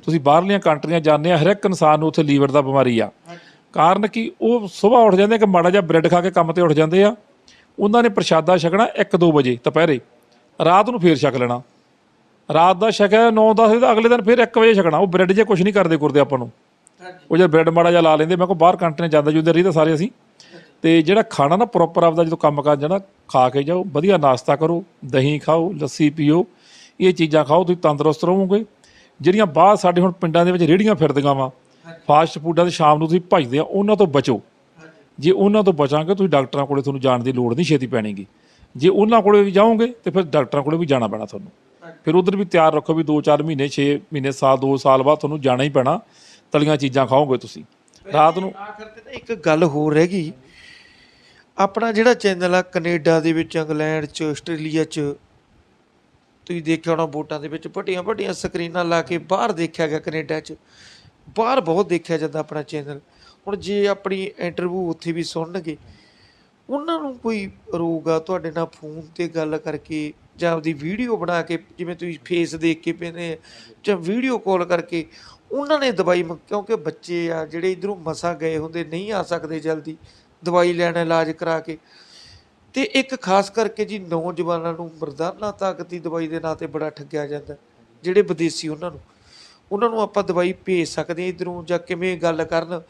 ਤੁਸੀਂ ਬਾਹਰਲੀਆਂ ਕੰਟਰੀਆਂ ਜਾਂਦੇ ਆ, ਹਰ ਇੱਕ ਇਨਸਾਨ ਨੂੰ ਉੱਥੇ ਲੀਵਰ ਦਾ ਬਿਮਾਰੀ ਆ। ਕਾਰਨ ਕਿ ਉਹ ਸੁਬਾਹ ਉੱਠ ਜਾਂਦੇ ਕਿ ਮਾੜਾ ਜਿਹਾ ਬ੍ਰੈਡ ਖਾ ਕੇ ਕੰਮ ਤੇ ਉੱਠ ਜਾਂਦੇ ਆ, ਉਹਨਾਂ ਨੇ ਪ੍ਰਸ਼ਾਦਾ ਛਕਣਾ 1-2 ਵਜੇ ਦੁਪਹਿਰੇ, ਰਾਤ ਨੂੰ ਫੇਰ ਛਕ ਲੈਣਾ। ਰਾਤ ਦਾ ਛਕਿਆ 9-10 ਵਜੇ, ਅਗਲੇ ਦਿਨ ਫਿਰ 1 ਵਜੇ ਛਕਣਾ। ਉਹ ਬ੍ਰੈਡ ਜੇ ਕੁਛ ਨਹੀਂ ਕਰਦੇ ਆਪਾਂ ਨੂੰ, ਉਹ ਜੇ ਬ੍ਰੈਡ ਮਾੜਾ ਜਿਹਾ ਲਾ ਲੈਂਦੇ। ਮੈਂ ਕੋਲ ਬਾਹਰ ਕੰਟਰੀਆਂ ਜਾਂਦੇ ਜੁੰਦੇ ਰਹੀ ਤਾਂ ਸਾਰੇ ਅਸੀਂ। ਤੇ ਜਿਹੜਾ ਖਾਣਾ ਨਾ ਪ੍ਰੋਪਰ ਆਪਦਾ ਜਦੋਂ ਕੰਮ ਕਰ ਜਾਣਾ, ਖਾ ਕੇ ਜਾਓ, ਵਧੀਆ ਨਾਸ਼ਤਾ ਕਰੋ, ਦਹੀਂ ਖਾਓ, ਲੱਸੀ ਪੀਓ, ਇਹ ਚੀਜ਼ਾਂ ਖਾਓ, ਤੁਸੀਂ ਤੰਦਰੁਸਤ ਰਹੋਗੇ। ਜਿਹੜੀਆਂ ਬਾਹਰ ਸਾਡੇ ਹੁਣ ਪਿੰਡਾਂ ਦੇ ਵਿੱਚ ਰੇਹੜੀਆਂ ਫਿਰਦੀਆਂ ਵਾ ਫਾਸਟ ਫੂਡਾਂ ਦੇ, ਸ਼ਾਮ ਨੂੰ ਤੁਸੀਂ ਭੱਜਦੇ ਆ, ਉਹਨਾਂ ਤੋਂ ਬਚੋ। ਜੇ ਉਹਨਾਂ ਤੋਂ ਬਚਾਂਗੇ, ਤੁਸੀਂ ਡਾਕਟਰਾਂ ਕੋਲੇ ਤੁਹਾਨੂੰ ਜਾਣ ਦੀ ਲੋੜ ਨਹੀਂ ਛੇਤੀ ਪੈਣੀਗੀ। ਜੇ ਉਹਨਾਂ ਕੋਲੇ ਵੀ ਜਾਓਗੇ ਤੇ ਫਿਰ ਡਾਕਟਰਾਂ ਕੋਲੇ ਵੀ ਜਾਣਾ ਪੈਣਾ ਤੁਹਾਨੂੰ। ਫਿਰ ਉਧਰ ਵੀ ਤਿਆਰ ਰੱਖੋ ਵੀ 2-4 ਮਹੀਨੇ, 6 ਮਹੀਨੇ, ਸਾਲ, 2 ਸਾਲ ਬਾਅਦ ਤੁਹਾਨੂੰ ਜਾਣਾ ਹੀ ਪੈਣਾ। ਤਲੀਆਂ ਚੀਜ਼ਾਂ ਖਾਓਗੇ ਤੁਸੀਂ ਰਾਤ ਨੂੰ। ਆਖਰ ਤੇ ਇੱਕ ਗੱਲ ਹੋਰ ਰਹਿ ਗਈ, ਆਪਣਾ ਜਿਹੜਾ ਚੈਨਲ ਆ ਕੈਨੇਡਾ ਦੇ ਵਿੱਚ, ਇੰਗਲੈਂਡ 'ਚ, ਆਸਟ੍ਰੇਲੀਆ 'ਚ, ਤੁਸੀਂ ਦੇਖਿਆ ਹੋਣਾ ਵੋਟਾਂ ਦੇ ਵਿੱਚ ਵੱਡੀਆਂ ਵੱਡੀਆਂ ਸਕਰੀਨਾਂ ਲਾ ਕੇ ਬਾਹਰ ਦੇਖਿਆ ਗਿਆ। ਕੈਨੇਡਾ 'ਚ ਬਾਹਰ ਬਹੁਤ ਦੇਖਿਆ ਜਾਂਦਾ ਆਪਣਾ ਚੈਨਲ। ਹੁਣ ਜੇ ਆਪਣੀ ਇੰਟਰਵਿਊ ਉੱਥੇ ਵੀ ਸੁਣਨਗੇ, ਉਹਨਾਂ ਨੂੰ ਕੋਈ ਰੋਗ ਆ ਤੁਹਾਡੇ ਨਾਲ ਫੋਨ 'ਤੇ ਗੱਲ ਕਰਕੇ ਜਾਂ ਆਪਦੀ ਵੀਡੀਓ ਬਣਾ ਕੇ, ਜਿਵੇਂ ਤੁਸੀਂ ਫੇਸ ਦੇਖ ਕੇ ਪੈਂਦੇ ਜਾਂ ਵੀਡੀਓ ਕਾਲ ਕਰਕੇ ਉਹਨਾਂ ਨੇ ਦਵਾਈ ਕਿਉਂਕਿ ਬੱਚੇ ਆ ਜਿਹੜੇ ਇੱਧਰੋਂ ਮਸਾਂ ਗਏ ਹੁੰਦੇ, ਨਹੀਂ ਆ ਸਕਦੇ ਜਲਦੀ ਦਵਾਈ ਲੈਣ, ਇਲਾਜ ਕਰਾ ਕੇ। ਅਤੇ ਇੱਕ ਖਾਸ ਕਰਕੇ ਜੀ ਨੌਜਵਾਨਾਂ ਨੂੰ ਮਰਦਾਨਾ ਤਾਕਤ ਦੀ ਦਵਾਈ ਦੇ ਨਾਂ 'ਤੇ ਬੜਾ ਠੱਗਿਆ ਜਾਂਦਾ। ਜਿਹੜੇ ਵਿਦੇਸ਼ੀ ਉਹਨਾਂ ਨੂੰ ਆਪਾਂ ਦਵਾਈ ਭੇਜ ਸਕਦੇ ਹਾਂ ਇੱਧਰੋਂ, ਜਾਂ ਕਿਵੇਂ ਗੱਲ ਕਰਨ,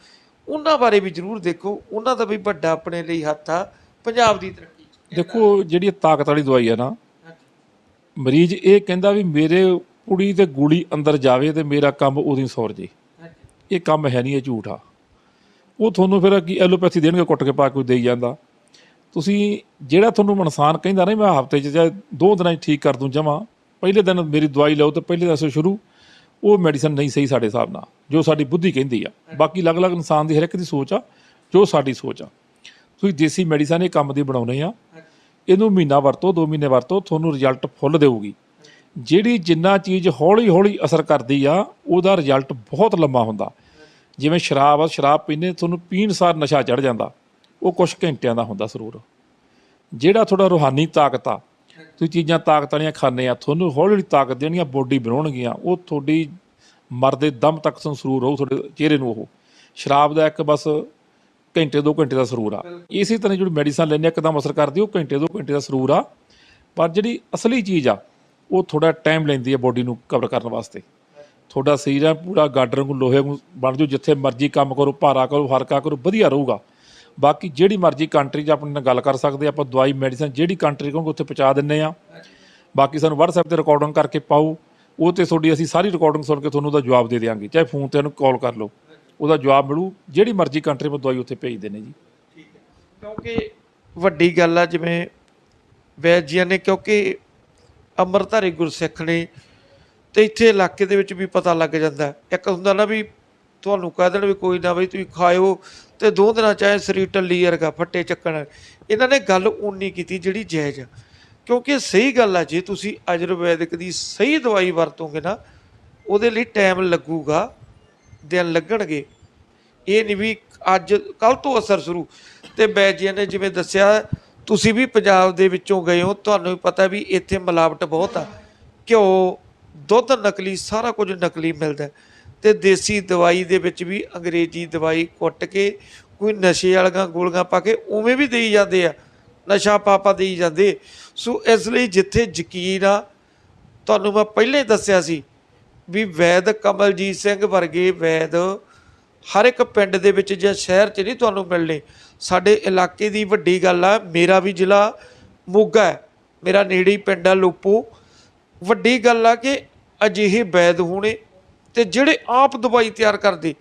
ਉਹਨਾਂ ਬਾਰੇ ਵੀ ਜ਼ਰੂਰ ਦੇਖੋ। ਉਹਨਾਂ ਦਾ ਵੀ ਵੱਡਾ ਆਪਣੇ ਲਈ ਹੱਥ ਆ ਪੰਜਾਬ ਦੀ ਤਰੱਕੀ 'ਚ। ਦੇਖੋ, ਜਿਹੜੀ ਤਾਕਤ ਵਾਲੀ ਦਵਾਈ ਆ ਨਾ, ਮਰੀਜ਼ ਇਹ ਕਹਿੰਦਾ ਵੀ ਮੇਰੇ ਕੁੜੀ ਤੇ ਗੋਲੀ ਅੰਦਰ ਜਾਵੇ ਤੇ ਮੇਰਾ ਕੰਮ ਉਦੋਂ ਸੌਰ ਜੇ। ਇਹ ਕੰਮ ਹੈ ਨਹੀਂ, ਇਹ ਝੂਠ ਆ। ਉਹ ਤੁਹਾਨੂੰ ਫਿਰ ਕੀ ਐਲੋਪੈਥੀ ਦੇਣਗੇ, ਕੁੱਟ ਕੇ ਪਾ ਕੇ ਦੇਈ ਜਾਂਦਾ। ਤੁਸੀਂ ਜਿਹੜਾ ਤੁਹਾਨੂੰ ਇਨਸਾਨ ਕਹਿੰਦਾ ਨਹੀਂ ਮੈਂ ਹਫ਼ਤੇ 'ਚ ਜਾਂ 2 ਦਿਨਾਂ 'ਚ ਠੀਕ ਕਰ ਦੂੰ ਜਮਾਂ, ਪਹਿਲੇ ਦਿਨ ਮੇਰੀ ਦਵਾਈ ਲਓ ਤੇ ਪਹਿਲੇ ਦਿਨ ਸ਼ੁਰੂ, ਉਹ ਮੈਡੀਸਨ ਨਹੀਂ ਸਹੀ ਸਾਡੇ ਹਿਸਾਬ ਨਾਲ, ਜੋ ਸਾਡੀ ਬੁੱਧੀ ਕਹਿੰਦੀ ਆ। ਬਾਕੀ ਅਲੱਗ-ਅਲੱਗ ਇਨਸਾਨ ਦੀ ਹਰ ਇੱਕ ਦੀ ਸੋਚ ਆ, ਜੋ ਸਾਡੀ ਸੋਚ ਆ। ਤੁਸੀਂ ਦੇਸੀ ਮੈਡੀਸਨ ਇਹ ਕੰਮ ਦੀ ਬਣਾਉਣੇ ਆ, ਇਹਨੂੰ ਮਹੀਨਾ ਵਰਤੋ, 2 ਮਹੀਨੇ ਵਰਤੋ, ਤੁਹਾਨੂੰ ਰਿਜ਼ਲਟ ਫੁੱਲ ਦੇਊਗੀ। ਜਿਹੜੀ ਜਿੰਨਾ ਚੀਜ਼ ਹੌਲੀ-ਹੌਲੀ ਅਸਰ ਕਰਦੀ ਆ, ਉਹਦਾ ਰਿਜ਼ਲਟ ਬਹੁਤ ਲੰਮਾ ਹੁੰਦਾ। ਜਿਵੇਂ ਸ਼ਰਾਬ ਆ, ਸ਼ਰਾਬ ਪੀਂਦੇ ਤੁਹਾਨੂੰ ਪੀਣ ਸਾਰ ਨਸ਼ਾ ਚੜ੍ਹ ਜਾਂਦਾ, ਉਹ ਕੁਛ ਘੰਟਿਆਂ ਦਾ ਹੁੰਦਾ ਸਰੂਰ। ਜਿਹੜਾ ਤੁਹਾਡਾ ਰੂਹਾਨੀ ਤਾਕਤ ਆ, ਤੁਸੀਂ ਚੀਜ਼ਾਂ ਤਾਕਤ ਵਾਲੀਆਂ ਖਾਂਦੇ ਆ, ਤੁਹਾਨੂੰ ਹੌਲੀ ਹੌਲੀ ਤਾਕਤ ਦੇਣੀਆਂ, ਬੋਡੀ ਬਣਾਉਣਗੀਆਂ। ਉਹ ਤੁਹਾਡੀ ਮਰਦੇ ਦਮ ਤੱਕ ਸਰੂਰ ਰਹੂ ਤੁਹਾਡੇ ਚਿਹਰੇ ਨੂੰ। ਉਹ ਸ਼ਰਾਬ ਦਾ ਇੱਕ ਬਸ ਘੰਟੇ 2 ਘੰਟੇ ਦਾ ਸਰੂਰ ਆ। ਇਸੇ ਤਰ੍ਹਾਂ ਜਿਹੜੀ ਮੈਡੀਸਨ ਲੈਂਦੇ ਇੱਕਦਮ ਅਸਰ ਕਰਦੀ, ਉਹ ਘੰਟੇ 2 ਘੰਟੇ ਦਾ ਸਰੂਰ ਆ। ਪਰ ਜਿਹੜੀ ਅਸਲੀ ਚੀਜ਼ ਆ, ਉਹ ਥੋੜ੍ਹਾ ਟਾਈਮ ਲੈਂਦੀ ਹੈ ਬੋਡੀ ਨੂੰ ਕਵਰ ਕਰਨ ਵਾਸਤੇ। ਤੁਹਾਡਾ ਸਰੀਰ ਆ ਪੂਰਾ ਗਾਡਰ ਨੂੰ, ਲੋਹੇ ਨੂੰ ਬਣ ਜਾਓ, ਜਿੱਥੇ ਮਰਜ਼ੀ ਕੰਮ ਕਰੋ, ਭਾਰਾ ਕਰੋ, ਹਲਕਾ ਕਰੋ, ਵਧੀਆ ਰਹੂਗਾ। ਬਾਕੀ ਜਿਹੜੀ ਮਰਜ਼ੀ ਕੰਟਰੀ 'ਚ ਆਪਣੇ ਨਾਲ ਗੱਲ ਕਰ ਸਕਦੇ ਆਪਾਂ, ਦਵਾਈ ਮੈਡੀਸਨ ਜਿਹੜੀ ਕੰਟਰੀ ਕਹੋਗੇ ਉੱਥੇ ਪਹੁੰਚਾ ਦਿੰਦੇ ਆ। ਬਾਕੀ ਸਾਨੂੰ WhatsApp 'ਤੇ ਰਿਕਾਰਡਿੰਗ ਕਰਕੇ ਪਾਓ, ਉਹ 'ਤੇ ਤੁਹਾਡੀ ਅਸੀਂ ਸਾਰੀ ਰਿਕਾਰਡਿੰਗ ਸੁਣ ਕੇ ਤੁਹਾਨੂੰ ਉਹਦਾ ਜਵਾਬ ਦੇ ਦਿਆਂਗੇ। ਚਾਹੇ ਫੋਨ 'ਤੇ ਉਹਨੂੰ ਕਾਲ ਕਰ ਲਓ, ਉਹਦਾ ਜਵਾਬ ਮਿਲੂ। ਜਿਹੜੀ ਮਰਜ਼ੀ ਕੰਟਰੀ ਵਿੱਚ ਦਵਾਈ ਉੱਥੇ ਭੇਜਦੇ ਨੇ ਜੀ। ਠੀਕ ਹੈ, ਕਿਉਂਕਿ ਵੱਡੀ ਗੱਲ ਆ ਜਿਵੇਂ ਵੈਦ ਜੀਆਂ ਨੇ, ਕਿਉਂਕਿ ਅੰਮ੍ਰਿਤਧਾਰੀ ਗੁਰਸਿੱਖ ਨੇ, ਅਤੇ ਇੱਥੇ ਇਲਾਕੇ ਦੇ ਵਿੱਚ ਵੀ ਪਤਾ ਲੱਗ ਜਾਂਦਾ। ਇੱਕ ਹੁੰਦਾ ਨਾ ਵੀ ਤੁਹਾਨੂੰ ਕਹਿ ਦੇਣ ਵੀ ਕੋਈ ਨਾ ਬਈ ਤੁਸੀਂ ਖਾਇਓ, ਅਤੇ 2 ਦਿਨਾਂ ਚਾਹੇ ਸਰੀਰ ਟੱਲੀ ਵਰਗਾ ਫੱਟੇ ਚੱਕਣ। ਇਹਨਾਂ ਨੇ ਗੱਲ ਉਨੀ ਕੀਤੀ ਜਿਹੜੀ ਜਾਇਜ਼ ਆ, ਕਿਉਂਕਿ ਸਹੀ ਗੱਲ ਆ, ਜੇ ਤੁਸੀਂ ਆਯੁਰਵੈਦਿਕ ਦੀ ਸਹੀ ਦਵਾਈ ਵਰਤੋਗੇ ਨਾ ਉਹਦੇ ਲਈ ਟਾਈਮ ਲੱਗੂਗਾ, ਦਿਨ ਲੱਗਣਗੇ। ਇਹ ਨਹੀਂ ਵੀ ਅੱਜ ਕੱਲ੍ਹ ਤੋਂ ਅਸਰ ਸ਼ੁਰੂ। ਤੇ ਵੈਦ ਜੀ ਨੇ ਜਿਵੇਂ ਦੱਸਿਆ, ਤੁਸੀਂ ਵੀ ਪੰਜਾਬ ਦੇ ਵਿੱਚੋਂ ਗਏ ਹੋ, ਤੁਹਾਨੂੰ ਵੀ ਪਤਾ ਵੀ ਇੱਥੇ ਮਿਲਾਵਟ ਬਹੁਤ ਆ। ਘਿਓ, ਦੁੱਧ ਨਕਲੀ, ਸਾਰਾ ਕੁਝ ਨਕਲੀ ਮਿਲਦਾ। ਤੇ ਦੇਸੀ ਦਵਾਈ ਦੇ ਵਿੱਚ ਵੀ ਅੰਗਰੇਜ਼ੀ ਦਵਾਈ ਕੁੱਟ ਕੇ, ਕੋਈ ਨਸ਼ੇ ਵਾਲੀਆਂ ਗੋਲੀਆਂ ਪਾ ਕੇ ਉਵੇਂ ਵੀ ਦੇਈ ਜਾਂਦੇ ਆ, ਨਸ਼ਾ ਪਾ ਦੇਈ ਜਾਂਦੇ। ਸੋ ਇਸ ਲਈ ਜਿੱਥੇ ਯਕੀਨ ਆ, ਤੁਹਾਨੂੰ ਮੈਂ ਪਹਿਲਾਂ ਹੀ ਦੱਸਿਆ ਸੀ ਵੀ ਵੈਦ ਕਮਲਜੀਤ ਸਿੰਘ ਵਰਗੇ ਵੈਦ ਹਰ ਇੱਕ ਪਿੰਡ ਦੇ ਵਿੱਚ ਜਾਂ ਸ਼ਹਿਰ 'ਚ ਨਹੀਂ ਤੁਹਾਨੂੰ ਮਿਲਣੇ। ਸਾਡੇ ਇਲਾਕੇ ਦੀ ਵੱਡੀ ਗੱਲ ਆ, ਮੇਰਾ ਵੀ ਜ਼ਿਲ੍ਹਾ ਮੋਗਾ ਹੈ, ਮੇਰਾ ਨੇੜੇ ਹੀ ਪਿੰਡ ਆ ਲੋਪੋ। ਵੱਡੀ ਗੱਲ ਆ ਕਿ ਅਜਿਹੇ ਵੈਦ ਹੋਣੇ ਤੇ ਜਿਹੜੇ ਆਪ ਦਵਾਈ ਤਿਆਰ ਕਰਦੇ,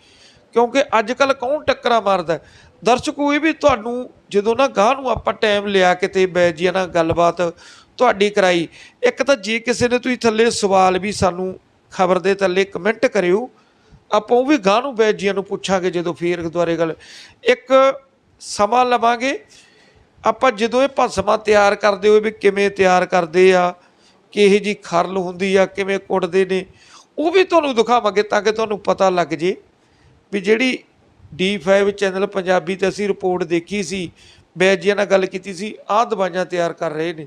ਕਿਉਂਕਿ ਅੱਜ ਕੱਲ੍ਹ ਕੌਣ ਟੱਕਰਾਂ ਮਾਰਦਾ। ਦਰਸ਼ਕੋ, ਇਹ ਵੀ ਤੁਹਾਨੂੰ ਜਦੋਂ ਨਾ ਗਾਹ ਨੂੰ ਆਪਾਂ ਟਾਈਮ ਲਿਆ ਕਿਤੇ ਵੈਦ ਜੀਆਂ ਨਾਲ ਗੱਲਬਾਤ ਤੁਹਾਡੀ ਕਰਾਈ, ਇੱਕ ਤਾਂ ਜੇ ਕਿਸੇ ਨੇ ਤੁਸੀਂ ਥੱਲੇ ਸਵਾਲ ਵੀ ਸਾਨੂੰ ਖਬਰ ਦੇ ਥੱਲੇ ਕਮੈਂਟ ਕਰਿਓ, ਆਪਾਂ ਉਹ ਵੀ ਗਾਹ ਨੂੰ ਵੈਦ ਜੀਆਂ ਨੂੰ ਪੁੱਛਾਂਗੇ। ਜਦੋਂ ਫੇਰ ਦੁਆਰੇ ਗੱਲ ਇੱਕ ਸਮਾਂ ਲਵਾਂਗੇ ਆਪਾਂ, ਜਦੋਂ ਇਹ ਭਸਮਾਂ ਤਿਆਰ ਕਰਦੇ ਹੋਏ ਵੀ ਕਿਵੇਂ ਤਿਆਰ ਕਰਦੇ ਆ, ਕਿਹੋ ਜਿਹੀ ਖਰਲ ਹੁੰਦੀ ਆ, ਕਿਵੇਂ ਕੁੱਟਦੇ ਨੇ, ਉਹ ਵੀ ਤੁਹਾਨੂੰ ਦਿਖਾਵਾਂਗੇ ਤਾਂ ਕਿ ਤੁਹਾਨੂੰ ਪਤਾ ਲੱਗ ਜੇ ਵੀ ਜਿਹੜੀ D5 ਚੈਨਲ ਪੰਜਾਬੀ 'ਤੇ ਅਸੀਂ ਰਿਪੋਰਟ ਦੇਖੀ ਸੀ, ਵੈਦ ਜੀਆਂ ਨਾਲ ਗੱਲ ਕੀਤੀ ਸੀ, ਆਹ ਦਵਾਈਆਂ ਤਿਆਰ ਕਰ ਰਹੇ ਨੇ।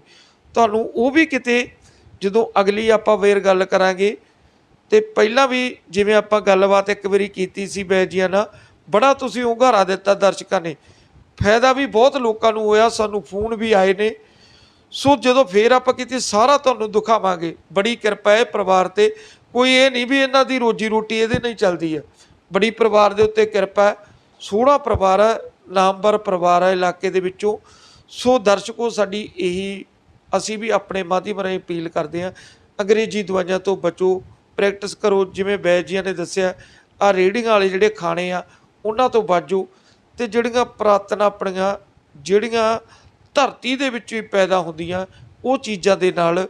ਤੁਹਾਨੂੰ ਉਹ ਵੀ ਕਿਤੇ ਜਦੋਂ ਅਗਲੀ ਆਪਾਂ ਫੇਰ ਗੱਲ ਕਰਾਂਗੇ। ਤੇ ਪਹਿਲਾਂ ਵੀ ਜਿਵੇਂ ਆਪਾਂ ਗੱਲਬਾਤ ਇੱਕ ਵਾਰੀ ਕੀਤੀ ਸੀ ਵੈਦ ਜੀਆਂ ਨਾਲ, ਬੜਾ ਤੁਸੀਂ ਹੁੰਗਾਰਾ ਦਿੱਤਾ ਦਰਸ਼ਕਾਂ ਨੇ, ਫਾਇਦਾ ਵੀ ਬਹੁਤ ਲੋਕਾਂ ਨੂੰ ਹੋਇਆ, ਸਾਨੂੰ ਫੋਨ ਵੀ ਆਏ ਨੇ। ਸੋ ਜਦੋਂ ਫੇਰ ਆਪਾਂ ਕੀਤੀ ਸਾਰਾ ਤੁਹਾਨੂੰ ਦਿਖਾਵਾਂਗੇ। ਬੜੀ ਕਿਰਪਾ ਹੈ ਪਰਿਵਾਰ 'ਤੇ, ਕੋਈ ਇਹ ਨਹੀਂ ਵੀ ਇਹਨਾਂ ਦੀ ਰੋਜੀ ਰੋਟੀ ਇਹਦੇ ਨਾਲ ਹੀ ਚੱਲਦੀ ਹੈ। ਬੜੀ ਪਰਿਵਾਰ ਦੇ ਉੱਤੇ ਕਿਰਪਾ ਹੈ, ਸੋਹਣਾ ਪਰਿਵਾਰ ਹੈ, ਨਾਮਵਰ ਪਰਿਵਾਰ ਹੈ ਇਲਾਕੇ ਦੇ ਵਿੱਚੋਂ। ਸੋ ਦਰਸ਼ਕੋ, ਸਾਡੀ ਇਹੀ ਅਸੀਂ ਵੀ ਆਪਣੇ ਮਾਧਿਅਮ ਰਾਹੀਂ ਅਪੀਲ ਕਰਦੇ ਹਾਂ, ਅੰਗਰੇਜ਼ੀ ਦਵਾਈਆਂ ਤੋਂ ਬਚੋ, ਪ੍ਰੈਕਟਿਸ ਕਰੋ। ਜਿਵੇਂ ਵੈਦ ਜੀਆਂ ਨੇ ਦੱਸਿਆ, ਆਹ ਰੇਹੜੀਆਂ ਵਾਲੇ ਜਿਹੜੇ ਖਾਣੇ ਆ ਉਹਨਾਂ ਤੋਂ ਬਾਜੋ, ਅਤੇ ਜਿਹੜੀਆਂ ਪੁਰਾਤਨ ਆਪਣੀਆਂ ਜਿਹੜੀਆਂ ਧਰਤੀ ਦੇ ਵਿੱਚੋਂ ਹੀ ਪੈਦਾ ਹੁੰਦੀਆਂ ਉਹ ਚੀਜ਼ਾਂ ਦੇ ਨਾਲ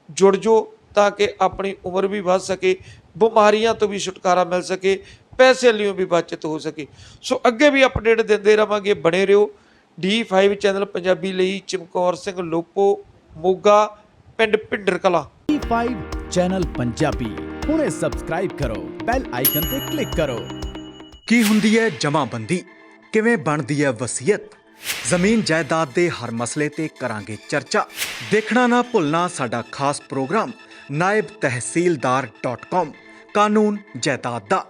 ਜੁੜ ਜਾਓ, ਤਾਂ ਕਿ ਆਪਣੀ ਉਮਰ ਵੀ ਵੱਧ ਸਕੇ, ਬਿਮਾਰੀਆਂ ਤੋਂ ਵੀ ਛੁਟਕਾਰਾ ਮਿਲ ਸਕੇ, ਪੈਸੇ ਲਈ ਵੀ ਬਚਤ ਹੋ ਸਕੇ। ਸੋ ਅੱਗੇ ਵੀ ਅਪਡੇਟ ਦਿੰਦੇ ਰਹਾਂਗੇ, ਬਣੇ ਰਹੋ। D5 ਚੈਨਲ ਪੰਜਾਬੀ ਲਈ ਚਮਕੌਰ ਸਿੰਘ ਲੋਪੋ, ਮੋਗਾ, ਪਿੰਡ ਭਿੰਡਰ ਕਲਾਂ। D5 ਚੈਨਲ ਪੰਜਾਬੀ ਹੁਣੇ ਸਬਸਕ੍ਰਾਈਬ ਕਰੋ, ਬੈਲ ਆਈਕਨ ਤੇ ਕਲਿੱਕ ਕਰੋ। ਕੀ ਹੁੰਦੀ ਹੈ ਜਮ੍ਹਾਂਬੰਦੀ, ਕਿਵੇਂ ਬਣਦੀ ਹੈ ਵਸੀਅਤ, ਜ਼ਮੀਨ ਜਾਇਦਾਦ ਦੇ ਹਰ ਮਸਲੇ ਤੇ ਕਰਾਂਗੇ ਚਰਚਾ। ਦੇਖਣਾ ਨਾ ਭੁੱਲਣਾ ਸਾਡਾ ਖਾਸ ਪ੍ਰੋਗਰਾਮ naibtehsildar.com, ਕਾਨੂੰਨ ਜਾਇਦਾਦ ਦਾ।